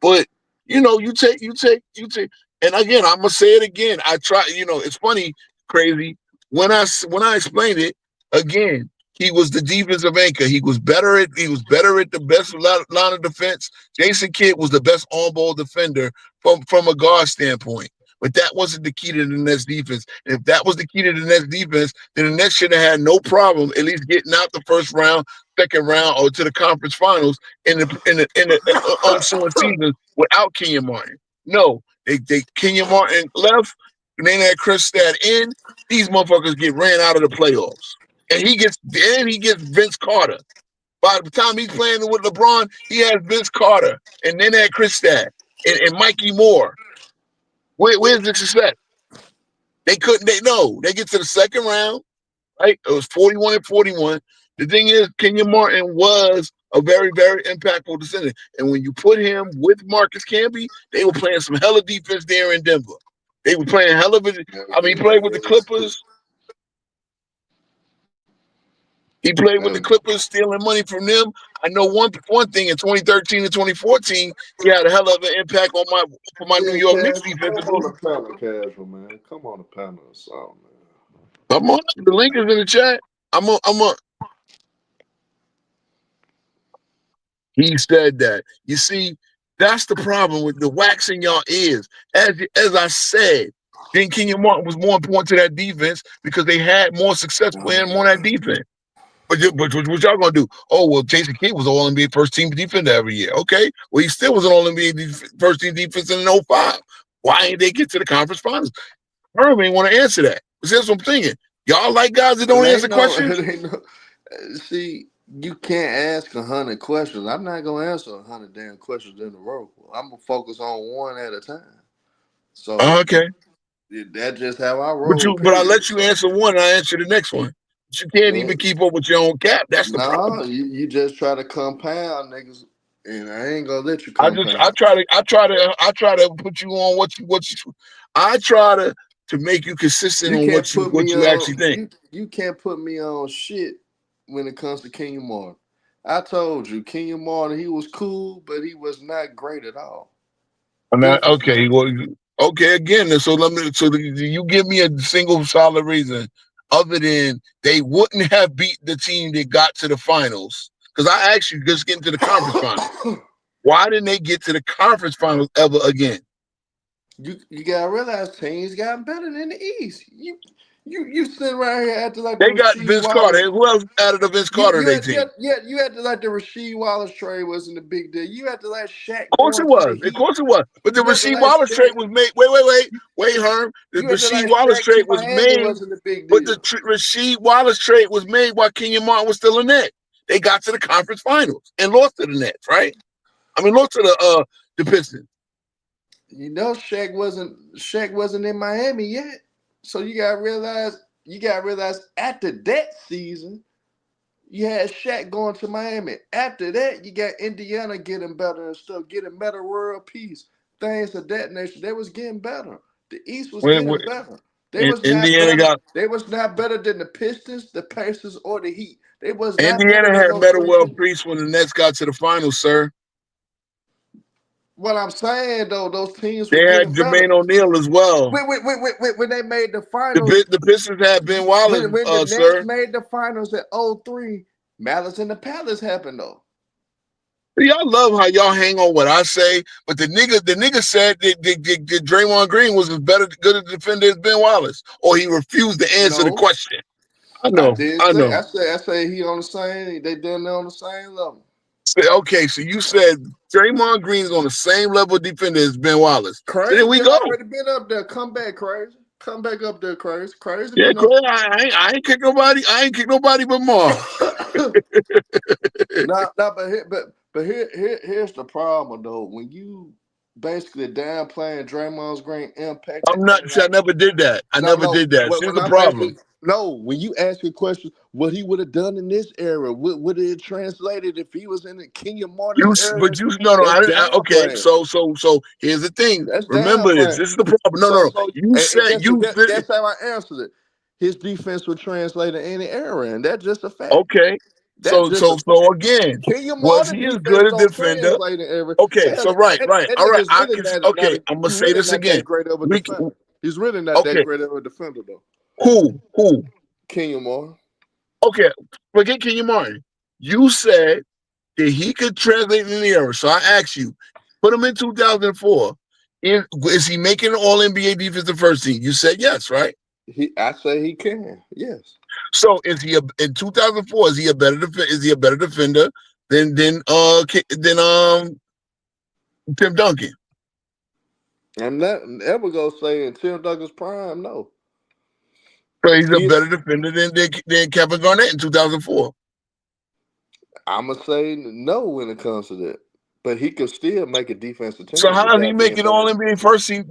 But you take. And again, I'm gonna say it again. I try. It's funny, crazy. When I explained it again, he was the defensive anchor. He was better at the best line of defense. Jason Kidd was the best on-ball defender from a guard standpoint. But that wasn't the key to the Nets defense. And if that was the key to the Nets defense, then the Nets should have had no problem at least getting out the first round, second round, or to the conference finals in the ensuing season without Kenyon Martin. No, Kenyon Martin left, and then had Chris Stad in. These motherfuckers get ran out of the playoffs. And he gets Vince Carter. By the time he's playing with LeBron, he has Vince Carter, and then had Chris Stad and Mikey Moore. Where's the success? They couldn't. They get to the second round, right? It was 41-41. The thing is, Kenyon Martin was a very, very impactful descendant. And when you put him with Marcus Camby, they were playing some hella defense there in Denver. They were playing hella of it. He played with the Clippers. He played with the Clippers, stealing money from them. I know one thing in 2013 and 2014, he had a hell of an impact on my New York Knicks defense. Come on the panel, Casual, man. Come on the panel or something, man. Come on. The link is in the chat. He said that. You see, that's the problem with the wax in y'all ears. As I said, then Kenyon Martin was more important to that defense because they had more success playing on that defense. But what y'all gonna do? Oh, well, Jason Kidd was all NBA first team defender every year. Okay, well, he still was an all NBA first team defense in 05. Why didn't they get to the conference finals? Herm ain't want to answer that. That's what I'm thinking. Y'all like guys that don't answer questions? See, you can't ask 100 questions. I'm not gonna answer 100 damn questions in a row. I'm gonna focus on one at a time. So okay, that's just how I roll. But I let you answer one, and I answer the next one. But you can't even keep up with your own cap. That's the problem. You just try to compound, niggas, and I ain't gonna let you compound. I try to put you on what you. I try to make you consistent on what you actually think. You can't put me on shit when it comes to Kenyon Martin. I told you, Kenyon Martin, he was cool, but he was not great at all. Okay, well, okay, again. So you give me a single solid reason other than they wouldn't have beat the team that got to the finals. Because I asked you, just getting to the conference finals. Why didn't they get to the conference finals ever again? You gotta realize teams got better in the East. You sitting right here acting like they got Vince Carter. Who else added a Vince Carter in their team? You acted like the Rasheed Wallace trade wasn't a big deal. You acted like Shaq. Of course it was. But the Rasheed Wallace trade was made. Wait, Herm. The Rasheed Wallace trade was made. But the Rasheed Wallace trade was made while Kenyon Martin was still a Net. They got to the conference finals and lost to the Nets, right? I mean, lost to the Pistons. Shaq wasn't in Miami yet. So you gotta realize after that season, you had Shaq going to Miami. After that, you got Indiana getting better and stuff, getting better world peace, things of that nature. They was getting better. The East was getting better. They was not better than the Pistons, the Pacers, or the Heat. They was not Indiana had better world peace when the Nets got to the finals, sir. What I'm saying though, those teams they had Jermaine O'Neal as well. When they made the finals, the Pistons had Ben Wallace. When the Nets made the finals at 03, Malice in the Palace happened though. Y'all love how y'all hang on what I say, but the nigga said that Draymond Green was as good a defender as Ben Wallace, or he refused to answer the question. I know. I say he on the same. They done on the same level. Okay, so you said Draymond Green is on the same level of defender as Ben Wallace. Crazy. So there we go. Already been up there. Come back, crazy. Come back up there, crazy. Crazy Yeah, been up. I ain't kick nobody. I ain't kick nobody but Mar. Here's the problem though. When you basically downplaying Draymond's great impact, I'm not. I never did that. I never no. did that. Here's When the I'm problem. asking, no, when you ask a question, what he would have done in this era, would it translated if he was in the Kenyon Martin's era? But you no. That's Okay. downplaying. So here's the thing. That's Remember this. downplaying. This is the problem. No. So You and said you. guess how I answered it. His defense would translate in any era, and that's just a fact. Okay. That's So just a again, Kenyon was Martin he as defense good a don't defender? translate in every. Okay. Hell, So right. that All right. nigga's really not. Okay. I'm gonna He's say really this not again. that great of a defender. He's really not that Okay. great of a defender though. Who? Kenyon Martin. Okay. Forget Kenyon Martin. You said that he could translate in the era. So I asked you, put him in 2004. Is he making an All NBA defensive first team? You said yes, right? I say he can. Yes. So is he in 2004? Is he a better defender than Tim Duncan? I'm not ever gonna say in Tim Duncan's prime. No. So he's a better defender than Kevin Garnett in 2004. I'm gonna say no when it comes to that, but he could still make a defensive team. So how does he without make being an better. All NBA first team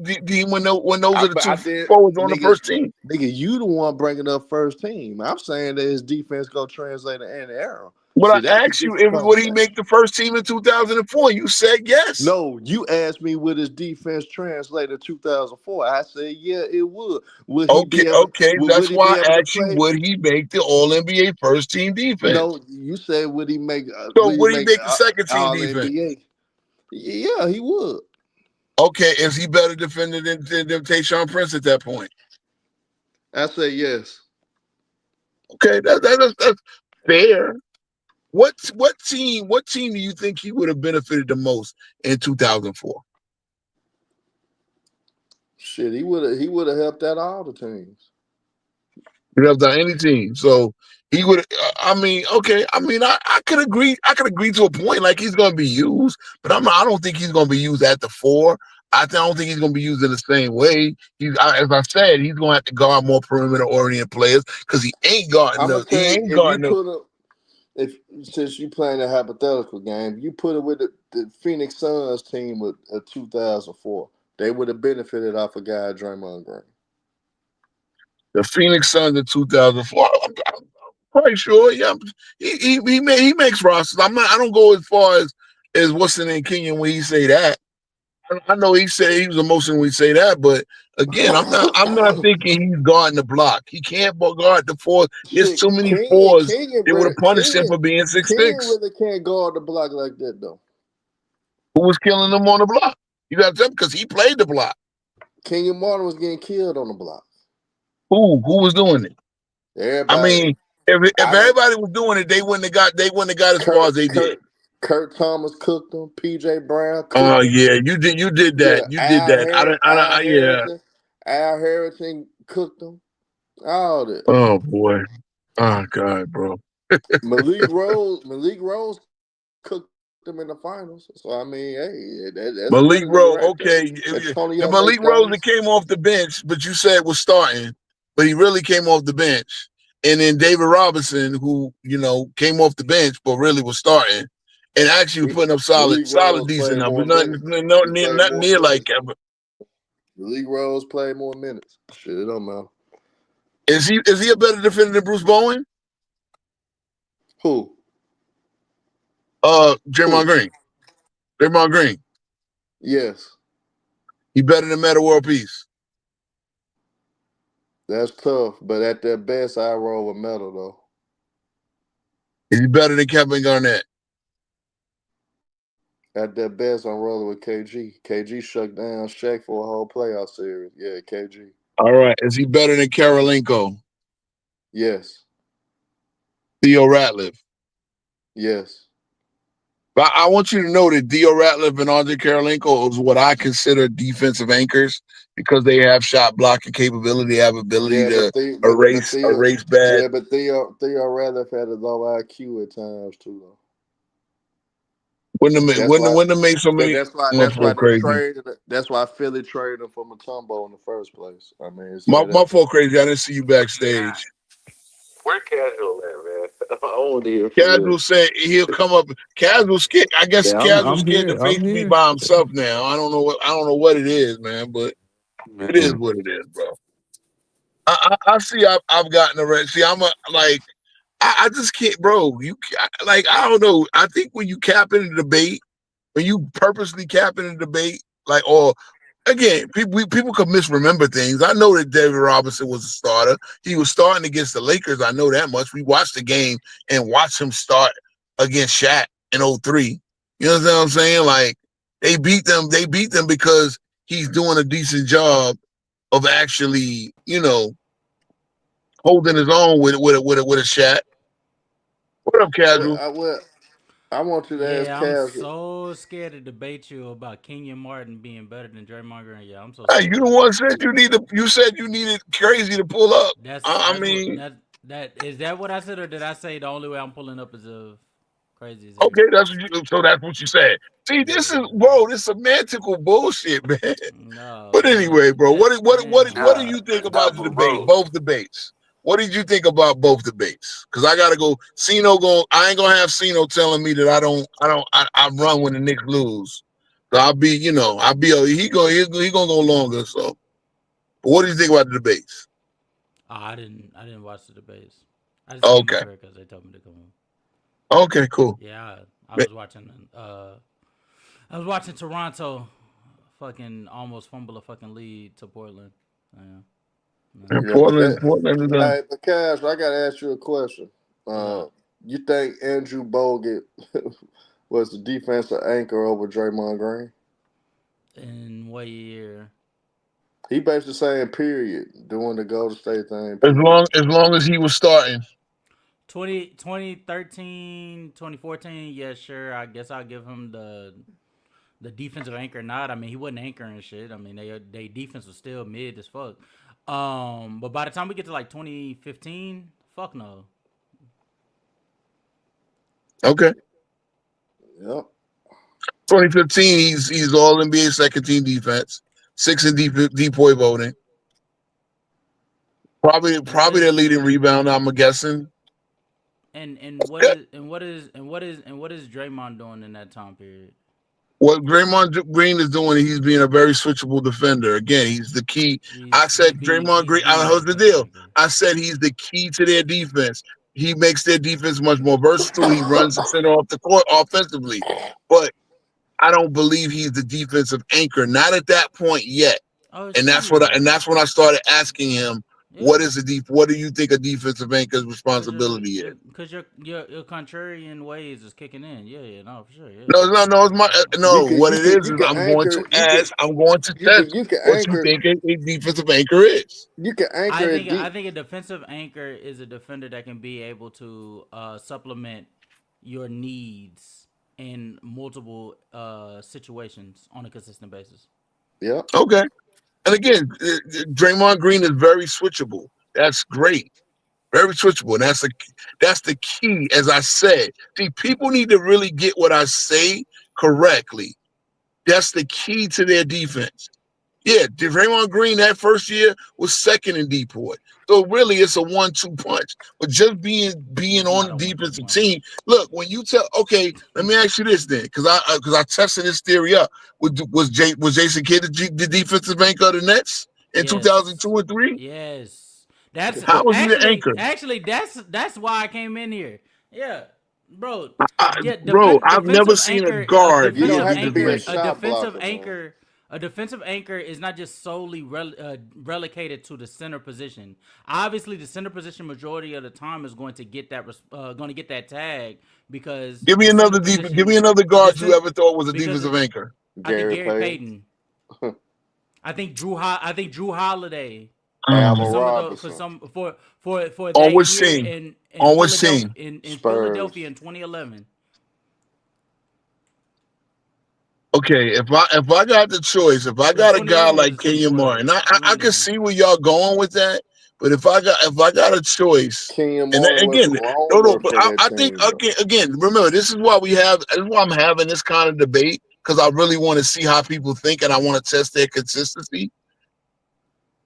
when those are the two I did, forwards on the first team? Nigga, you the one bringing up first team. I'm saying that his defense gonna translate to any era. When See, I that's a asked you different if would he conversation. make the first team in 2004, you said yes. No, you asked me would his defense translate in 2004. I said yeah, it would. Would he be able? Okay. Would That's he be why able I to asked you, play? would he make the All NBA first team defense? No, you said would he make? So would he make the second team All defense? NBA? Yeah, he would. Okay, is he better defender than Tayshaun Prince at that point? I say yes. Okay, that's fair. What team do you think he would have benefited the most in 2004? Shit, he would have helped out all the teams. He would have done any team. So he would. I mean, okay. I mean, I could agree. I could agree to a point. Like he's going to be used, but I don't think he's going to be used at the four. I don't think he's going to be used in the same way. As I said, he's going to have to guard more perimeter-oriented players because he ain't guarding I'm gonna them. He tell you, ain't if you guarding them. put him, if since you playing a hypothetical game, you put it with the Phoenix Suns team with 2004, they would have benefited off a guy Draymond Green. The Phoenix Suns in 2004. I'm quite sure. Yeah, he makes rosters. I don't go as far as what's the name Kenyon when he say that. I know he said he was emotional when he say that, but again, I'm not thinking he's guarding the block. He can't guard the four. There's too many fours. They would have punished him for being 6'6". Kenyon really can't guard the block like that though. Who was killing him on the block? You got to tell him because he played the block. Kenyon Martin was getting killed on the block. Who was doing it? Everybody. I mean, if everybody was doing it, they wouldn't have got as far as they did. Kurt Thomas cooked them. PJ Brown. Oh yeah, you did that. You did that. Yeah. Al Harrington cooked them. All that. Oh boy. Oh God, bro. Malik Rose cooked them in the finals. So I mean, hey, that's Malik Rose. right Okay, the Malik Rose that came off the bench, but you said was starting, but he really came off the bench. And then David Robinson, who came off the bench but really was starting, and actually putting up solid, decent numbers. Nothing near like ever. Malik Rose played more minutes. Shit, it don't matter. Is he a better defender than Bruce Bowen? Who? Draymond Green. Draymond Green. Yes. He better than Metta World Peace. That's tough, but at their best, I roll with Metta though. Is he better than Kevin Garnett? At their best, I'm rolling with KG. KG shut down Shaq for a whole playoff series. Yeah, KG. All right. Is he better than Karolinko? Yes. Theo Ratliff? Yes. But I want you to know that Theo Ratliff and Andre Karolinko is what I consider defensive anchors because they have shot blocking capability, have ability to erase bad. Yeah, but Theo Ratliff had a low IQ at times too, though. That's why. When they make so But many that's why. That's why motherfucker they crazy. traded. That's why Philly traded him for Mutombo in the first place. I mean, it's My that. fault crazy. I didn't see you backstage. Where casual at, man? I want to hear from him. Casual said he'll come up. Casual scared. I guess Yeah, Casual I'm scared here. to face I'm me here. by himself now. I don't know what it is, man. But it is Man. what it is, bro. I see. I've gotten already. See, I'm a like. I just can't, bro. Like I don't know. I think when you cap in a debate, when you purposely cap in a debate, like or again, people could misremember things. I know that David Robinson was a starter. He was starting against the Lakers. I know that much. We watched the game and watched him start against Shaq in '03. You know what I'm saying? Like they beat them. They beat them because he's doing a decent job of actually, holding his own with a Shaq. What up, Well, Casual? I want you to ask Yeah, I'm Casual. so scared to debate you about Kenyon Martin being better than Draymond Green. Yeah, I'm so Hey, scared you of the that. one said you need to. You said you needed crazy to pull up. That's I that's what mean, that is that what I said, or did I say the only way I'm pulling up is if crazy is here? okay, that's what you said. See, this is Yeah. bro. This semantical bullshit, man. No, But anyway, bro, what do damn. you think about the Double, debate? bro. Both debates. What did you think about both debates? Because I gotta go. I ain't gonna have Cino telling me that I run when the Knicks lose. So he gonna go longer. So, but what do you think about the debates? Oh, I didn't watch the debates. I just came up Okay, here because they told me to come. okay, cool. Yeah, I was watching. I was watching Toronto, fucking almost fumble a fucking lead to Portland. Yeah. And Yeah, but Portland is hey, but Cash, I gotta ask you a question. What's Uh, up? you think Andrew Bogut was the defensive anchor over Draymond Green? In what year? He basically saying period, doing the Golden State thing, as period. long as he was starting. 2013, 2014, yeah, sure. I guess I'll give him the defensive anchor nod. I mean, he wasn't anchoring shit. I mean, they defense was still mid as fuck. But by the time we get to like 2015, fuck no. Okay. Yep. 2015, he's all NBA second team defense, six in depoy voting. And what Probably is their leading rebounder, I'm guessing. and what is and what is and what is and what is Draymond doing in that time period? What Draymond Green is doing, he's being a very switchable defender. Again, he's the key. I said Draymond Green. He's Here's the defensive deal. anchor. I said he's the key to their defense. He makes their defense much more versatile. He runs the center off the court offensively, but I don't believe he's the defensive anchor. Not at that point yet. Oh And shit, that's he what is. that's when I started asking him, Yeah. what do you think a defensive anchor's Cause responsibility is? your contrarian ways is kicking in. Yeah, yeah, no, for sure. Yeah, No. It's my You no. can What you it can is you can I'm going to anchor ask. I'm going to test you can what you anchor think a defensive anchor is. you can I anchor think it I deep. think a defensive anchor is a defender that can be able to supplement your needs in multiple situations on a consistent basis. Yep. Okay. And again, Draymond Green is very switchable. That's great. Very switchable. And that's the key, as I said. See, people need to really get what I say correctly. That's the key to their defense. Yeah, Draymond Green that first year was second in depoy. So really it's a 1-2 punch. But just being It's on not the a 1-2 defensive punch. team, look, when you tell let me ask you this then, because I tested this theory up. Was Jason Kidd the defensive anchor of the Nets in 2002 Yes. and 3? Yes. That's How was he the actually anchor? actually that's why I came in here. Yeah. Bro, yeah, Bro, I've never defensive seen a anchor, a guard You be a don't defensive have to be defensive a anchor, anchor. a shot defensive blocker, man. anchor, a defensive anchor is not just solely relegated to the center position. Obviously, the center position majority of the time is going to get that tag because Give me the center another give me position, another the guard you center, ever thought was a because defensive anchor. I think Gary Gary Payton, Payton, I think Drew Holiday for Allen Um, some of the Robinson, for on that which year team? in On which Philadelphia team? in Philadelphia Spurs. in 2011. Okay, if I got the choice, if I Well, got a guy 2011 like was Kenyon 2012. Martin, I can 2011. see where y'all going with that, But if I got a choice, Kenyon and Martin again, wasn't wrong no, though but for that I think team though. again, remember, this is why I'm having this kind of debate, because I really want to see how people think and I want to test their consistency.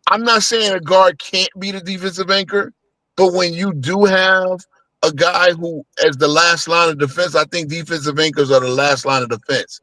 I'm not saying a guard can't be the defensive anchor, but when you do have a guy who, as the last line of defense, I think defensive anchors are the last line of defense.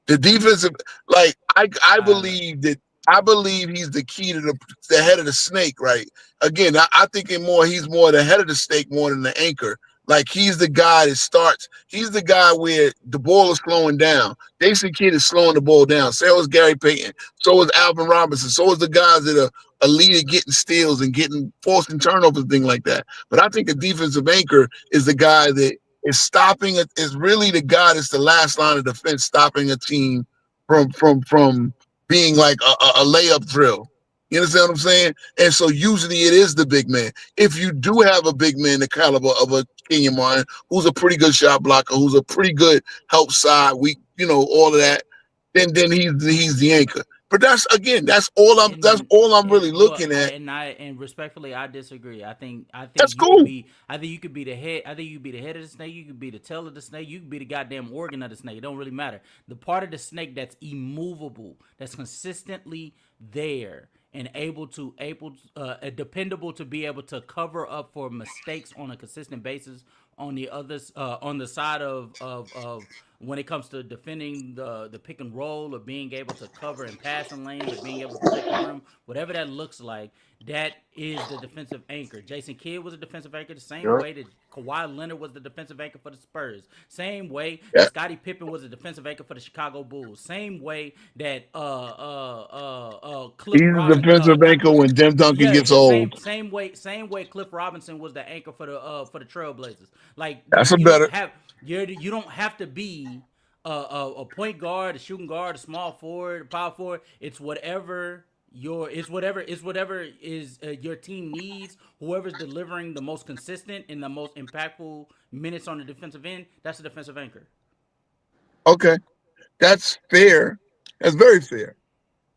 The defensive, like I believe he's the key to the head of the snake, right? Again, I think he's more the head of the snake more than the anchor. Like he's the guy that starts. He's the guy where the ball is slowing down. Jason Kidd is slowing the ball down. So is Gary Payton. So is Alvin Robinson. So is the guys that are elite at getting steals and getting forcing turnovers and things like that. But I think a defensive anchor is the guy that is stopping it, is really the guy that's the last line of defense, stopping a team from being like a layup drill. You understand what I'm saying? And so usually it is the big man. If you do have a big man the caliber of a Kenyon Martin, who's a pretty good shot blocker, who's a pretty good help side, all of that, then he's the anchor. But that's all I'm really looking at. And respectfully, I disagree. I think That's you could cool. be. I think you could be the head. I think you could be the head of the snake. You could be the tail of the snake. You could be the goddamn organ of the snake. It don't really matter. The part of the snake that's immovable, that's consistently there and dependable to be able to cover up for mistakes on a consistent basis on the side of when it comes to defending the pick and roll, or being able to cover in passing lanes, or being able to protect the rim, whatever that looks like, that is the defensive anchor. Jason Kidd was a defensive anchor the same way that Kawhi Leonard was the defensive anchor for the Spurs. Same way that Scottie Pippen was a defensive anchor for the Chicago Bulls. Same way that Cliff He's the Robinson, defensive anchor when Tim Duncan gets old. same way Cliff Robinson was the anchor for the Trailblazers. Like That's a you better. you don't have to be a point guard, a shooting guard, a small forward, a power forward. It's whatever your team needs. Whoever's delivering the most consistent and the most impactful minutes on the defensive end, that's the defensive anchor. Okay, that's fair. That's very fair.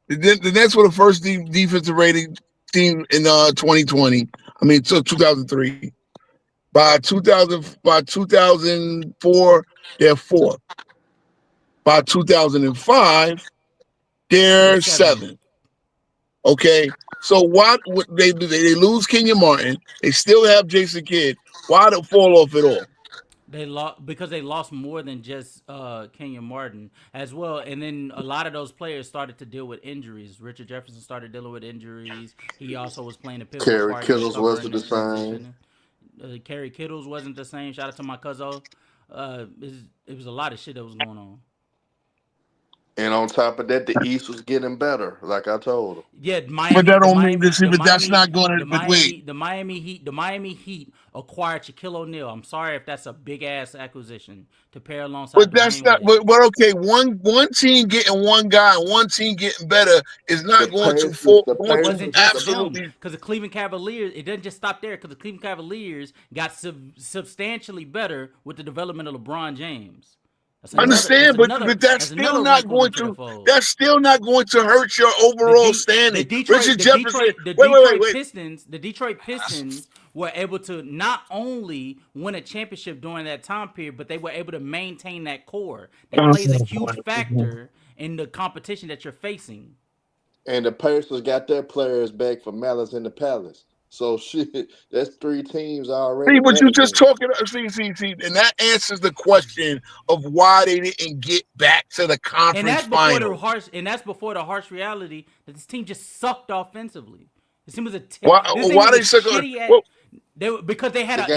The Nets were the first defensive rating team in 2020. I mean, so 2003. By 2004, they're fourth. By 2005, they're seventh. Okay, so why would they lose Kenyon Martin? They still have Jason Kidd. Why the fall off at all? They lost because they lost more than just Kenyon Martin as well, and then a lot of those players started to deal with injuries. Richard Jefferson started dealing with injuries. He also was playing a pivotal Kerry part. Kittles wasn't the same. Kerry Kittles wasn't the same. Shout out to my cousin. It was a lot of shit that was going on. And on top of that, the East was getting better, like I told him. Yeah, Miami. But that don't mean Miami, this. But that's not going to. But wait, the Miami Heat acquired Shaquille O'Neal. I'm sorry if that's a big ass acquisition to pair alongside. But that's not. But okay, one team getting one guy, and one team getting better is not going to fall. Absolutely, because the Cleveland Cavaliers. It doesn't just stop there. Because the Cleveland Cavaliers got substantially better with the development of LeBron James. I understand, but that's still not going to. That's still not going to hurt your overall standing. The Detroit Pistons were able to not only win a championship during that time period, but they were able to maintain that core. That plays a huge factor in the competition that you're facing. And the Pacers got their players back for Malice in the Palace. So shit, that's 3 teams already. See, but you just talking. See, and that answers the question of why they didn't get back to the conference final. And that's before the harsh reality that this team just sucked offensively. This team was a why they suck? Because they had a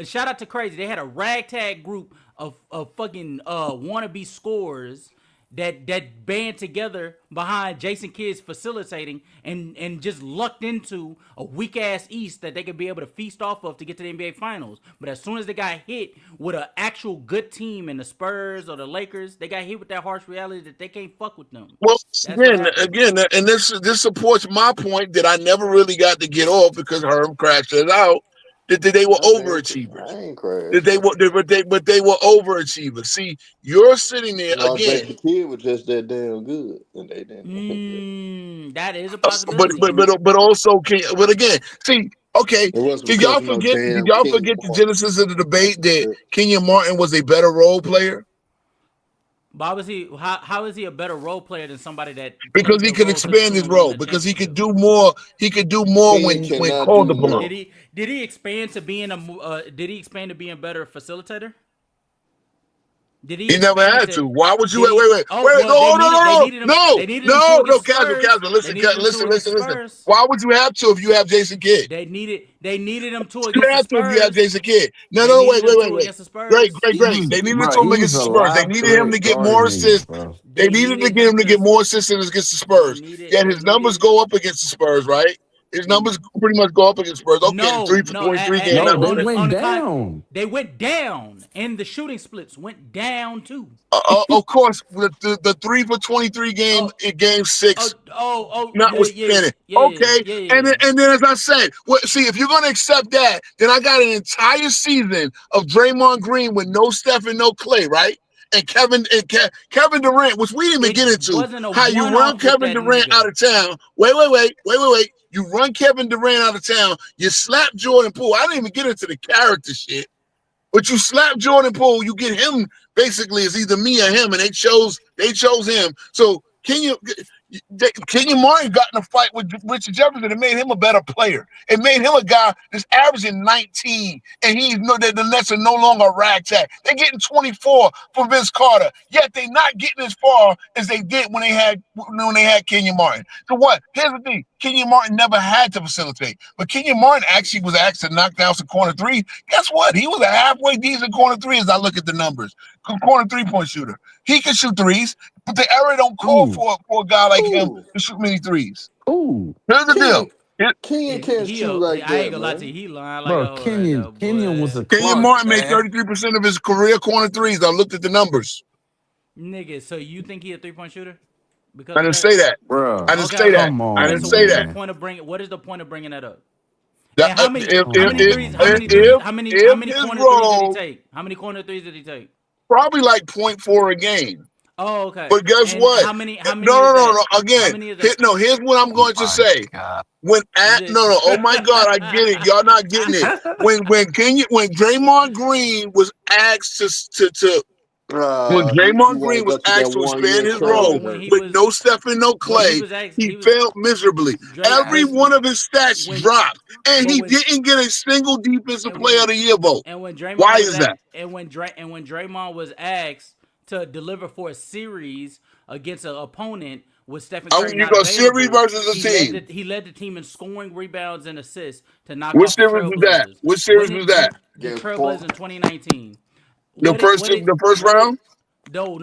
shout out to Crazy. They had a ragtag group of fucking wannabe scorers that band together behind Jason Kidd's facilitating and just lucked into a weak ass East that they could be able to feast off of to get to the NBA Finals. But as soon as they got hit with an actual good team in the Spurs or the Lakers, they got hit with that harsh reality that they can't fuck with them. Well, again, and this supports my point that I never really got to get off because Herm crashed it out. that they were I overachievers. ain't That crash. they were, but they were overachievers. See, you're sitting there No, again. Jason Kidd was just that damn good, and they didn't. That is a But possibility. also but again, see, okay, It wasn't did y'all because of no forget? Did damn y'all Kenyon forget the Martin. genesis of the debate that Kenyon Martin was a better role player But obviously, how is he a better role player than somebody that because played he the could role to the expand tune his of winning role a because he could championship? do more. He could do more Kenyon when cannot called do upon. more. Did he expand to being did he expand to being a better facilitator? Did he He never expand had to? to. Why would you Did he? Oh wait? well, No, they needed him. no, They needed him to no, no, against the casual, Spurs. They listen, needed him to against the listen. Spurs. Why would you have to if you have Jason Kidd? They needed him to You against the have to if you have Spurs. Jason Kidd. No, They no, needed him to wait. against the Spurs. Great. They needed it to He him against was the a Spurs. They live needed him threat to get more guarding niggas, assists. bro. They They needed needed him him to to. get more assists against the They Spurs. needed. Yet They his numbers needed. go up against the Spurs, right? His numbers pretty much go up against Spurs. Okay, the 3 for No. 23 game, No, not they really. went down. They went down, and the shooting splits went down too. Of course, the 3 for 23 game Oh, in game 6 yeah, notwithstanding. Okay, yeah. and then as I said, see, if you're gonna accept that, then I got an entire season of Draymond Green with no Steph and no Clay, right? And Kevin Durant, which we didn't even get It into, wasn't a how you run one-off with Kevin that Durant nigga. out of town. Wait. You run Kevin Durant out of town. You slap Jordan Poole. I didn't even get into the character shit. But you slap Jordan Poole, you get him basically as either me or him, and they chose him. So Kenyon Martin got in a fight with Richard Jefferson. It made him a better player. It made him a guy that's averaging 19, and the Nets are no longer a ragtag. They're getting 24 from Vince Carter, yet they're not getting as far as they did when they had Kenyon Martin. So what? Here's the thing: Kenyon Martin never had to facilitate, but Kenyon Martin actually was asked to knock down some corner threes. Guess what? He was a halfway decent corner three as I look at the numbers. Corner 3-point shooter. He can shoot threes. But the era don't call for a guy like him to shoot many threes. Here's the deal. Kenyon can't shoot like I ain't that, gonna lie to you. man. He lying like Bro, a hoe right now, Kenyon was boy. a Kenyon clutch, Martin made man. 33% of his career corner threes. I looked at the numbers. Nigga, so you think he a 3-point shooter? Because I of didn't that? say that. Bro, I didn't say that. come I on, didn't So say what is that. the point of bringing? What is the point of bringing that up? That- And how many threes? How many if corner his threes did he role, take? How many corner threes did he take? probably like 0.4 a game. Oh, okay. But guess And what? how many? No. Is that? How Again, many is that? here's what I'm going to say. When Is it? oh my God, I get it. Y'all not getting it. When Draymond Green was asked when You Draymond want Green to go was to that asked to 1 expand year his No, role contract? with no Steph and no when he Clay, was asked, he failed miserably. Every one of his stats when dropped, and but he when didn't get a single defensive and player when of the year vote. and when Draymond Why was is that? when Draymond was asked to deliver for a series against an opponent with Stephen Curry You not go series available, versus a team. he led the team in scoring, rebounds, and assists to knock Which off the series was that? Trailblazers. Which series was that? The Against Trailblazers in 2019. The first round? No.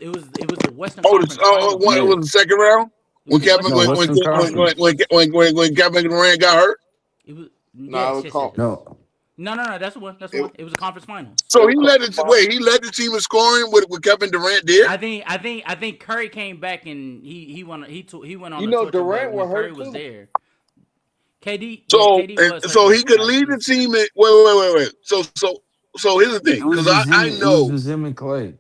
It was the Western Oh, Conference Finals. it was the second round It was when the Kevin Western Conference Finals. when Kevin Durant got hurt. It was No, it was conference. No. That's the one. That's the one. It was a conference finals. So he led the team in scoring with Kevin Durant there. I think Curry came back and he went on. He went on. You the know, torture, Durant but when was Curry hurt was too. there. KD was hurt So he could like lead the this. team. Wait. So here's the thing, because I It know was just him and Clay.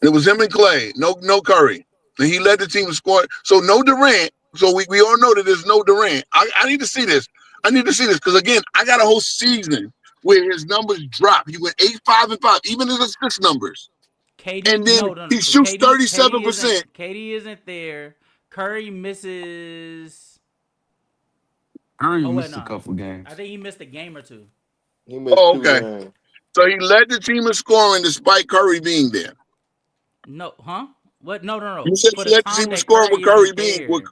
it was him and Clay, no Curry, and he led the team in scoring. So no Durant. So we all know that there's no Durant. I need to see this. Because again, I got a whole season where his numbers drop. He went 8, 5, and 5, even his assist numbers. KD, And then no. he shoots 37%. KD isn't there. Curry misses. Curry missed a couple games. I think he missed a game or two. He missed Oh, 2 okay. games. So he led the team in scoring despite Curry being there. No, huh? What? No. You said For he the led the time team in that scoring with Curry isn't being. there.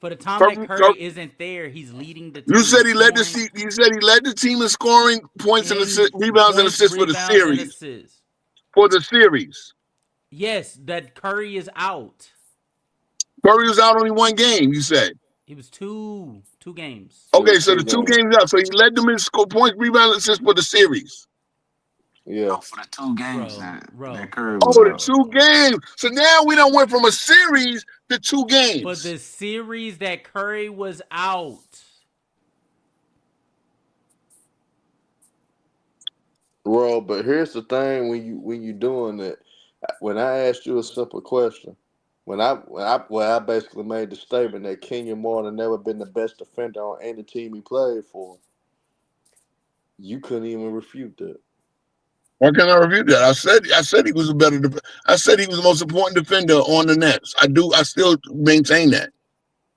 For the time that Curry isn't there, he's leading the team. You said in he led scoring. You said he led the team in scoring points and assists, rebounds and assists for the series. For the series, Yes, that Curry is out. Curry was out only 1 game. You said He was two games. okay. So the 2 games out. So he led them in score points, rebounds, and assists for the series. Yeah. For the 2 games Bro. that Curry was the out. 2 games. So now we done went from a series to 2 games. But the series that Curry was out. Bro, but here's the thing: when you doing it, when I asked you a simple question, when I basically made the statement that Kenyon Martin never been the best defender on any team he played for, you couldn't even refute that. Why can't I review that? I said he was a better. I said he was the most important defender on the Nets. I still maintain that,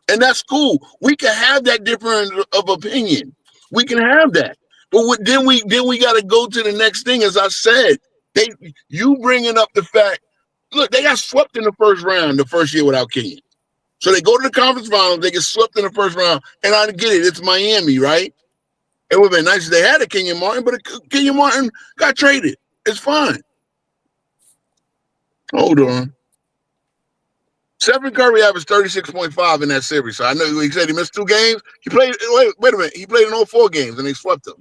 and that's cool. We can have that difference of opinion. We can have that, but then we got to go to the next thing. As I said, you bringing up the fact. Look, they got swept in the first round the first year without Kenyon. So they go to the conference finals, they get swept in the first round, and I get it. It's Miami, right? It would have been nice if they had a Kenyon Martin, but Kenyon Martin got traded. It's fine. Hold on. Stephen Curry averaged 36.5 in that series. So I know he said he missed 2 games. He played, wait a minute. He played in all 4 games and they swept him.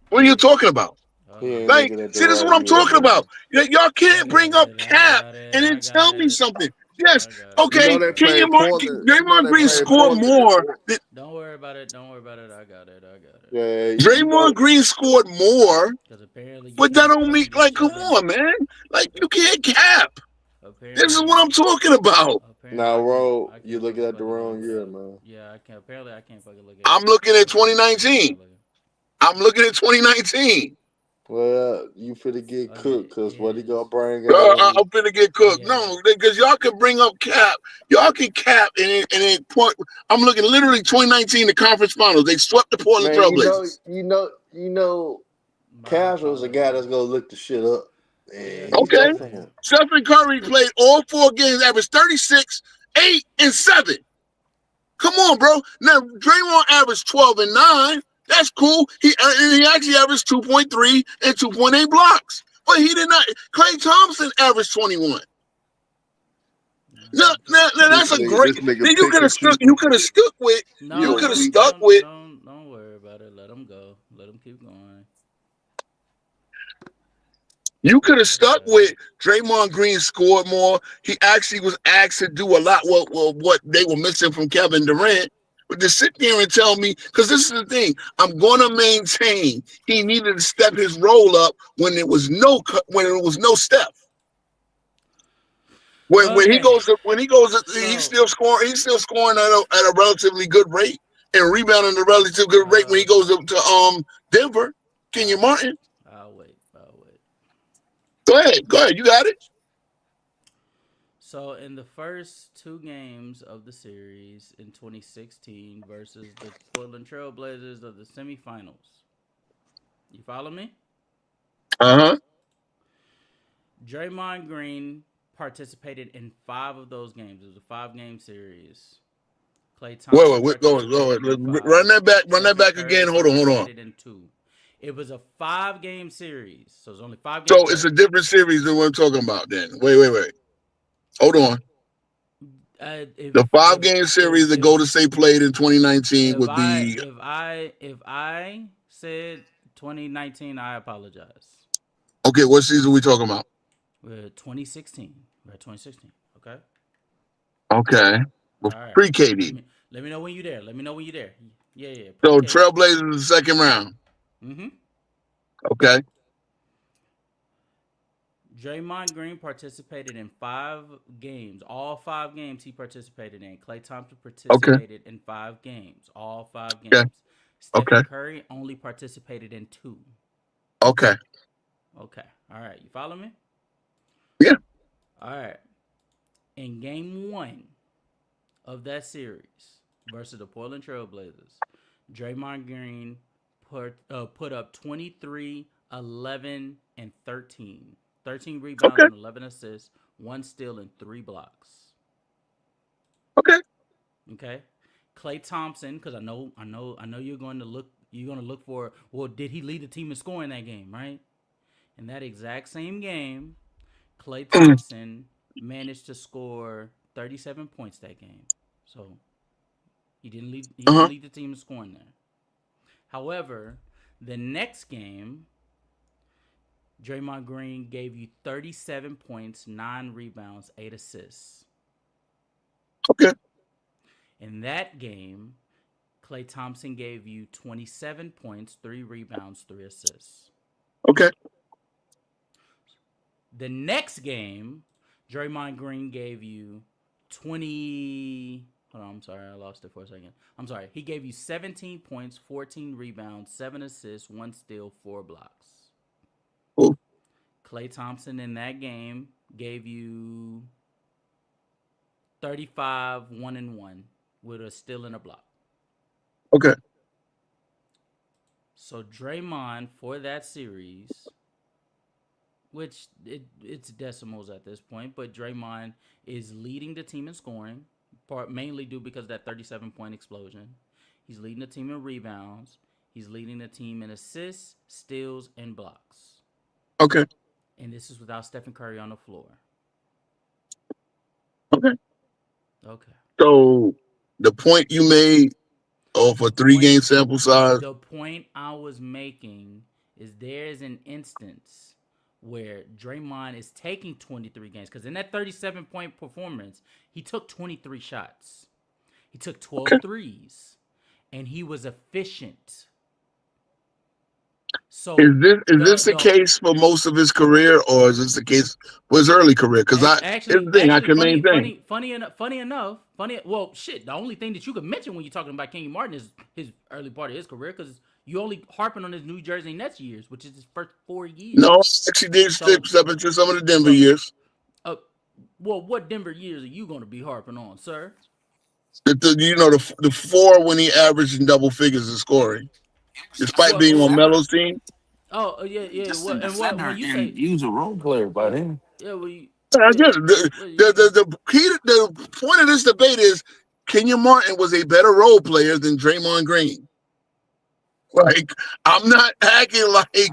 What are you talking about? He ain't Like, looking at the see, this is right what I'm year, talking man. about. Y'all can't bring up I Cap got it. and I then got tell me it. something. Yes, I got it. You know okay, they Kenyon played Martin, Portland. You know Draymond they Green played scored Portland. more. Don't worry about it. Don't worry about it. I got it. I got it. Yeah, you know. Draymond Green scored more, Because apparently you but that can't don't mean, fucking get like, come shit in. on, man. Like, you can't cap. This is what Apparently, I'm talking about. apparently Now, Ro, I you can't looking fucking at the wrong look it year, up. man. Yeah, I can't. Apparently, I can't fucking look I'm at looking at fucking shit 2019. like it. I'm looking at 2019. Well, you finna get Oh yeah, cooked because what he is. gonna bring out on I'm you? finna get Oh cooked. yeah. No, because y'all can bring up Cap. Y'all can cap and point. I'm looking literally 2019, the conference finals. They swept the Portland Man, Trailblazers. My Casual's a guy that's apologies. gonna look the shit up, Yeah, and he's Okay. that definitely. fan. Stephen Curry played all 4 games, averaged 36, 8, and 7. Come on, bro. Now Draymond averaged 12 and 9. That's cool. He actually averaged 2.3 and 2.8 blocks. But he did not. Klay Thompson averaged 21. No, Okay. that's a great. This nigga Then you pick could have and stuck. choose. You could have stuck with. You You No, gonna could have see? stuck with. don't worry about it. Let them go. Let them keep going. You could have stuck Okay. with Draymond Green scored more. He actually was asked to do a lot what they were missing from Kevin Durant. But to sit there and tell me, because this is the thing, I'm gonna maintain he needed to step his role up when it was no Steph. When he Okay. goes So he's still scoring at a relatively good rate and rebounding at a relatively good rate when he goes up to Denver. Kenyon I'll Martin. I'll wait. I'll wait. Go ahead, you got it. So in the first 2 games of the series in 2016 versus the Portland Trailblazers of the semifinals, you follow me? Uh-huh. Draymond Green participated in 5 of those games. It was a 5-game series. Klay Thompson Go participated in ahead. 5. Run that Stephen back Curry again. Hold on. participated in 2. It was a 5-game series, so it's only 5 games So it's a played. different series than what I'm talking about then. Wait. Hold on. If The five if game if series that if Golden State played in 2019 if would I be if I if I said 2019, I apologize. okay. What season are we talking about? We're 2016. We're at 2016. Okay. Okay. All right. Pre Let KD. me let me know when you're there. Let me know when you're there. Yeah, yeah. Pre So KD. Trailblazers in the second round. Mm-hmm. Okay. Draymond Green participated in 5 games. All 5 games he participated in. Klay Thompson Okay. participated in 5 games. All five Okay. games. Okay. Stephen Curry only participated in 2. Okay. Okay. All right. You follow me? Yeah. All right. In game 1 of that series versus the Portland Trailblazers, Draymond Green put up 23, 11, and 13. 13 rebounds Okay. and 11 assists, 1 steal and 3 blocks. Okay. Okay. Klay Thompson, because I know you're going to look for, well, did he lead the team in scoring that game, right? In that exact same game, Klay Thompson managed to score 37 points that game. So he didn't Uh-huh. lead the team in scoring there. However, the next game, Draymond Green gave you 37 points, 9 rebounds, 8 assists. Okay. In that game, Klay Thompson gave you 27 points, 3 rebounds, 3 assists. Okay. The next game, Draymond Green gave you 20. Hold on, I'm sorry, I lost it for a second. I'm sorry. He gave you 17 points, 14 rebounds, 7 assists, 1 steal, 4 blocks. Cool. Klay Thompson in that game gave you 35, 1 and 1 with a steal and a block. Okay. So Draymond for that series, which it's decimals at this point, but Draymond is leading the team in scoring, mainly due because of that 37-point explosion. He's leading the team in rebounds. He's leading the team in assists, steals, and blocks. Okay. And this is without Stephen Curry on the floor. Okay. Okay. So the point you made of a 3-game sample size. The point I was making is there is an instance where Draymond is taking 23 games because in that 37-point performance, he took 23 shots. He took 12 threes, and he was efficient. So Is this the case for most of his career, or is this the case for his early career? Because here's the thing, I can maintain. Funny enough. Well, shit. The only thing that you could mention when you're talking about Kenyon Martin is his early part of his career, because you only harping on his New Jersey Nets years, which is his first 4 years. No, actually did step into some of the Denver years. Well, what Denver years are you going to be harping on, sir? The 4 when he averaged in double figures in scoring, despite being on Melo's team. Oh yeah. And when you say he was a role player by then. Yeah, well, the point of this debate is Kenyon Martin was a better role player than Draymond Green. Like, I'm not acting like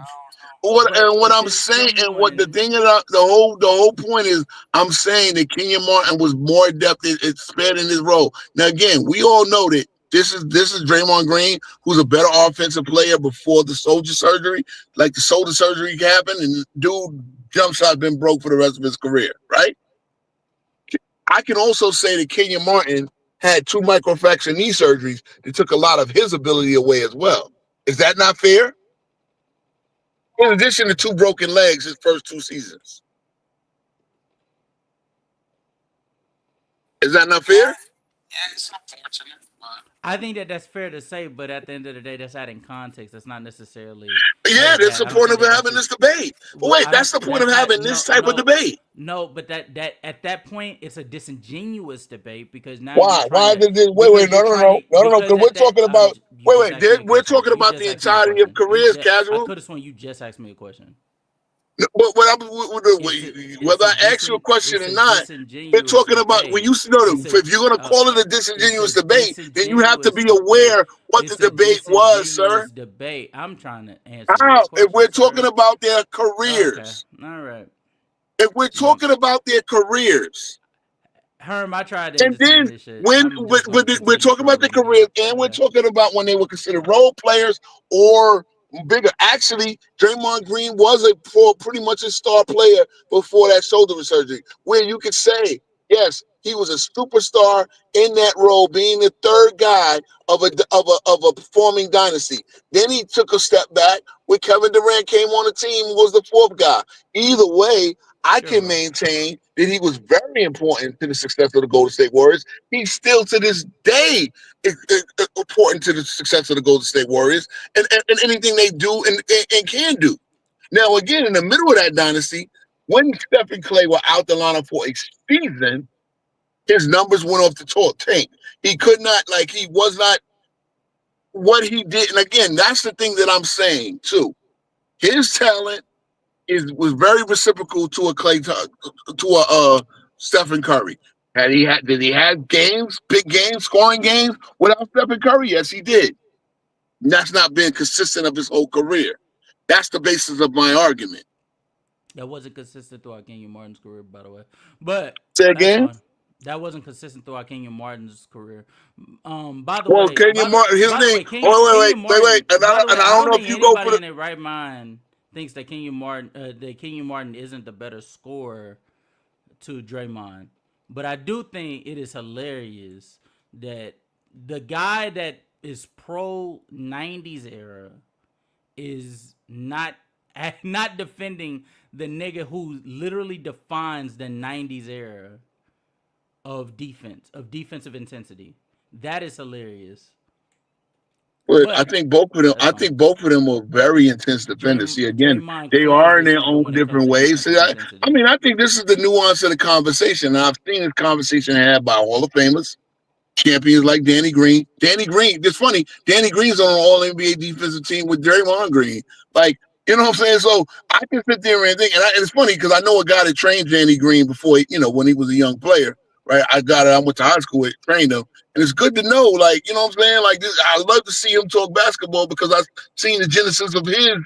what I'm saying, and what the thing about the whole point is, I'm saying that Kenyon Martin was more adept at expanding his role. Now, again, we all know that this is Draymond Green, who's a better offensive player before the shoulder surgery. Like, the shoulder surgery happened, and dude jump shot been broke for the rest of his career, right? I can also say that Kenyon Martin had 2 microfracture knee surgeries that took a lot of his ability away as well. Is that not fair? In addition to 2 broken legs his first 2 seasons. Is that not fair? Yeah, it's unfortunate. I think that's fair to say, but at the end of the day, that's adding context. That's not necessarily. Yeah, that's the point of having this debate. But wait, that's the point of having this type of debate. No, but that at that point, it's a disingenuous debate because now. Why? Why did this? Wait, no. Because we're talking about. We're talking about the entirety of careers, casual. I could have sworn you just asked me a question. Whether I ask you a question or not, we're talking about when you know if you're going to call it a disingenuous debate, then you have to be aware what the debate was, sir. Debate. I'm trying to answer. If we're talking about their careers, okay. All right. If we're talking about their careers, Herm, I tried to. And then when we're talking about the careers, and we're talking about when they were considered role players or bigger. Actually, Draymond Green was pretty much a star player before that shoulder surgery, where you could say, yes, he was a superstar in that role, being the third guy of a performing dynasty. Then he took a step back when Kevin Durant came on the team and was the 4th guy. Either way, I can maintain that he was very important to the success of the Golden State Warriors. He's still to this day important to the success of the Golden State Warriors and anything they do and can do. Now, again, in the middle of that dynasty, when Steph and Klay were out the lineup for a season, his numbers went off the tank. He could not, he was not what he did. And again, that's the thing that I'm saying too. His talent was very reciprocal to a Stephen Curry. Did he have games, big games, scoring games without Stephen Curry? Yes, he did. And that's not been consistent of his whole career. That's the basis of my argument. That wasn't consistent throughout Kenyon Martin's career, by the way. But say again. That wasn't consistent throughout Kenyon Martin's career. By the way, Kenyon Martin, his name. Wait. And I don't know if you go for in their right mind thinks that Kenyon Martin isn't the better scorer to Draymond. But I do think it is hilarious that the guy that is pro 90s era is not not defending the nigga who literally defines the '90s era of defensive intensity. That is hilarious. But I But think both of them. that's I fine. think both of them are very intense defenders. See, again, Draymond they kills are in this their nigga own when it comes different to ways. See, defensive I intensity. mean, I think this is the nuance of the conversation. And I've seen this conversation had by Hall of Famers, champions like Danny Green. Danny Green, it's funny. Danny Green's on an All NBA defensive team with Draymond Green. Like, you know what I'm saying? So I can sit there and think, and it's funny because I know a guy that trained Danny Green before, when he was a young player. Right? I went to high school and trained him. And it's good to know, like, you know what I'm saying? Like, I love to see him talk basketball because I've seen the genesis of his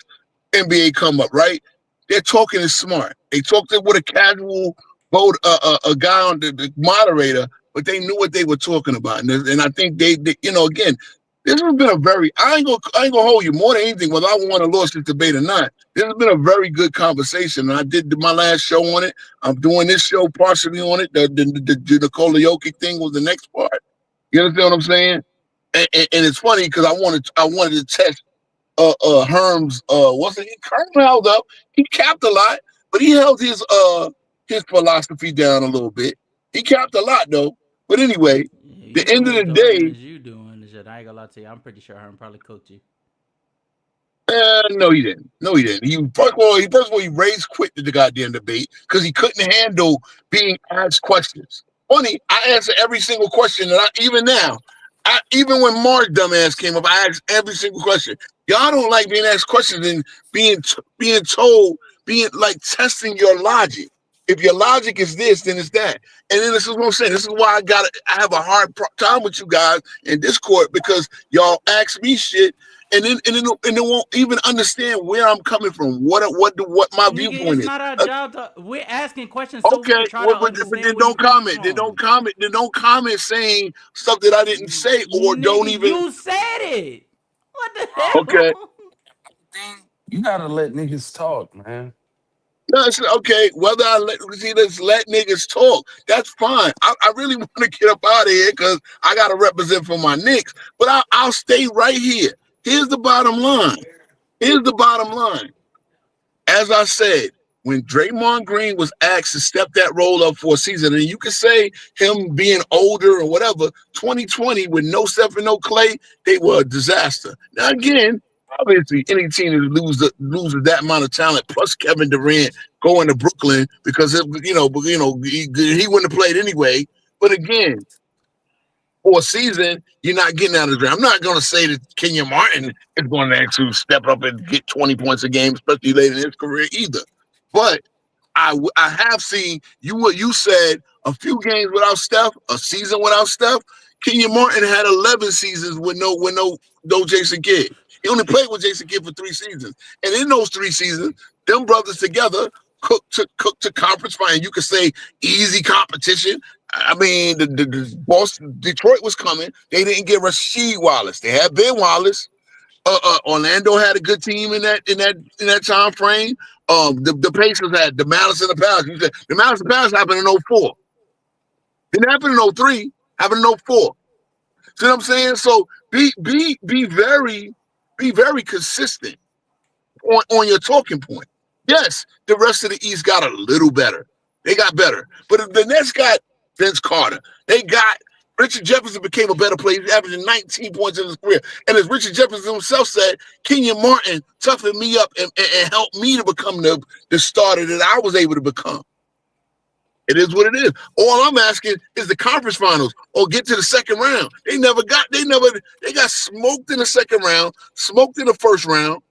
NBA come up, right? They're talking is smart. They talked it with a casual vote, a guy on the moderator, but they knew what they were talking about. And I think they, again, this has been a very, I ain't gonna hold you more than anything, whether I won or lost this debate or not. This has been a very good conversation. And I did my last show on it. I'm doing this show partially on it. The Nikola Jokic thing was the next part. You understand what I'm saying? And it's funny because I wanted to test Herm's what's it? Herm held up. He capped a lot, but he held his philosophy down a little bit. He capped a lot though. But anyway, You the end doing of the as hard day, as you doing and shit. I ain't gonna lie to you. I'm pretty sure Herm probably cooked you. no, he didn't. No, he didn't. He raised quit the goddamn debate because he couldn't handle being asked questions. Funny, I answer every single question that even now. Even when Mark dumbass came up, I asked every single question. Y'all don't like being asked questions and being told, being like testing your logic. If your logic is this, then it's that. And then this is what I'm saying. This is why I have a hard time with you guys in Discord because y'all ask me shit and then won't even understand where I'm coming from. What my Nigga, viewpoint it's is. not our job to. We're asking questions so we Okay, can try to well, but then understand where you don't coming comment. Then from. don't comment. Then don't comment saying stuff that I didn't say or don't Nigga, even. you said it. What the Okay. hell? You gotta let niggas talk, man. No, it's okay. Whether let's let niggas talk. That's fine. I really want to get up out of here because I got to represent for my Knicks. But I'll stay right here. Here's the bottom line. Here's the bottom line. As I said, when Draymond Green was asked to step that role up for a season, and you can say him being older or whatever, 2020 with no Steph and no Clay, they were a disaster. Now again, obviously any team that loses that amount of talent plus Kevin Durant going to Brooklyn because he wouldn't have played anyway. But again, for a season, you're not getting out of the draft. I'm not going to say that Kenyon Martin is going to actually step up and get 20 points a game, especially late in his career either. But I have seen what you said, a few games without Steph, a season without Steph. Kenyon Martin had 11 seasons with no Jason Kidd. He only played with Jason Kidd for 3 seasons. And in those 3 seasons, them brothers together cooked to conference final. You could say easy competition. I mean, the Boston, Detroit was coming. They didn't get Rasheed Wallace. They had Ben Wallace. Orlando had a good team in that time frame. The Pacers had the Malice and the Palace. You said the Malice and the Palace happened in 04. Didn't happen in 03. Happened in 04. See what I'm saying? So be very consistent on your talking point. Yes, the rest of the East got a little better. They got better. But if the Nets got Vince Carter, they got Richard Jefferson became a better player. He's averaging 19 points in his career. And as Richard Jefferson himself said, Kenyon Martin toughened me up and helped me to become the starter that I was able to become. It is what it is. All I'm asking is the conference finals or get to the second round. They got smoked in the second round, smoked in the first round.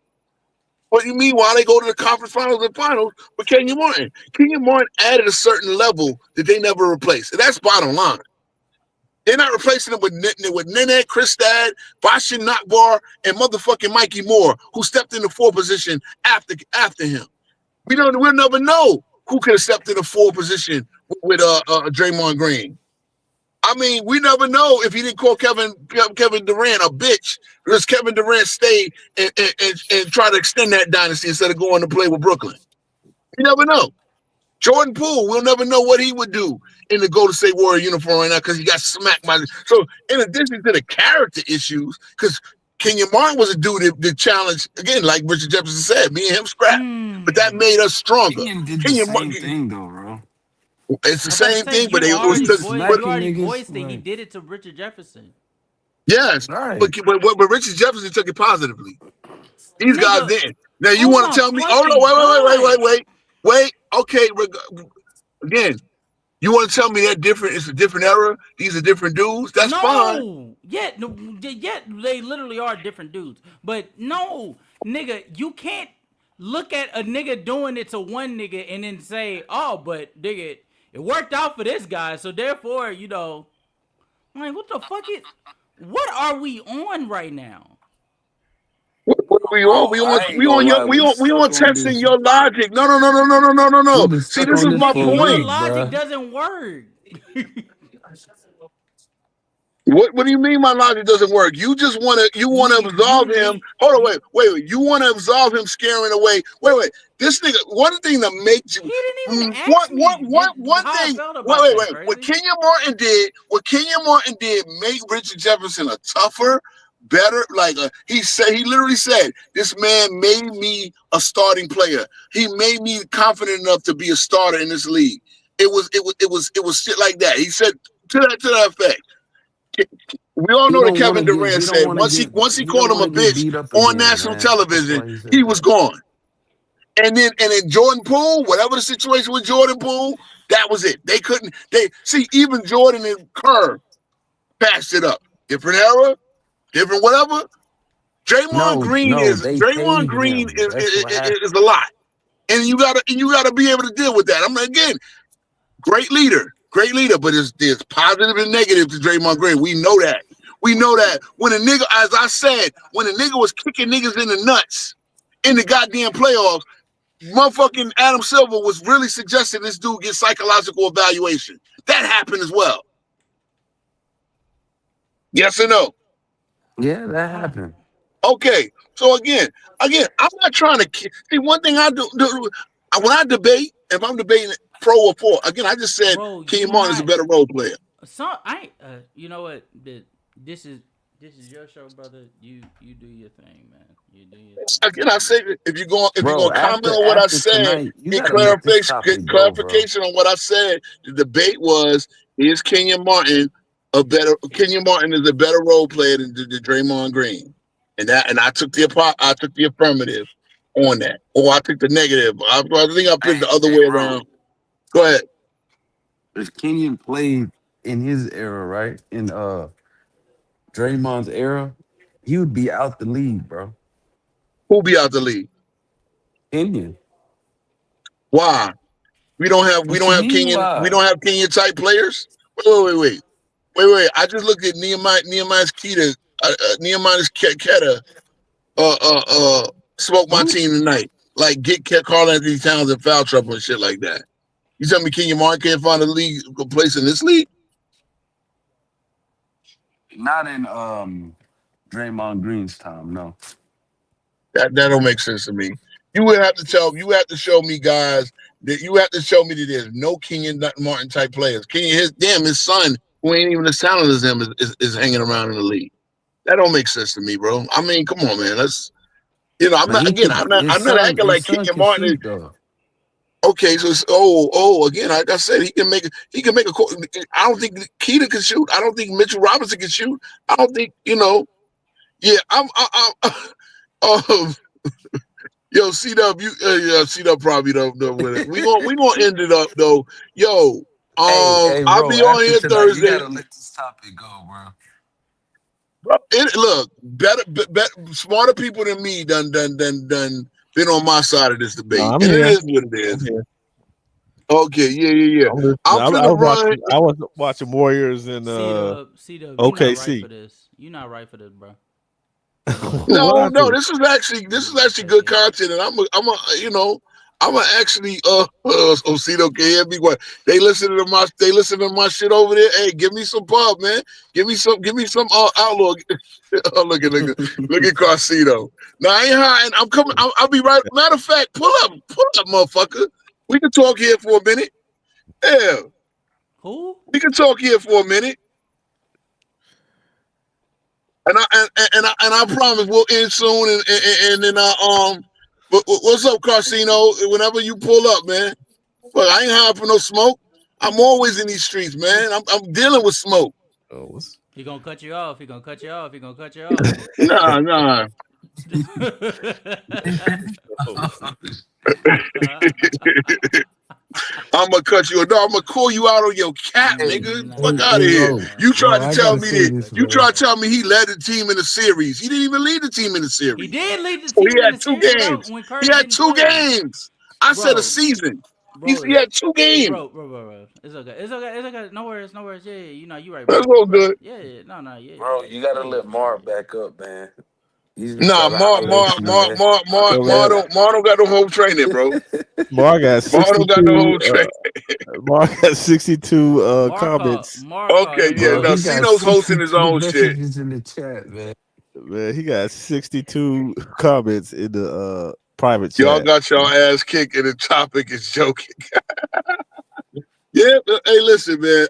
But meanwhile, they go to the conference finals and finals with Kenyon Martin. Kenyon Martin added a certain level that they never replaced. And that's bottom line. They're not replacing him with Nene, Kristad, Bashin Nakbar, and motherfucking Mikey Moore, who stepped in the 4 position after him. We'll never know who could have stepped in the 4 position with Draymond Green. I mean, we never know if he didn't call Kevin Durant a bitch because Kevin Durant stayed and try to extend that dynasty instead of going to play with Brooklyn. You never know. Jordan Poole, we'll never know what he would do in the Golden State Warrior uniform right now because he got smacked by. So in addition to the character issues, because Kenyon Martin was a dude that challenged, again, like Richard Jefferson said, me and him scrapped. But that made us stronger. Kenyon did the Kenyon same Martin, thing though, bro. it's the I'm about to same say thing, but you it was He was you smacking already niggas. voiced it. He Like, did it to Richard Jefferson. yes, right. but Richard Jefferson took it positively. These guys Nigga, didn't. Now you oh want to my tell me? Oh fucking no, god. wait. Okay, again, you want to tell me that different? It's a different era. These are different dudes. That's fine. No, yet they literally are different dudes. But no, nigga, you can't look at a nigga doing it to one nigga and then say, "Oh, but nigga, it worked out for this guy, so therefore, you know." I'm like, what the fuck is? What are we on right now? What are we on? Bro, I ain't We gonna on lie. We we stuck on on testing this. your logic. No. We've been See, stuck this on is this my for a Nigga, your point. week, logic bro. doesn't work. What do you mean my logic doesn't work? You just want to absolve him. Hold on, wait. You want to absolve him scaring away. Wait. This nigga, one thing that makes you He didn't even ask me one how I thing. felt about that, What crazy. Kenyon Martin did made Richard Jefferson a tougher, better. Like he literally said, this man made me a starting player. He made me confident enough to be a starter in this league. It was shit like that. He said to that effect. We all He know that don't want Kevin to get. Durant He don't said want to once get. he He called don't him a want to get bitch beat up on again, national man. That's television, why he he said was that. gone. And then Jordan Poole, whatever the situation with Jordan Poole, that was it. They couldn't. They see even Jordan and Kerr passed it up. Different era, different whatever. No, they Draymond paid Green him. That's what happened. is a lot, and you gotta be able to deal with that. I'm like, again, great leader, but there's positive and negative to Draymond Green. We know that. When a nigga, as I said, when a nigga was kicking niggas in the nuts in the goddamn playoffs, motherfucking Adam Silver was really suggesting this dude get psychological evaluation. That happened as well. Yes or no? Yeah, that happened. Okay. So again, I'm not trying to see one thing I do when I debate, if I'm debating pro or for, again, I just said Bro, Kenyon you Martin is a not better role player. you know what? This is your show, brother. You do your thing, man. You do your thing. Again, I say if you're Bro, gonna comment on what I after said, tonight, you get gotta let this get topic go, bro. clarification on what I said. The debate was is Kenyon Martin is a better role player than the Draymond Green. And I took the affirmative on that. Or I took the negative. I think I picked the other Hey, way bro. around. Go ahead. If Kenyon played in his era, right? In Draymond's era, he would be out the league, bro. Who'll be out the league? Kenyon. Why? We don't have What you mean why? Kenyon type players. Wait. I just looked at Nehemiah's Keita, Nehemiah's Keta, smoke my Who? team tonight. Like get Carl Anthony Towns in foul trouble and shit like that. You tell me Kenyon Martin can't find a place in this league? Not in Draymond Green's time, no. That don't make sense to me. You have to show me guys that you have to show me that there's no Kenyon Martin type players. His son, who ain't even as talented as him, is hanging around in the league. That don't make sense to me, bro. I mean, come on, man. But he could I'm not acting his like son Kenyon can Martin is shoot though. okay. So it's again, like I said, he can make a. I don't think Keita can shoot. I don't think Mitchell Robinson can shoot. I don't think Yeah, um, yo, C-Dub, C-Dub probably don't know with it. We gonna end it up though. Yo, Hey, I'll bro, be on after here tonight, you Thursday. gotta let this topic go, bro. Bro, look, better, smarter people than me done been on my side of this No, debate, I'm and it here. is what it I'm is. here. Okay, yeah. I'm listening. I'm I finna was run. watching Warriors and C-Dub, you not right for OKC. this. You not right for this, bro. What No, happened? this is actually good content, and I'm actually Osito can hear me. What they listen to my shit over there. Hey, give me some pub, man. Give me some outlaw. Oh, look at Carcito. No, I ain't hiding. I'm coming. I'll be right. Matter of fact, pull up, motherfucker. We can talk here for a minute. Yeah, Who? we can talk here for a minute. I promise we'll end soon. And then what's up, Casino? Whenever you pull up, man. But I ain't hiding for no smoke. I'm always in these streets, man. I'm dealing with smoke. Oh, He gonna cut you off. He gonna cut you off. He gonna cut you off. Nah. I'm gonna cut you. No, I'm gonna call you out on your cap, nigga. Fuck out of here. You tried to tell me that. You tried to tell me he led the team in the series. He didn't even lead the team in the series. He did lead the So he team in had the two series without games. when He Curry had didn't two play. games. I said a season. He had two games. Bro. It's okay. It's okay. No worries. Yeah. You know, you right, bro. That's all good. Yeah. No. Yeah. Bro, you gotta let Mark back up, man. He's been Nah, trying to holler at you, man. Mar don't got the whole training, bro. Mar got Mar don't got the 62. whole training. Mar got 62 comments. Okay, yeah. Bro, Now he got Cino's hosting his 62 own shit. messages in the chat, man. Man, he got 62 comments in the private chat. Y'all got y'all ass kicked, and the topic is joking. Yeah, hey, listen, man.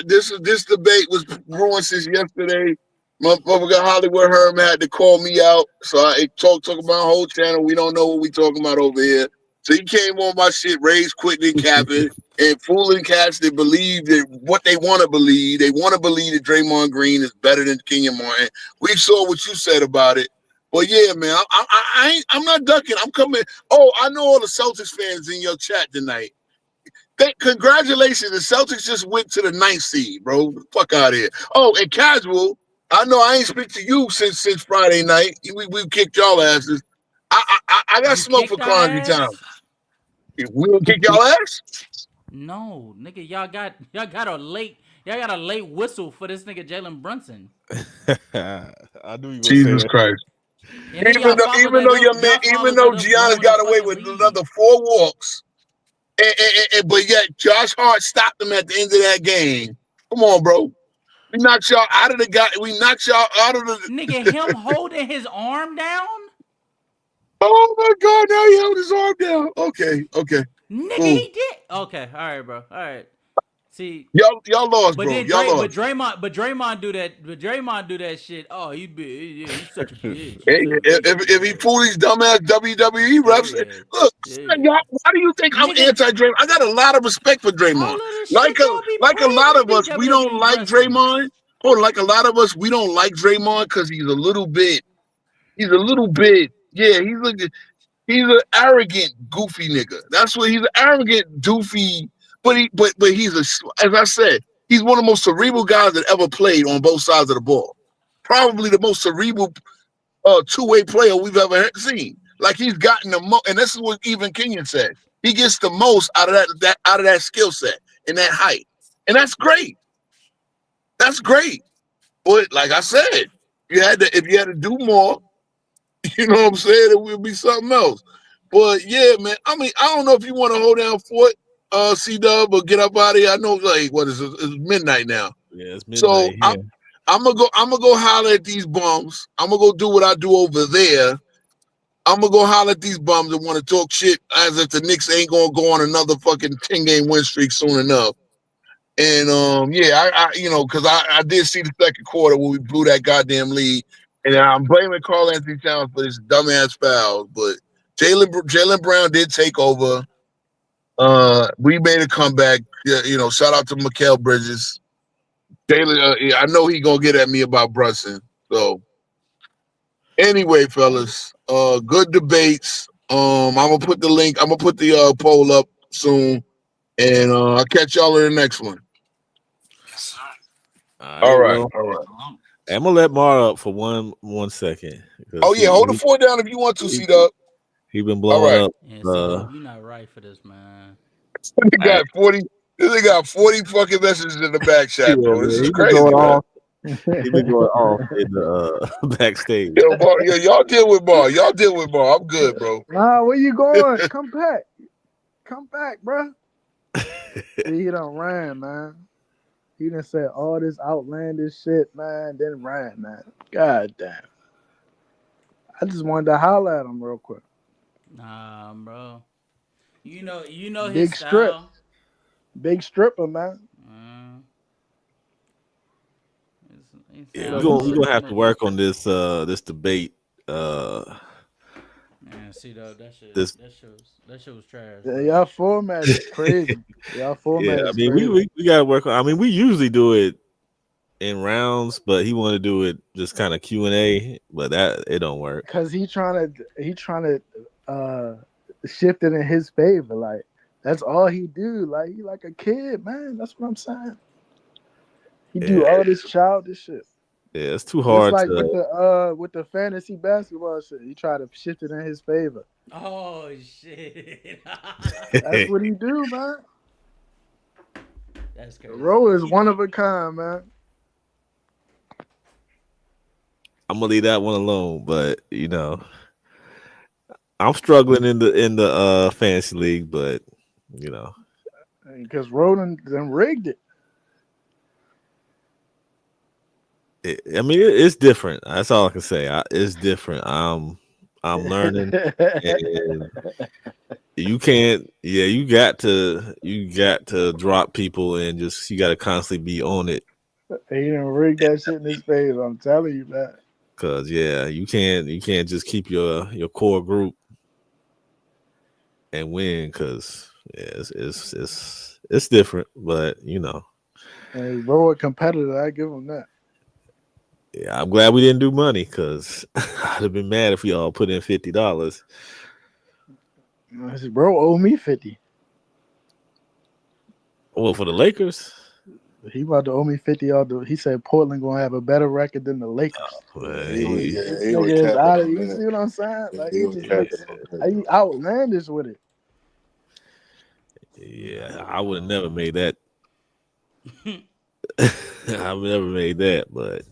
This debate was brewing since yesterday. Motherfucker Hollywood Herm had to call me out, so I talk about my whole channel. We don't know what we talking about over here. So he came on my shit, raised, quitting, and capping, and fooling cats that believe that what they want to believe. They want to believe that Draymond Green is better than Kenyon Martin. We saw what you said about it. But yeah, man, I'm not ducking. I'm coming. Oh, I know all the Celtics fans in your chat tonight. Congratulations, the Celtics just went to the 9th seed, bro. Fuck out of here. Oh, and casual, I know I ain't speak to you since Friday night. We kicked y'all asses. I got smoke for Carnegie Town. We gonna kick y'all ass? No, nigga, y'all got a late whistle for this nigga Jalen Brunson. I knew you were Jesus Christ. Even though Giannis got away with another 4 walks. But yet Josh Hart stopped him at the end of that game. Come on, bro. We knocked y'all out of the guy. We knocked y'all out of the nigga. Him holding his arm down. Oh my God! Now he held his arm down. Okay. Nigga, he did. Okay, all right, bro. All right. See, y'all lost, but bro. then Y'all lost. But Draymond do that. But Draymond do that shit. Oh, he's such a bitch. If he fool these dumbass WWE refs, look, y'all, why do you think I'm anti-Draymond? I got a lot of respect for Draymond. Like a lot of us, we don't like Draymond. Or like a lot of us, we don't like Draymond because he's a little bit. Yeah, he's an arrogant, goofy nigga. That's what he's an arrogant, doofy. But he's as I said, he's one of the most cerebral guys that ever played on both sides of the ball. Probably the most cerebral two-way player we've ever seen. Like he's gotten the most, and this is what even Kenyon said. He gets the most out of that skill set and that height, and that's great. That's great. But like I said, if you had to do more, you know what I'm saying, it would be something else. But yeah, man. I mean, I don't know if you want to hold down Fort C-Dub or get up out of here. I know what is it? It's midnight now. Yeah, it's midnight. So I'm gonna go holler at these bums. I'm gonna go do what I do over there. I'm gonna go holler at these bums that want to talk shit as if the Knicks ain't gonna go on another fucking 10-game win streak soon enough. And because I did see the second quarter where we blew that goddamn lead, and I'm blaming Karl Anthony Towns for his dumbass fouls. But Jaylen Brown did take over. We made a comeback. Shout out to Mikal Bridges. Jaylen, I know he gonna get at me about Brunson. So anyway, fellas, good debates. I'm gonna put the link. I'm gonna put the poll up soon, and I'll catch y'all in the next one. Yes, sir. All right. I'm gonna let Mar up for one second. Oh yeah, hold the fort down if you want to, C-Dub. He been blowing up. Yeah, C-Dub, you're not right for this, man. They got 40. They got 40 fucking messages in the back chat, bro. This is crazy, man. He been going off in the backstage. Y'all deal with Bar. I'm good, bro. Nah, where you going? Come back, bro. He done ran, man. He done said all this outlandish shit, man. Then ran, man. God damn. I just wanted to holler at him real quick. Nah, bro. You know Big his strip. style. Big stripper, man. Yeah, we're gonna have to work on this debate. Man, see though, that shit was trash. Yeah, Bro. y'all format is crazy. Y'all format Yeah, I is mean crazy. we gotta work on. I mean we usually do it in rounds, but he want to do it just kind of Q&A, but that it don't work. Cause he trying to shift it in his favor. Like that's all he do. Like he like a kid, man. That's what I'm saying. He do all this childish shit. Yeah, it's too Just hard like to. with the fantasy basketball shit. He try to shift it in his favor. Oh shit. That's what he do, man. That's crazy. Ro is one of a kind, man. I'm gonna leave that one alone, but I'm struggling in the fantasy league, but Because Roland then rigged it. I mean it's different. That's all I can say. It's different. I'm learning, and you can't. Yeah, you got to drop people and just you got to constantly be on it. He done rigged that shit in his favor. I'm telling you, man. Cause you can't just keep your core group and win. Cause it's different, but Hey, Ro a competitor. I give him that. yeah, I'm glad we didn't do money because I'd have been mad if we all put in $50. I said, bro, owe me 50. Well, for the Lakers, He about to owe me 50. He said Portland gonna have a better record than the Lakers. man, He was, This he was nigga is capping out of. on You see that. what I'm saying? Yeah, Like he he was just capping on that. he outlandish with it. yeah, I would have never made that. I've never made that, but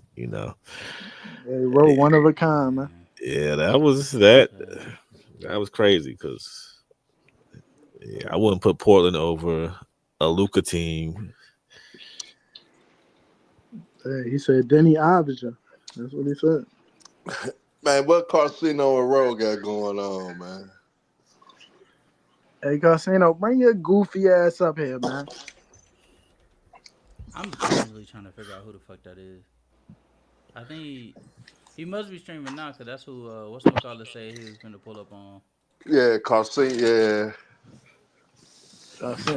Hey, Ro, one of a kind, man. yeah, that was crazy because I wouldn't put Portland over a Luka team. Hey, he said Denny Avdija. That's what he said. Man, what Casino and Rowe got going on, man? Hey, Casino, bring your goofy ass up here, man. I'm honestly trying to figure out who the fuck that is. I think he must be streaming now, cause that's who what's Nikola say he was gonna pull up on. Yeah, Casino, yeah.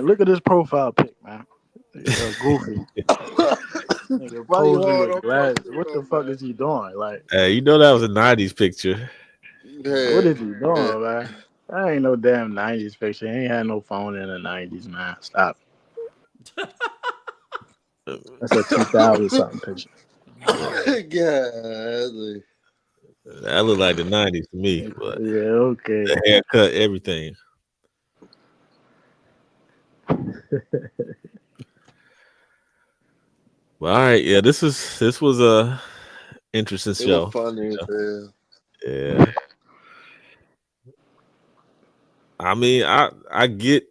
Look at this profile pic, man. Goofy. Nigga Why you posing hard with on glasses. What the Casino, fuck man? is he doing? Like, Hey, that was a '90s picture. what Yeah, is he doing, man? That ain't no damn 90s picture. He ain't had no phone in the 90s, man. Stop. That's a 2000 something picture. yeah. That looked like the '90s to me, but Yeah, okay. the haircut, everything. Well, all right, yeah, this was a interesting It was show. funny as hell. Yeah, I mean, I get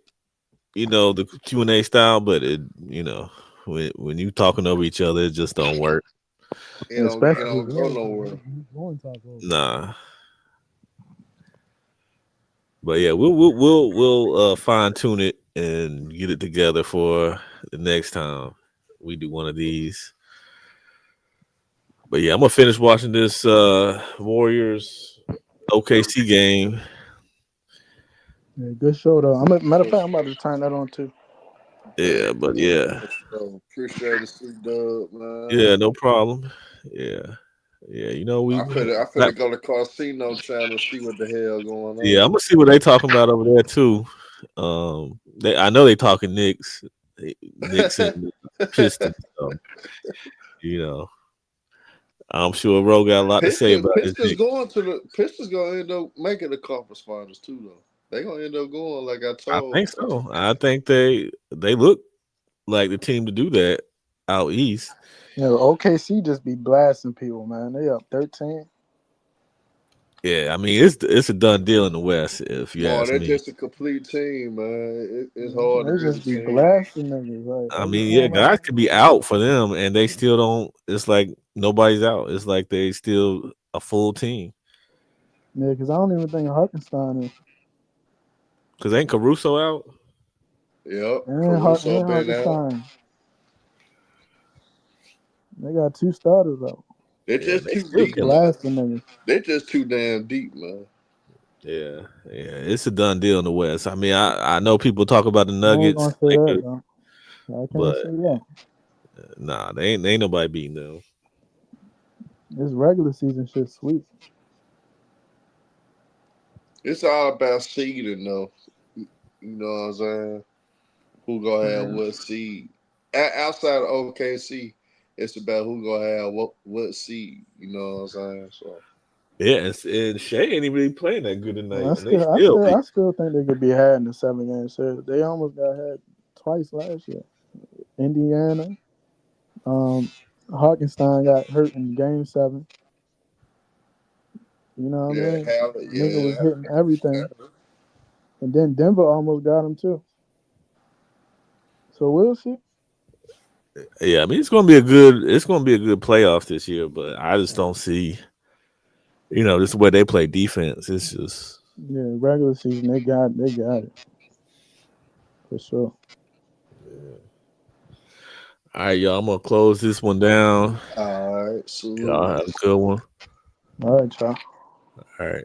the Q&A style, but when you talking over each other, it just don't work. It Especially don't go nowhere. Nah, but yeah, we'll fine tune it and get it together for the next time we do one of these. But yeah, I'm gonna finish watching this Warriors OKC game. Yeah, good show though. Matter of fact, I'm about to turn that on too. Yeah, but yeah, So appreciate it, C-Dub, man. yeah, no problem. Yeah, yeah, we I finna go to Casino channel see what the hell going yeah, I'm on. gonna see what they talking about over there too. I know they talking Knicks, Knicks and Pistons. So, I'm sure Ro got a lot to say about this. Pistons gonna end up making the conference finals too though. They gonna end up going like I I told. think so. I think they look like the team to do that out east. You know, OKC just be blasting people, man. They up 13. Yeah, I mean it's a done deal in the West if you No, ask they're me. just a complete team, man. It's hard to They beat a just be team. blasting niggas. Like I every mean, yeah, time guys could be out for them and they still don't. It's like nobody's out. It's like they still a full team. yeah, because I don't even think Hartenstein is. Cause ain't Caruso out? Yep, And Caruso been out. Hartenstein. They got 2 starters though. They're Yeah, just they too still deep, killing. man. Blasting niggas. They're just too damn deep, man. Yeah, it's a done deal in the West. I mean, I know people talk about the I ain't Nuggets, gonna say that though. I can't but say that. nah, they ain't nobody beating them. This regular season shit sweet. It's all about seeding, though. You know what I'm saying? Who gonna have what seed? Outside of OKC, it's about who gonna have what seed. You know what I'm saying? So Yeah, and Shea ain't even really playing that good tonight, I and they still, I still still, beat. I still think they could be had in the 7-game series. They almost got had twice last year. Indiana. Harkenstein got hurt in Game 7. You know what I yeah, mean? Nigga was yeah. hitting everything, and then Denver almost got him too. So we'll see. Yeah, I mean it's gonna be a good playoff this year, but I just don't see, this way they play defense. It's just Yeah, regular season they got it for sure. all right, y'all. I'm gonna close this one down. All right, Y'all salute. have a good one. All right, y'all. All right.